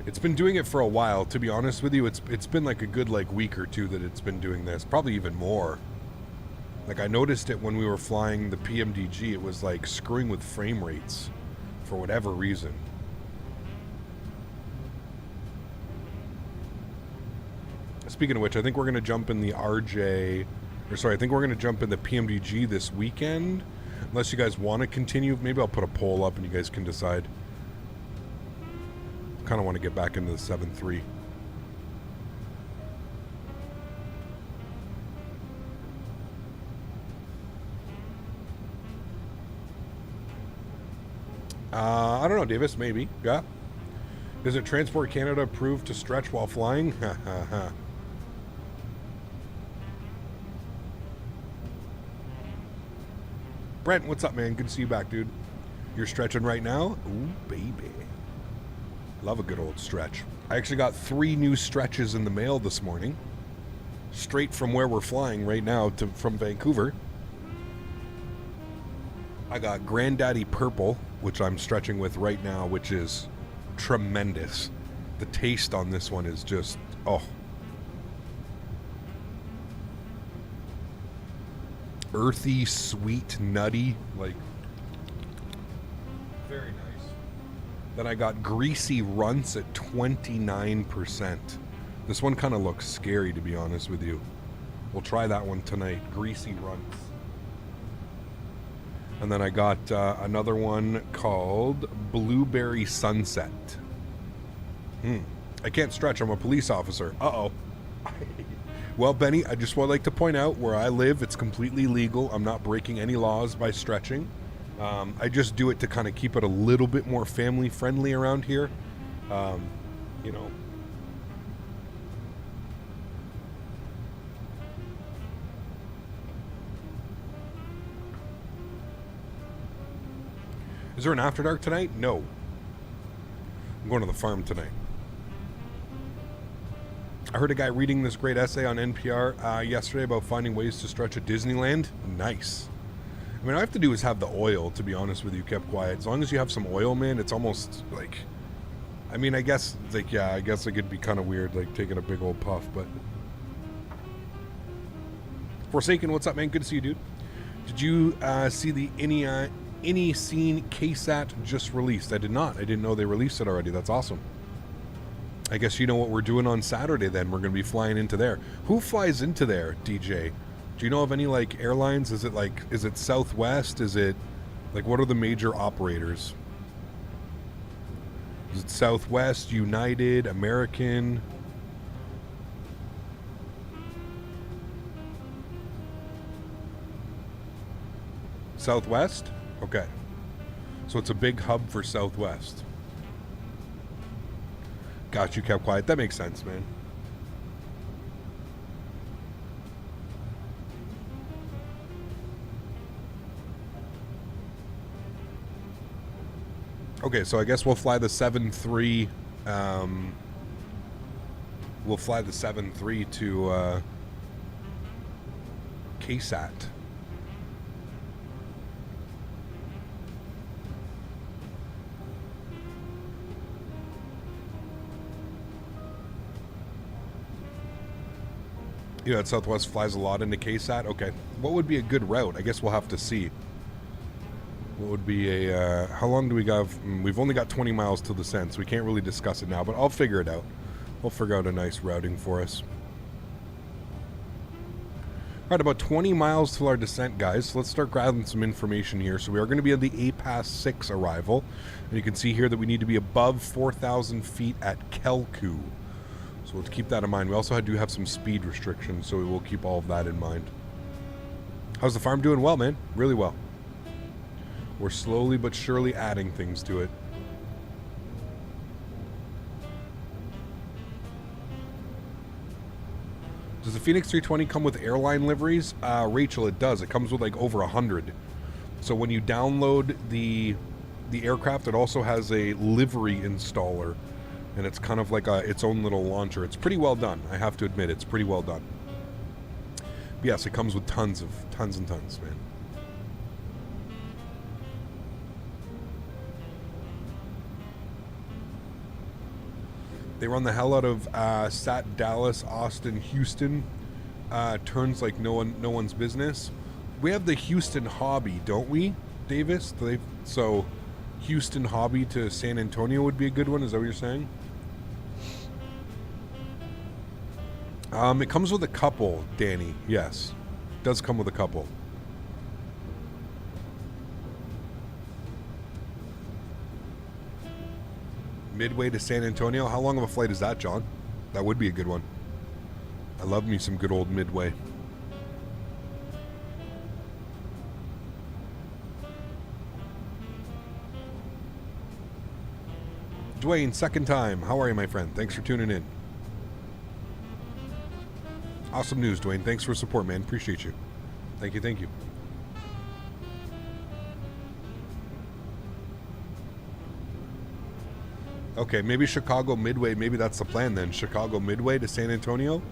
[SPEAKER 1] It's been doing it for a while, to be honest with you. It's been like a good like week or two that it's been doing this. Probably even more. Like I noticed it when we were flying the PMDG. It was like screwing with frame rates for whatever reason. Speaking of which, I think we're going to jump in the I think we're going to jump in the PMDG this weekend. Unless you guys want to continue, maybe I'll put a poll up and you guys can decide. Kind of want to get back into the 7.3. I don't know, Davis, maybe. Yeah. Is it Transport Canada approved to stretch while flying? Ha ha ha. Brent, what's up, man? Good to see you back, dude. You're stretching right now? Ooh, baby. Love a good old stretch. I actually got 3 new stretches in the mail this morning. Straight from where we're flying right now from Vancouver. I got Granddaddy Purple, which I'm stretching with right now, which is tremendous. The taste on this one is just, oh. Earthy, sweet, nutty, like very nice. Then I got Greasy Runts at 29%. This one kind of looks scary, to be honest with you. We'll try that one tonight. Greasy Runts. And then I got another one called Blueberry Sunset. I can't stretch. I'm a police officer. Uh-oh. Well, Benny, I just would like to point out where I live, it's completely legal. I'm not breaking any laws by stretching. I just do it to kind of keep it a little bit more family friendly around here. You know. Is there an After Dark tonight? No. I'm going to the farm tonight. I heard a guy reading this great essay on NPR yesterday about finding ways to stretch at Disneyland. Nice. I mean, all I have to do is have the oil, to be honest with you, kept quiet. As long as you have some oil, man, it's almost like... I mean, I guess, like, yeah, I guess it could be kind of weird, like, taking a big old puff, but... Forsaken, what's up, man? Good to see you, dude. Did you see the Any Scene KSAT just released? I did not. I didn't know they released it already. That's awesome. I guess you know what we're doing on Saturday then. We're going to be flying into there. Who flies into there, DJ? Do you know of any like airlines? Is it Southwest? Is it like, what are the major operators? Is it Southwest, United, American? Southwest? Okay. So it's a big hub for Southwest. Got you, kept quiet. That makes sense, man. Okay, so I guess we'll fly the 7-3. We'll fly the 7-3 to KSAT. You know, that Southwest flies a lot into KSAT. Okay, what would be a good route? I guess we'll have to see. What would be a, how long do we have? We've only got 20 miles till descent, so we can't really discuss it now, but I'll figure it out. We'll figure out a nice routing for us. All right, about 20 miles till our descent, guys. So let's start grabbing some information here. So we are going to be on the APAS 6 arrival, and you can see here that we need to be above 4,000 feet at Kelku. So we'll keep that in mind. We also do have some speed restrictions, so we will keep all of that in mind. How's the farm doing? Well, man. Really well. We're slowly but surely adding things to it. Does the Phoenix 320 come with airline liveries? Rachel, it does. It comes with like over 100. So when you download the aircraft, it also has a livery installer. And it's kind of like its own little launcher. It's pretty well done. I have to admit, it's pretty well done. But yes, it comes with tons and tons, man. They run the hell out of Sat, Dallas, Austin, Houston. Turns like no one's business. We have the Houston Hobby, don't we, Davis? So Houston Hobby to San Antonio would be a good one. Is that what you're saying? It comes with a couple, Danny. Yes, it does come with a couple. Midway to San Antonio. How long of a flight is that, John? That would be a good one. I love me some good old Midway. Dwayne, second time. How are you, my friend? Thanks for tuning in. Awesome news, Dwayne. Thanks for support, man. Appreciate you. Thank you, thank you. Okay, maybe Chicago Midway. Maybe that's the plan then. Chicago Midway to San Antonio.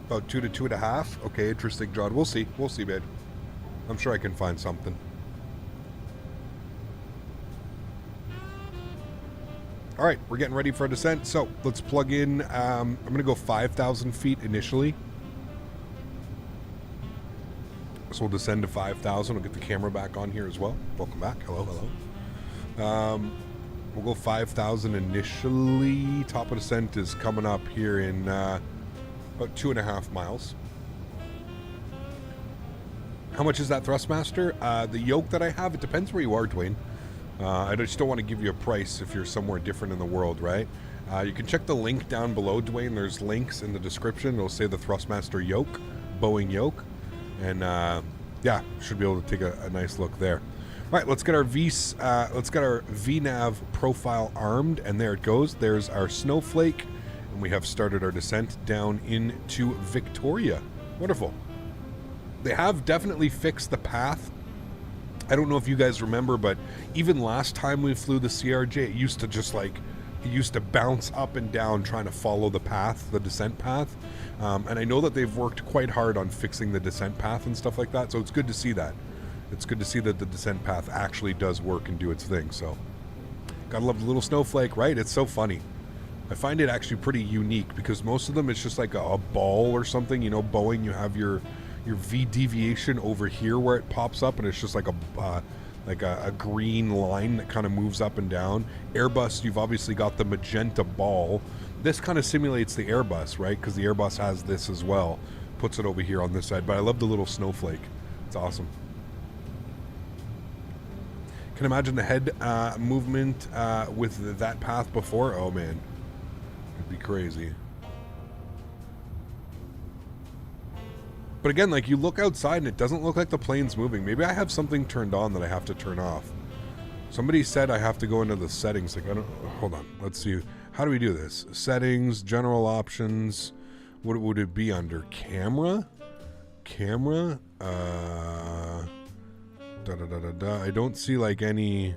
[SPEAKER 1] About 2 to 2.5. Okay, interesting, John. We'll see. We'll see, man. I'm sure I can find something. All right, we're getting ready for a descent. So let's plug in. I'm going to go 5,000 feet initially. So we'll descend to 5,000. We'll get the camera back on here as well. Welcome back. Hello, hello. We'll go 5,000 initially. Top of descent is coming up here in about 2.5 miles. How much is that Thrustmaster? The yoke that I have, it depends where you are, Dwayne. I just don't want to give you a price if you're somewhere different in the world, right? You can check the link down below, Dwayne. There's links in the description. It'll say the Thrustmaster yoke, Boeing yoke. And yeah, should be able to take a nice look there. All right, let's get our VNAV profile armed, and there it goes. There's our snowflake, and we have started our descent down into Victoria. Wonderful. They have definitely fixed the path. I don't know if you guys remember, but even last time we flew the CRJ, it used to just like, it used to bounce up and down trying to follow the path, the descent path. And I know that they've worked quite hard on fixing the descent path and stuff like that, so it's good to see that. It's good to see that the descent path actually does work and do its thing, so. Gotta love the little snowflake, right? It's so funny. I find it actually pretty unique because most of them it's just like a ball or something. You know, Boeing, you have your V deviation over here where it pops up, and it's just like like a green line that kind of moves up and down. Airbus, you've obviously got the magenta ball. This kind of simulates the Airbus, right? Because the Airbus has this as well. Puts it over here on this side. But I love the little snowflake. It's awesome. Can imagine the head movement with that path before. Oh, man. It'd be crazy. But again, like, you look outside and it doesn't look like the plane's moving. Maybe I have something turned on that I have to turn off. Somebody said I have to go into the settings. Like, I don't... Hold on. Let's see. How do we do this? Settings, general options. What would it be under? Camera? Camera? I don't see, like, any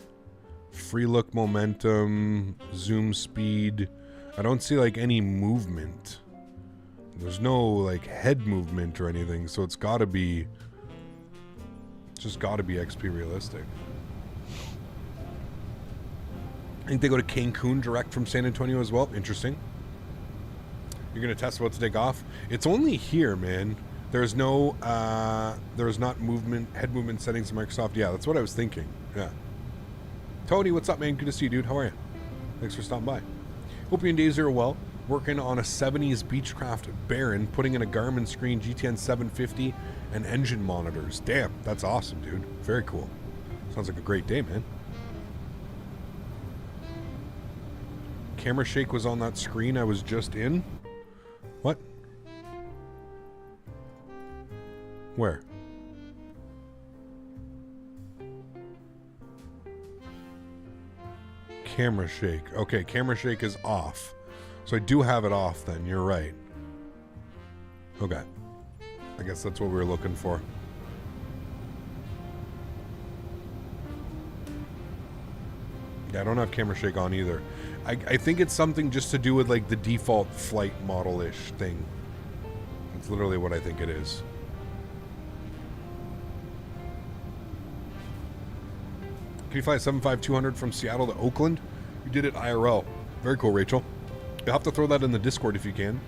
[SPEAKER 1] free look momentum, zoom speed. I don't see, like, any movement. There's no, like, head movement or anything, so it's gotta be... It's just gotta be XP realistic. I think they go to Cancun direct from San Antonio as well. Interesting. You're gonna test about to take off? It's only here, man. There's no, there's not movement, head movement settings in Microsoft. Yeah, that's what I was thinking. Yeah. Tony, what's up, man? Good to see you, dude. How are you? Thanks for stopping by. Hope you and Daisy are well. Working on a 70s Beechcraft Baron, putting in a Garmin screen, GTN 750, and engine monitors. Damn, that's awesome, dude. Very cool. Sounds like a great day, man. Camera shake was on that screen I was just in. What? Where? Camera shake. Okay, camera shake is off. So I do have it off then, you're right. Okay. I guess that's what we were looking for. Yeah, I don't have camera shake on either. I think it's something just to do with like the default flight model-ish thing. That's literally what I think it is. Can you fly a 75200 from Seattle to Oakland? You did it IRL. Very cool, Rachel. You'll have to throw that in the Discord if you can.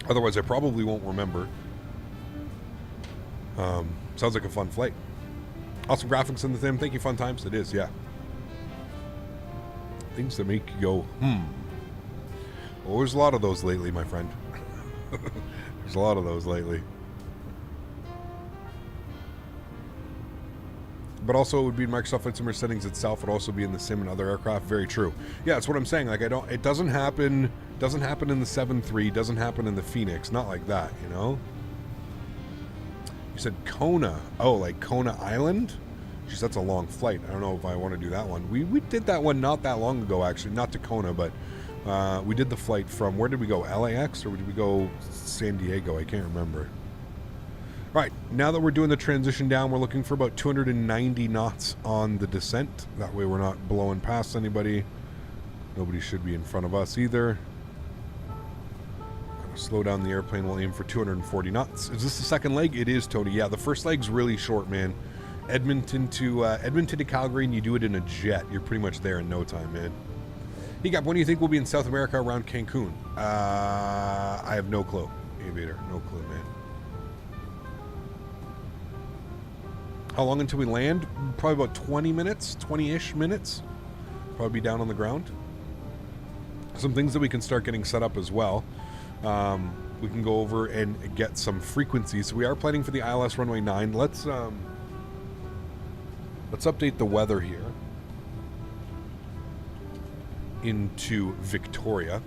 [SPEAKER 1] Otherwise, I probably won't remember. Sounds like a fun flight. Awesome graphics in the thing. Thank you, Fun Times. It is, yeah. Things that make you go, Well, there's a lot of those lately, my friend. There's a lot of those lately. But also it would be in Microsoft Flight Simulator settings itself. It would also be in the sim and other aircraft. Very true. Yeah, that's what I'm saying. Like, it doesn't happen in the 7.3, doesn't happen in the Phoenix. Not like that, you know? You said Kona. Oh, like Kona Island? Jeez, that's a long flight. I don't know if I want to do that one. We did that one not that long ago, actually. Not to Kona, but we did the flight from, where did we go? LAX, or did we go San Diego? I can't remember. All right, now that we're doing the transition down, we're looking for about 290 knots on the descent. That way we're not blowing past anybody. Nobody should be in front of us either. Slow down the airplane. We'll aim for 240 knots. Is this the second leg? It is, Tony. Yeah, the first leg's really short, man. Edmonton to Calgary, and you do it in a jet. You're pretty much there in no time, man. Hey, Gab, when do you think we'll be in South America around Cancun? I have no clue, Aviator. No clue, man. How long until we land? Probably about 20 minutes, 20-ish minutes. Probably be down on the ground. Some things that we can start getting set up as well. We can go over and get some frequencies. So we are planning for the ILS runway 9. Let's update the weather here into Victoria.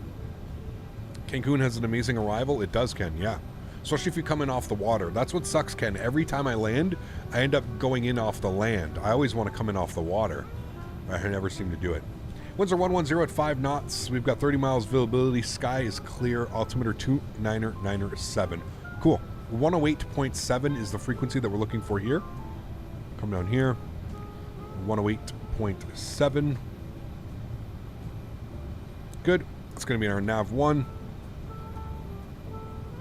[SPEAKER 1] Cancun has an amazing arrival. It does, Ken, yeah. Especially if you come in off the water. That's what sucks, Ken. Every time I land, I end up going in off the land. I always want to come in off the water. I never seem to do it. Winds are 110 at 5 knots. We've got 30 miles visibility. Sky is clear. Altimeter 2997. Cool. 108.7 is the frequency that we're looking for here. Come down here. 108.7. Good. It's going to be our nav 1.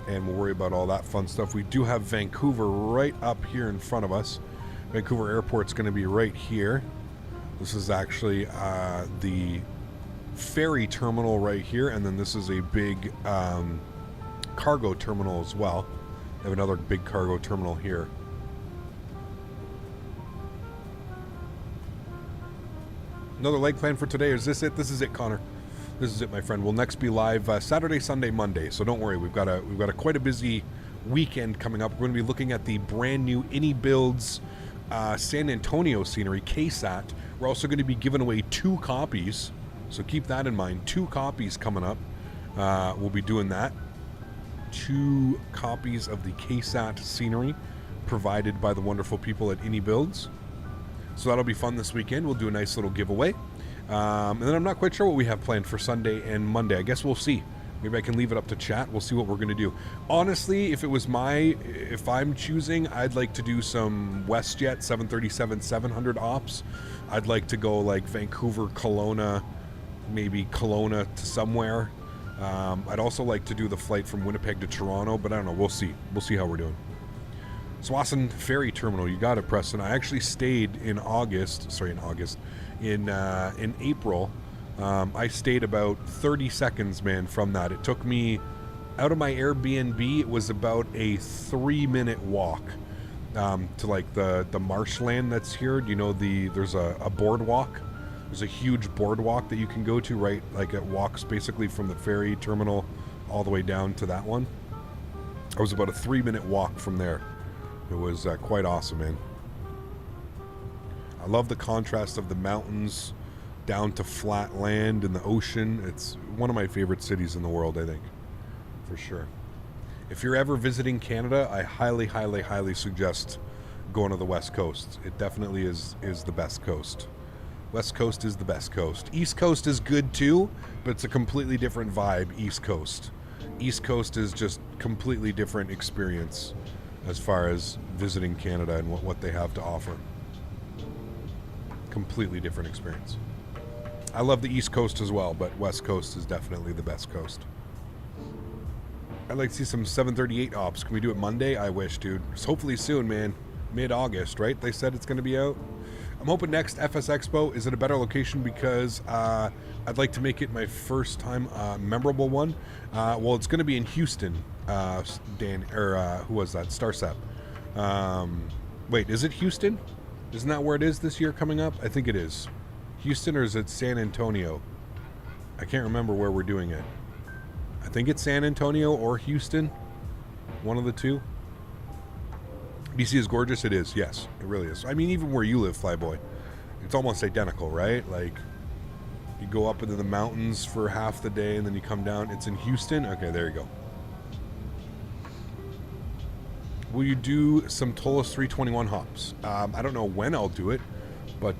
[SPEAKER 1] And we'll worry about all that fun stuff. We do have Vancouver right up here in front of us. Vancouver Airport's going to be right here. This is actually the ferry terminal right here, and then this is a big cargo terminal as well. They have another big cargo terminal here. Another leg plan for today. Is this it? This is it, Connor. This is it, my friend. We'll next be live Saturday, Sunday, Monday. So don't worry. We've got a quite a busy weekend coming up. We're going to be looking at the brand new Any Builds San Antonio scenery, KSAT. We're also going to be giving away 2 copies. So keep that in mind. 2 copies coming up. We'll be doing that. 2 copies of the KSAT scenery provided by the wonderful people at Any Builds. So that'll be fun this weekend. We'll do a nice little giveaway. And then I'm not quite sure what we have planned for Sunday and Monday. I guess we'll see. Maybe I can leave it up to chat. We'll see what we're going to do. Honestly, if I'm choosing, I'd like to do some WestJet 737-700 ops. I'd like to go like Vancouver, Kelowna, maybe Kelowna to somewhere. I'd also like to do the flight from Winnipeg to Toronto, but I don't know. We'll see. We'll see how we're doing. Swassen Ferry Terminal, you got it, Preston. I actually stayed in April. I stayed about 30 seconds, man, from that. It took me out of my Airbnb. It was about a 3-minute walk to like the marshland that's here. Do you know there's a boardwalk? There's a huge boardwalk that you can go to, right? Like it walks basically from the ferry terminal all the way down to that one. I was about a 3-minute walk from there. It was quite awesome, man. I love the contrast of the mountains down to flat land and the ocean. It's one of my favorite cities in the world, I think, for sure. If you're ever visiting Canada, I highly, highly, highly suggest going to the West Coast. It definitely is the best coast. West Coast is the best coast. East Coast is good too, but it's a completely different vibe, East Coast. East Coast is just completely different experience as far as visiting Canada and what they have to offer. Completely different experience. I love the East Coast as well, but West Coast is definitely the best coast. I'd like to see some 738 ops. Can we do it Monday? I wish, dude. It's hopefully soon, man. Mid-August, right? They said it's going to be out. I'm hoping next FS Expo is at a better location because I'd like to make it my first time memorable one. Well, it's going to be in Houston, who was that? Starsep. Wait, is it Houston? Isn't that where it is this year coming up? I think it is. Houston, or is it San Antonio? I can't remember where we're doing it. I think it's San Antonio or Houston. One of the two. BC is gorgeous. It is. Yes, it really is. I mean, even where you live, Flyboy, it's almost identical, right? Like, you go up into the mountains for half the day and then you come down. It's in Houston. Okay, there you go. Will you do some Tolos 321 hops? I don't know when I'll do it, but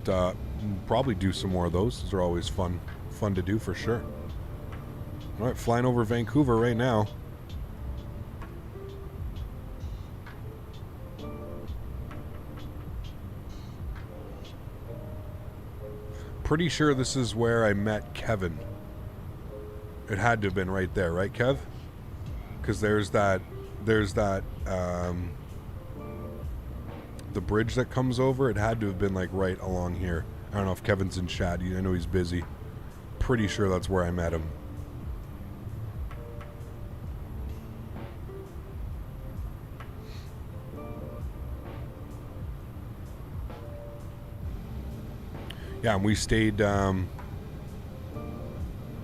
[SPEAKER 1] probably do some more of those. Those are always fun to do for sure. All right, flying over Vancouver right now. Pretty sure this is where I met Kevin. It had to have been right there, right, Kev? Because there's that the bridge that comes over. It had to have been like right along here. I don't know if Kevin's in chat. I know he's busy. Pretty sure that's where I met him. Yeah, and we stayed, yeah,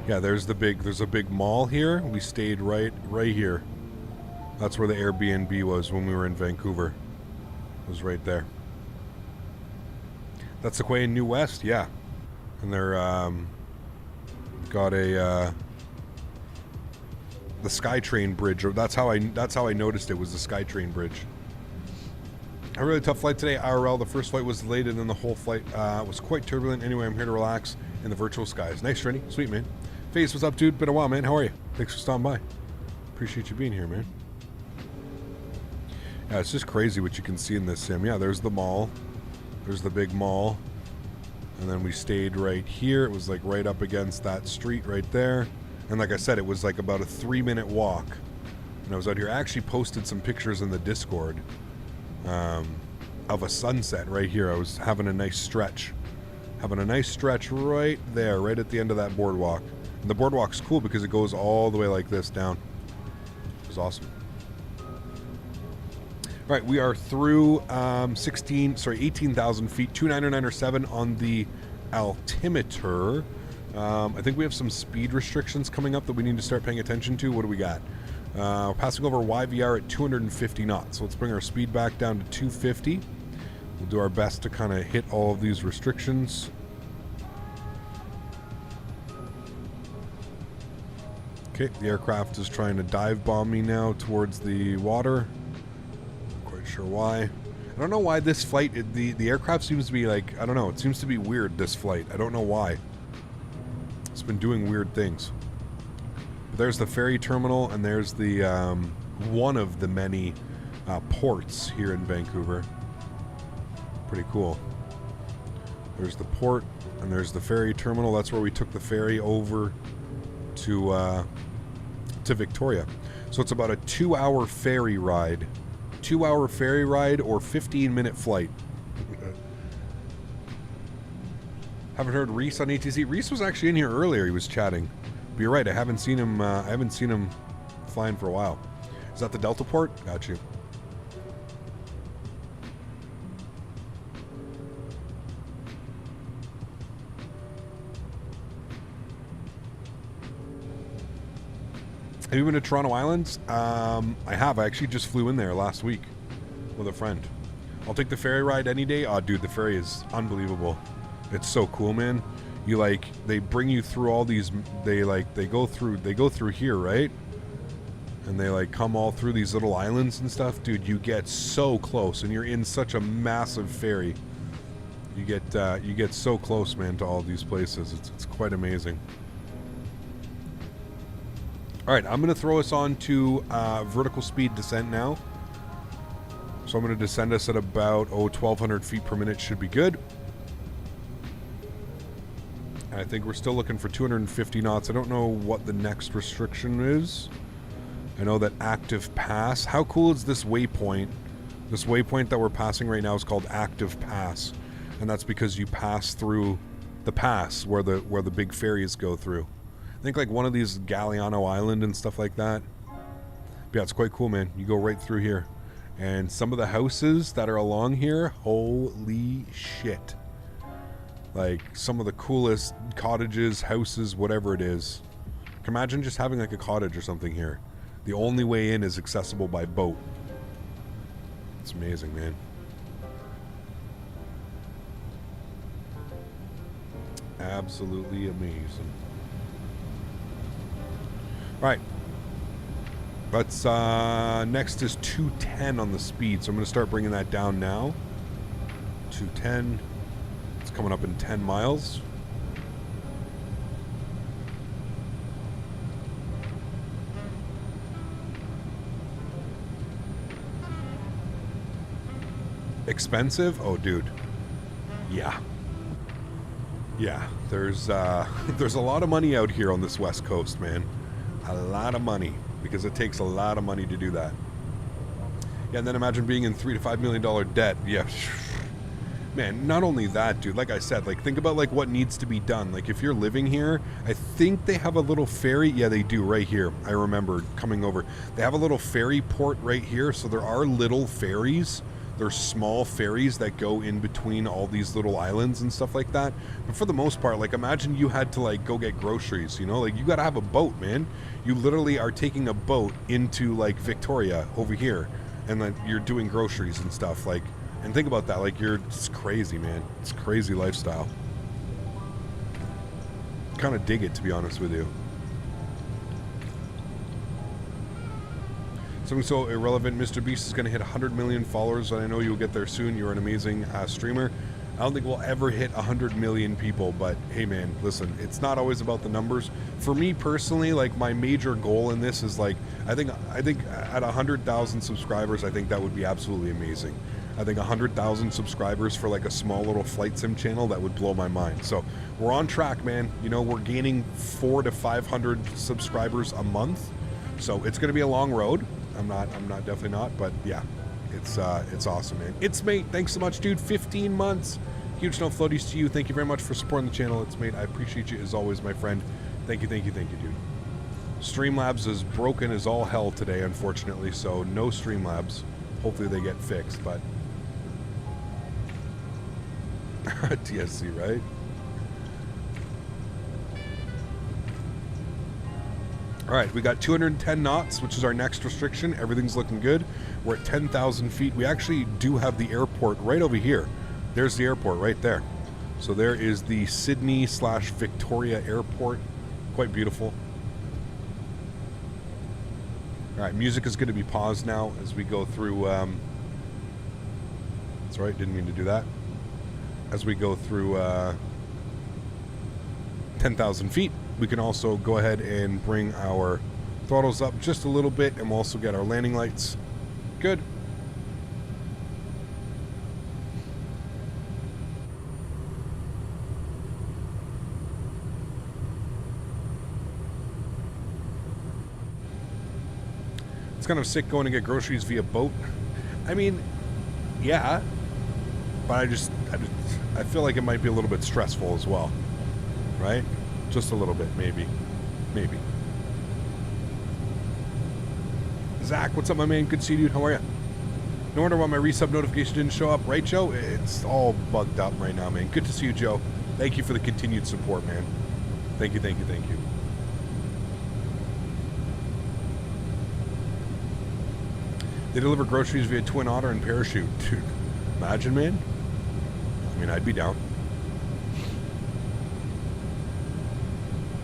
[SPEAKER 1] there's a big mall here. We stayed right here. That's where the Airbnb was when we were in Vancouver. It was right there. That's the Quay in New West, yeah. And they're, got a, the SkyTrain bridge. That's how I noticed it was the SkyTrain bridge. A really tough flight today, IRL. The first flight was delayed and then the whole flight was quite turbulent. Anyway, I'm here to relax in the virtual skies. Nice, Trini. Sweet, man. Face, what's up, dude? Been a while, man. How are you? Thanks for stopping by. Appreciate you being here, man. Yeah, it's just crazy what you can see in this sim. Yeah, there's the mall. There's the big mall. And then we stayed right here. It was like right up against that street right there. And like I said, it was like about a 3-minute walk. And I was out here. I actually posted some pictures in the Discord of a sunset right here. I was having a nice stretch. Right there, right at the end of that boardwalk. And the boardwalk's cool because it goes all the way like this down. It was awesome. All right, we are through 18,000 feet, 299.7 on the altimeter. I think we have some speed restrictions coming up that we need to start paying attention to. What do we got? We're passing over YVR at 250 knots. So let's bring our speed back down to 250. We'll do our best to kind of hit all of these restrictions. Okay, the aircraft is trying to dive bomb me now towards the water. Not quite sure why. I don't know why this flight, the aircraft seems to be like, I don't know, it seems to be weird, this flight. I don't know why. It's been doing weird things. But there's the ferry terminal, and there's the one of the many ports here in Vancouver. Pretty cool. There's the port, and there's the ferry terminal. That's where we took the ferry over to Victoria. So it's about a 2-hour ferry ride. 2-hour ferry ride or 15-minute flight. Haven't heard Reese on ATC. Reese was actually in here earlier. He was chatting. But you're right. I haven't seen him. I haven't seen him flying for a while. Is that the Delta port? Got you. Have you been to Toronto Islands? I have. I actually just flew in there last week with a friend. I'll take the ferry ride any day. Oh, dude, the ferry is unbelievable. It's so cool, man. You like, they bring you through all these. They go through here, right? And they like come all through these little islands and stuff, dude. You get so close, and you're in such a massive ferry. You get so close, man, to all these places. It's quite amazing. All right, I'm going to throw us on to vertical speed descent now. So I'm going to descend us at about 1,200 feet per minute. Should be good. I think we're still looking for 250 knots. I don't know what the next restriction is. I know that active pass. How cool is this waypoint? This waypoint that we're passing right now is called active pass, and that's because you pass through the pass where the big ferries go through. I think like one of these Galiano Island and stuff like that. But yeah, it's quite cool, man. You go right through here. And some of the houses that are along here, holy shit. Like some of the coolest cottages, houses, whatever it is. Imagine just having like a cottage or something here. The only way in is accessible by boat. It's amazing, man. Absolutely amazing. Right. Let's, next is 210 on the speed, so I'm going to start bringing that down now. 210. It's coming up in 10 miles. Expensive? Oh, dude. Yeah. Yeah, there's a lot of money out here on this West Coast, man. A lot of money, because it takes a lot of money to do that. Yeah, and then imagine being in $3 to $5 million debt. Yeah, man. Not only that, dude. Like I said, like think about like what needs to be done. Like if you're living here, I think they have a little ferry. Yeah, they do right here. I remember coming over. They have a little ferry port right here. So there are little ferries. There's small ferries that go in between all these little islands and stuff like that. But for the most part, like imagine you had to like go get groceries, you know, like you got to have a boat, man. You literally are taking a boat into like Victoria over here, and then you're doing groceries and stuff. Like, and think about that. Like it's crazy, man. It's crazy lifestyle. Kind of dig it, to be honest with you. Something so irrelevant. Mr. Beast is going to hit 100 million followers, and I know you'll get there soon. You're an amazing streamer. I don't think we'll ever hit 100 million people, but hey, man, listen, it's not always about the numbers. For me personally, like my major goal in this is like, I think at 100,000 subscribers, I think that would be absolutely amazing. I think 100,000 subscribers for like a small little flight sim channel, that would blow my mind. So we're on track, man. You know, we're gaining 400 to 500 subscribers a month. So it's going to be a long road. I'm not definitely not, but yeah, it's awesome, man. It's mate, thanks so much, dude. 15 months. Huge no floaties to you. Thank you very much for supporting the channel. It's mate, I appreciate you as always, my friend. Thank you, dude. Streamlabs is broken as all hell today, unfortunately, so no Streamlabs. Hopefully they get fixed, but TSC, right? All right, we got 210 knots, which is our next restriction. Everything's looking good. We're at 10,000 feet. We actually do have the airport right over here. There's the airport right there. So there is the Sydney/Victoria Airport. Quite beautiful. All right, music is going to be paused now as we go through... that's right, didn't mean to do that. As we go through 10,000 feet, we can also go ahead and bring our throttles up just a little bit, and we'll also get our landing lights. Good. It's kind of sick going to get groceries via boat. I mean, yeah, but I feel like it might be a little bit stressful as well, right? Just a little bit, maybe. Zach, what's up, my man? Good to see you, dude. How are you? No wonder why my resub notification didn't show up, right, Joe? It's all bugged up right now, man. Good to see you, Joe. Thank you for the continued support, man. Thank you. They deliver groceries via Twin Otter and Parachute. Dude, imagine, man. I mean, I'd be down.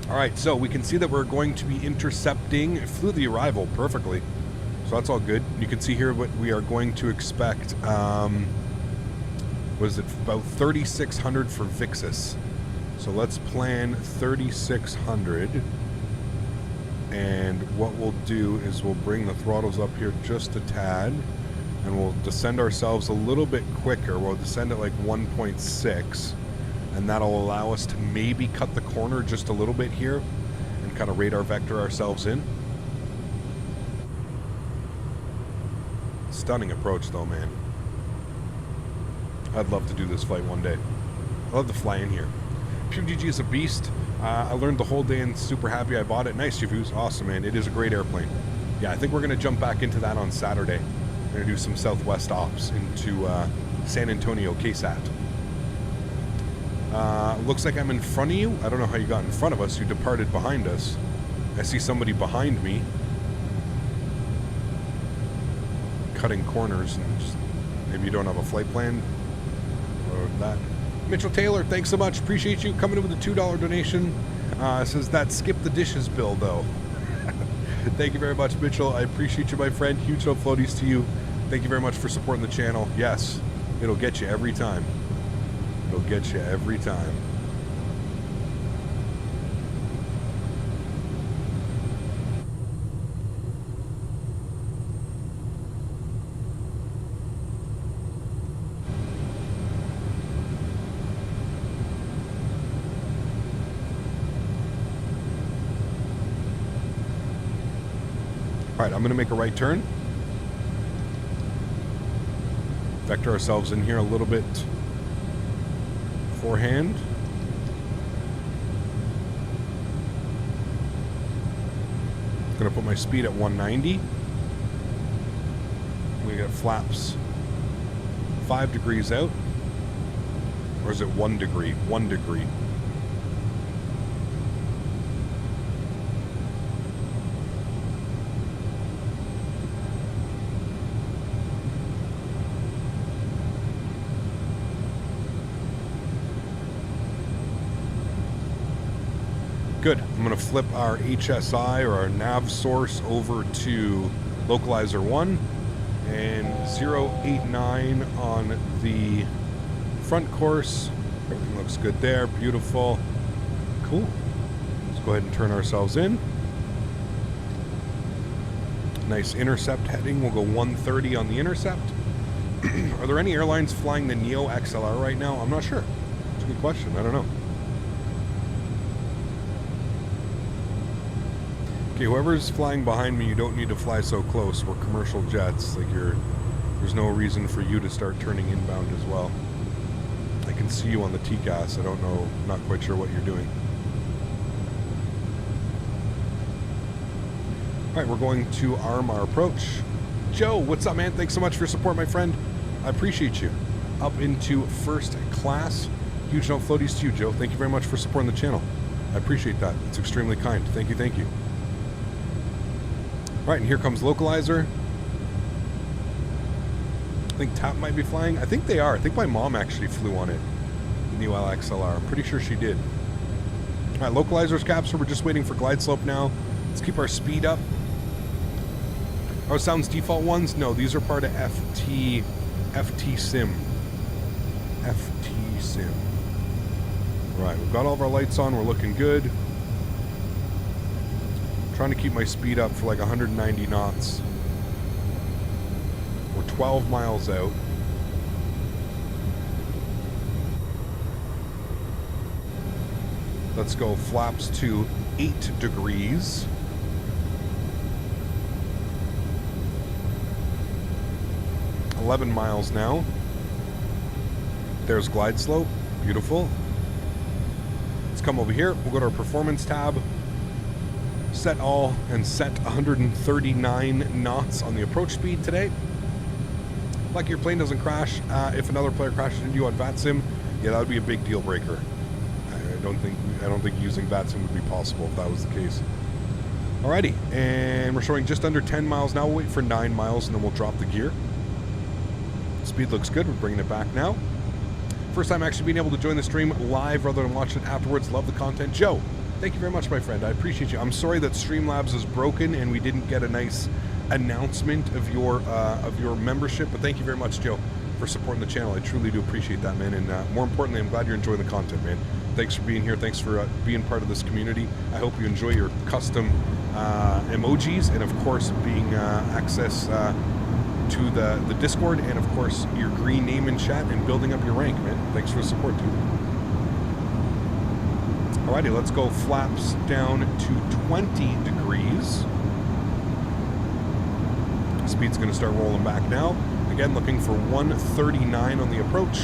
[SPEAKER 1] All right, so we can see that we're going to be intercepting. It flew the arrival perfectly, so that's all good. You can see here what we are going to expect. Was it about 3,600 for Vixus? So let's plan 3,600. And what we'll do is we'll bring the throttles up here just a tad, and we'll descend ourselves a little bit quicker. We'll descend at like 1.6. And that'll allow us to maybe cut the corner just a little bit here and kind of radar vector ourselves in. Stunning approach though, man. I'd love to do this flight one day. I love to fly in here. PUBG is a beast. I learned the whole day and super happy I bought it. Nice, Javuz. Awesome, man. It is a great airplane. Yeah, I think we're going to jump back into that on Saturday. We're going to do some Southwest ops into San Antonio KSAT. Looks like I'm in front of you. I don't know how you got in front of us. You departed behind us. I see somebody behind me cutting corners, and just maybe you don't have a flight plan or that. Mitchell Taylor, thanks so much. Appreciate you coming in with a $2 donation. Says that skip the dishes bill though. Thank you very much, Mitchell. I appreciate you, my friend. Huge no floaties to you. Thank you very much for supporting the channel. Yes, it'll get you every time. It'll get you every time. All right, I'm going to make a right turn. Vector ourselves in here a little bit forehand. Going to put my speed at 190. We got flaps 5 degrees out. Or is it 1 degree? 1 degree. Good. I'm going to flip our HSI or our nav source over to localizer 1 and 089 on the front course. Everything looks good there. Beautiful. Cool. Let's go ahead and turn ourselves in. Nice intercept heading. We'll go 130 on the intercept. Are there any airlines flying the Neo XLR right now? I'm not sure. It's a good question. I don't know. Okay, whoever's flying behind me, you don't need to fly so close. We're commercial jets. Like there's no reason for you to start turning inbound as well. I can see you on the TCAS. I don't know, not quite sure what you're doing. All right, we're going to arm our approach. Joe, what's up, man? Thanks so much for your support, my friend. I appreciate you. Up into first class. Huge no floaties to you, Joe. Thank you very much for supporting the channel. I appreciate that. It's extremely kind. Thank you, thank you. Right, and here comes Localizer. I think TAP might be flying. I think they are. I think my mom actually flew on it. The new LXLR. I'm pretty sure she did. Alright, Localizer's capture. We're just waiting for glide slope now. Let's keep our speed up. Oh, sounds default ones? No, these are part of FT Sim. FT Sim. Right, we've got all of our lights on. We're looking good. Trying to keep my speed up for like 190 knots. We're 12 miles out. Let's go flaps to 8 degrees. $11 miles now. There's glide slope. Beautiful. Let's come over here. We'll go to our performance tab. Set all and set 139 knots on the approach speed today. Like your plane doesn't crash. If another player crashes into you on VATSIM, yeah, that would be a big deal breaker. I don't think using VATSIM would be possible if that was the case. Alrighty, and we're showing just under 10 miles now. We'll wait for 9 miles and then we'll drop the gear. Speed looks good. We're bringing it back now. First time actually being able to join the stream live rather than watching it afterwards. Love the content. Joe, thank you very much, my friend. I appreciate you. I'm sorry that Streamlabs is broken and we didn't get a nice announcement of your membership, but thank you very much, Joe, for supporting the channel. I truly do appreciate that, man. And more importantly, I'm glad you're enjoying the content, man. Thanks for being here. Thanks for being part of this community. I hope you enjoy your custom emojis and, of course, being access to the Discord and, of course, your green name in chat and building up your rank, man. Thanks for the support, too. Alrighty, let's go flaps down to 20 degrees. Speed's going to start rolling back now. Again, looking for 139 on the approach.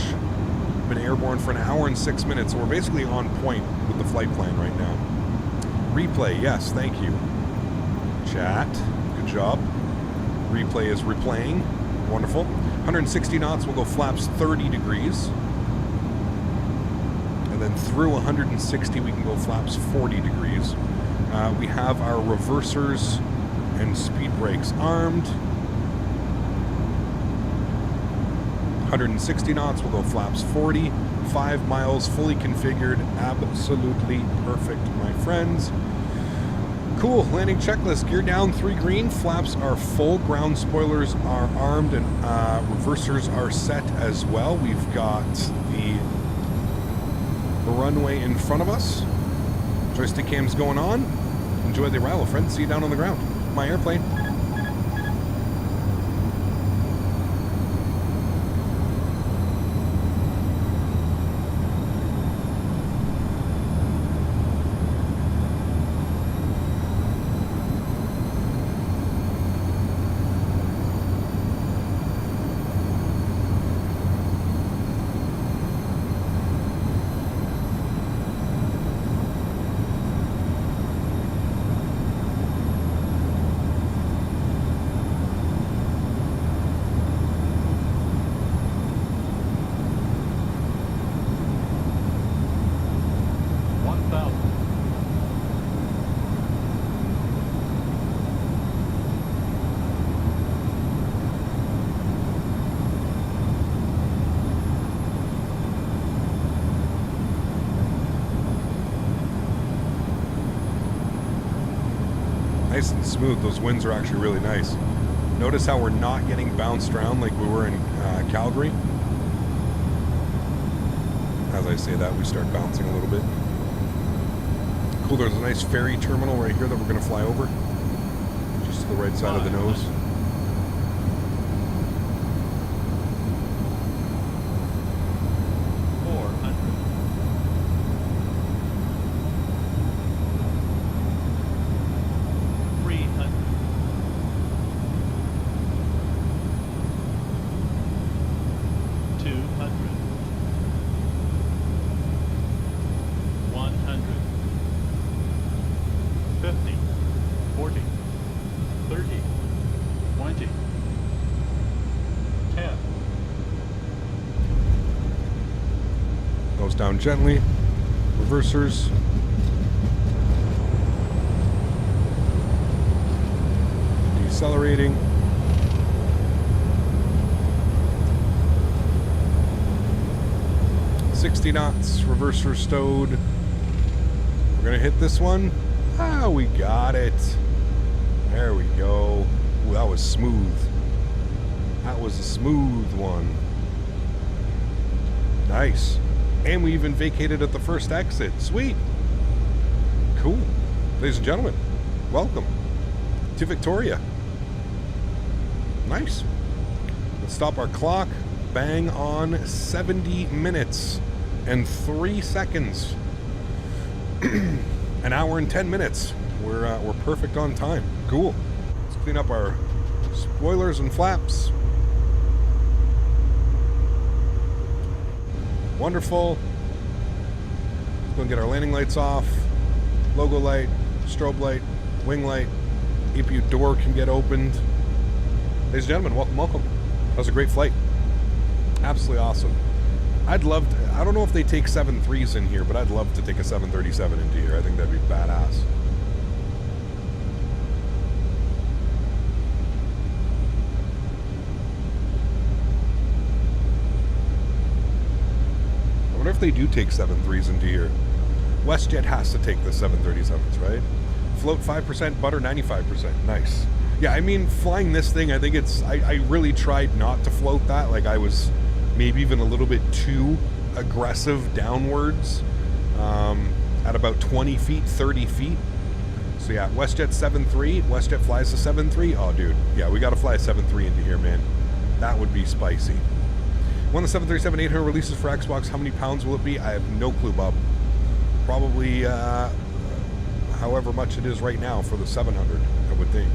[SPEAKER 1] Been airborne for an hour and 6 minutes, so we're basically on point with the flight plan right now. Replay, yes, thank you. Chat, good job. Replay is replaying, wonderful. 160 knots, we'll go flaps 30 degrees. And then through 160, we can go flaps 40 degrees. We have our reversers and speed brakes armed. 160 knots, we'll go flaps 40. 5 miles, fully configured, absolutely perfect, my friends. Cool, landing checklist, gear down, 3 green, flaps are full, ground spoilers are armed, and reversers are set as well. We've got the runway in front of us. Joystick cam's going on. Enjoy the arrival, friends. See you down on the ground. My airplane. Nice and smooth. Those winds are actually really nice. Notice how we're not getting bounced around like we were in Calgary. As I say that, we start bouncing a little bit. Cool, there's a nice ferry terminal right here that we're going to fly over. Just to the right side of the nose. Down gently, reversers. accelerating. .60 knots, reverser stowed. We're gonna hit this one. Ah, we got it. There we go. Ooh, that was smooth. That was a smooth one. Nice. And we even vacated at the first exit. Sweet. Cool. Ladies and gentlemen, welcome to Victoria. Nice. Let's stop our clock. Bang on 70 minutes and 3 seconds. An hour and 10 minutes. We're perfect on time. Cool. Let's clean up our spoilers and flaps. Wonderful. Let's go and get our landing lights off. Logo light, strobe light, wing light. APU door can get opened. Ladies and gentlemen, welcome, welcome. That was a great flight. Absolutely awesome. I'd love to, I don't know if they take 7.3s in here, but I'd love to take a 737 into here. I think that'd be badass. I wonder if they do take 7.3s into here. WestJet has to take the 737s, right? Float 5%, butter 95%. Nice. Yeah, I mean, flying this thing, I think it's... I really tried not to float that. Like, I was maybe even a little bit too aggressive downwards at about 20 feet, 30 feet. So, yeah, WestJet 7.3. WestJet flies the 7.3. Oh, dude. Yeah, we got to fly a 7.3 into here, man. That would be spicy. When the 737-800 releases for Xbox, how many pounds will it be? I have no clue, Bob. Probably however much it is right now for the 700, I would think.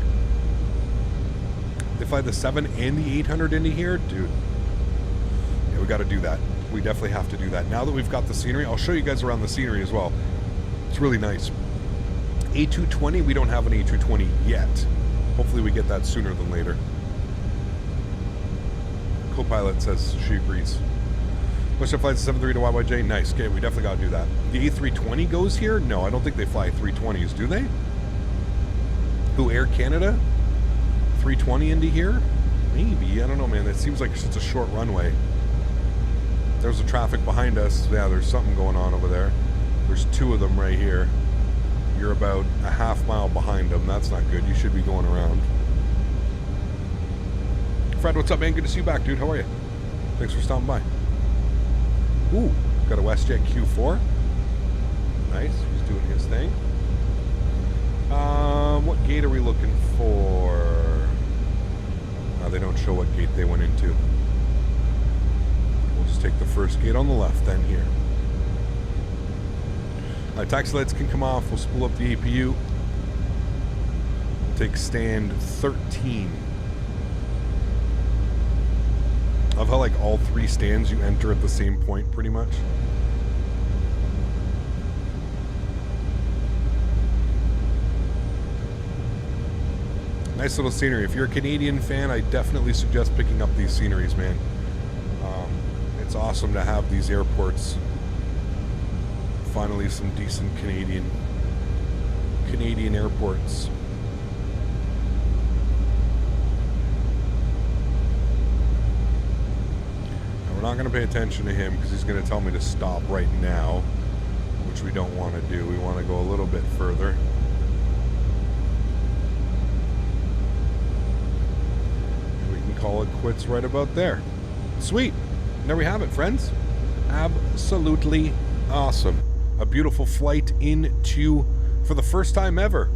[SPEAKER 1] They fly the 7 and the 800 into here? Dude. Yeah, we got to do that. We definitely have to do that. Now that we've got the scenery, I'll show you guys around the scenery as well. It's really nice. A220, we don't have an A220 yet. Hopefully we get that sooner than later. Co-pilot says she agrees. WestJet flies the 7.3 to YYJ. Nice. Okay, we definitely got to do that. The A320 goes here? No, I don't think they fly 320s, do they? Who, Air Canada? 320 into here? Maybe. I don't know, man. It seems like it's a short runway. There's the traffic behind us. Yeah, there's something going on over there. There's two of them right here. You're about a half mile behind them. That's not good. You should be going around. Fred, what's up, man? Good to see you back, dude. How are you? Thanks for stopping by. Ooh, got a WestJet Q4. Nice. He's doing his thing. What gate are we looking for? They don't show what gate they went into. We'll just take the first gate on the left then here. Taxi lights can come off. We'll spool up the APU. We'll take stand 13. I love how like all three stands you enter at the same point pretty much. Nice little scenery. If you're a Canadian fan, I definitely suggest picking up these sceneries, man. It's awesome to have these airports. Finally, some decent Canadian airports. We're not going to pay attention to him because he's going to tell me to stop right now, which we don't want to do. We want to go a little bit further. And we can call it quits right about there. Sweet. And there we have it, friends. Absolutely awesome. A beautiful flight into, for the first time ever,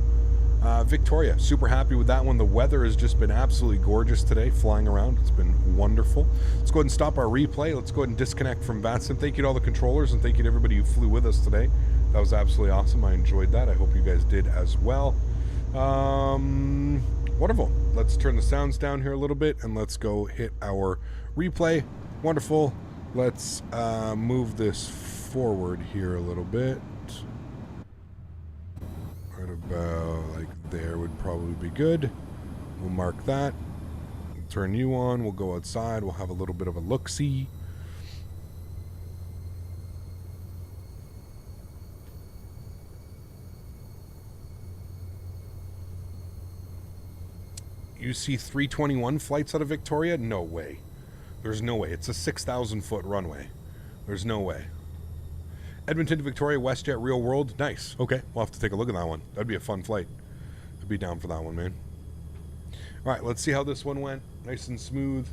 [SPEAKER 1] Victoria. Super happy with that one. The weather has just been absolutely gorgeous today, flying around. It's been wonderful. Let's go ahead and stop our replay. Let's go ahead and disconnect from Vatsim. Thank you to all the controllers, and thank you to everybody who flew with us today. That was absolutely awesome. I enjoyed that. I hope you guys did as well. Wonderful. Let's turn the sounds down here a little bit, and let's go hit our replay. Wonderful. Let's move this forward here a little bit. Right about like there would probably be good. We'll mark that. We'll turn you on. We'll go outside. We'll have a little bit of a look-see. You see 321 flights out of Victoria? No way. There's no way. It's a 6,000 foot runway. There's no way. Edmonton to Victoria, WestJet Real World. Nice. Okay, we'll have to take a look at that one. That'd be a fun flight. I'd be down for that one, man. All right, let's see how this one went. Nice and smooth.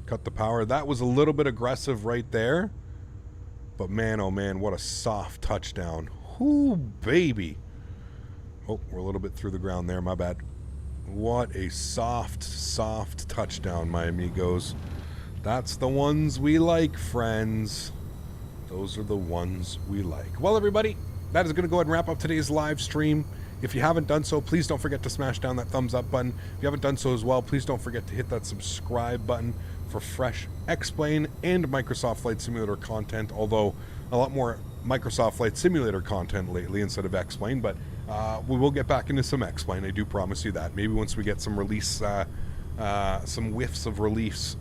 [SPEAKER 1] Cut the power. That was a little bit aggressive right there. But man, oh man, what a soft touchdown. Whoo, baby. Oh, we're a little bit through the ground there. My bad. What a soft, soft touchdown, my amigos. That's the ones we like, friends. Those are the ones we like. Well, everybody, that is going to go ahead and wrap up today's live stream. If you haven't done so, please don't forget to smash down that thumbs up button. If you haven't done so as well, please don't forget to hit that subscribe button for fresh X-Plane and Microsoft Flight Simulator content, although a lot more Microsoft Flight Simulator content lately instead of X-Plane, but we will get back into some X-Plane, I do promise you that. Maybe once we get some release, some whiffs of release,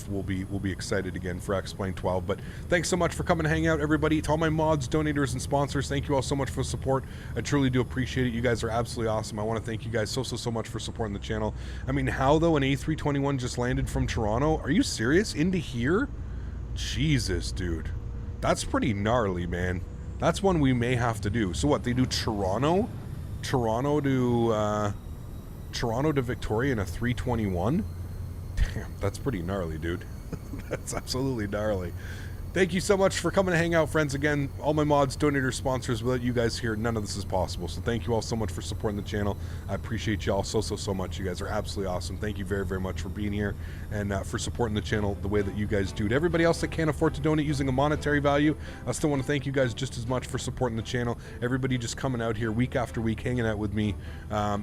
[SPEAKER 1] we'll be excited again for X-Plane 12. But thanks so much for coming to hang out, everybody. To all my mods, donators, and sponsors, thank you all so much for the support. I truly do appreciate it. You guys are absolutely awesome. I want to thank you guys so much for supporting the channel. I mean, how though an A321 just landed from Toronto? Are you serious? Into here? Jesus, dude. That's pretty gnarly, man. That's one we may have to do. So what, they do Toronto to Victoria in a 321? Damn, that's pretty gnarly, dude. That's absolutely gnarly. Thank you so much for coming to hang out, friends. Again, all my mods, donators, sponsors, without you guys here, none of this is possible. So thank you all so much for supporting the channel. I appreciate you all so much. You guys are absolutely awesome. Thank you very much for being here and for supporting the channel the way that you guys do. To everybody else that can't afford to donate using a monetary value, I still want to thank you guys just as much for supporting the channel. Everybody just coming out here week after week, hanging out with me,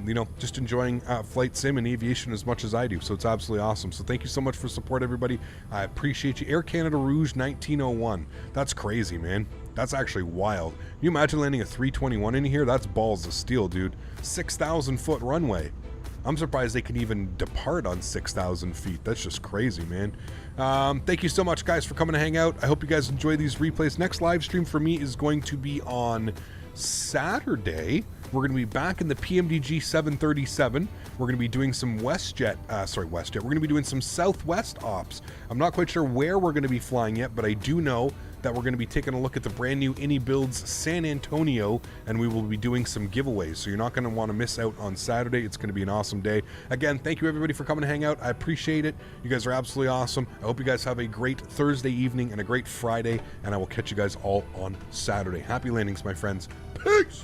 [SPEAKER 1] you know, just enjoying flight sim and aviation as much as I do. So it's absolutely awesome. So thank you so much for support, everybody. I appreciate you. Air Canada Rouge 1901. That's crazy, man. That's actually wild. Can you imagine landing a 321 in here? That's balls of steel, dude. 6,000 foot runway. I'm surprised they can even depart on 6,000 feet. That's just crazy, man. Thank you so much, guys, for coming to hang out. I hope you guys enjoy these replays. Next live stream for me is going to be on Saturday. We're going to be back in the PMDG 737. We're going to be doing some WestJet. We're going to be doing some Southwest ops. I'm not quite sure where we're going to be flying yet, but I do know that we're going to be taking a look at the brand new Innie Builds San Antonio, and we will be doing some giveaways. So you're not going to want to miss out on Saturday. It's going to be an awesome day. Again, thank you everybody for coming to hang out. I appreciate it. You guys are absolutely awesome. I hope you guys have a great Thursday evening and a great Friday, and I will catch you guys all on Saturday. Happy landings, my friends. Peace!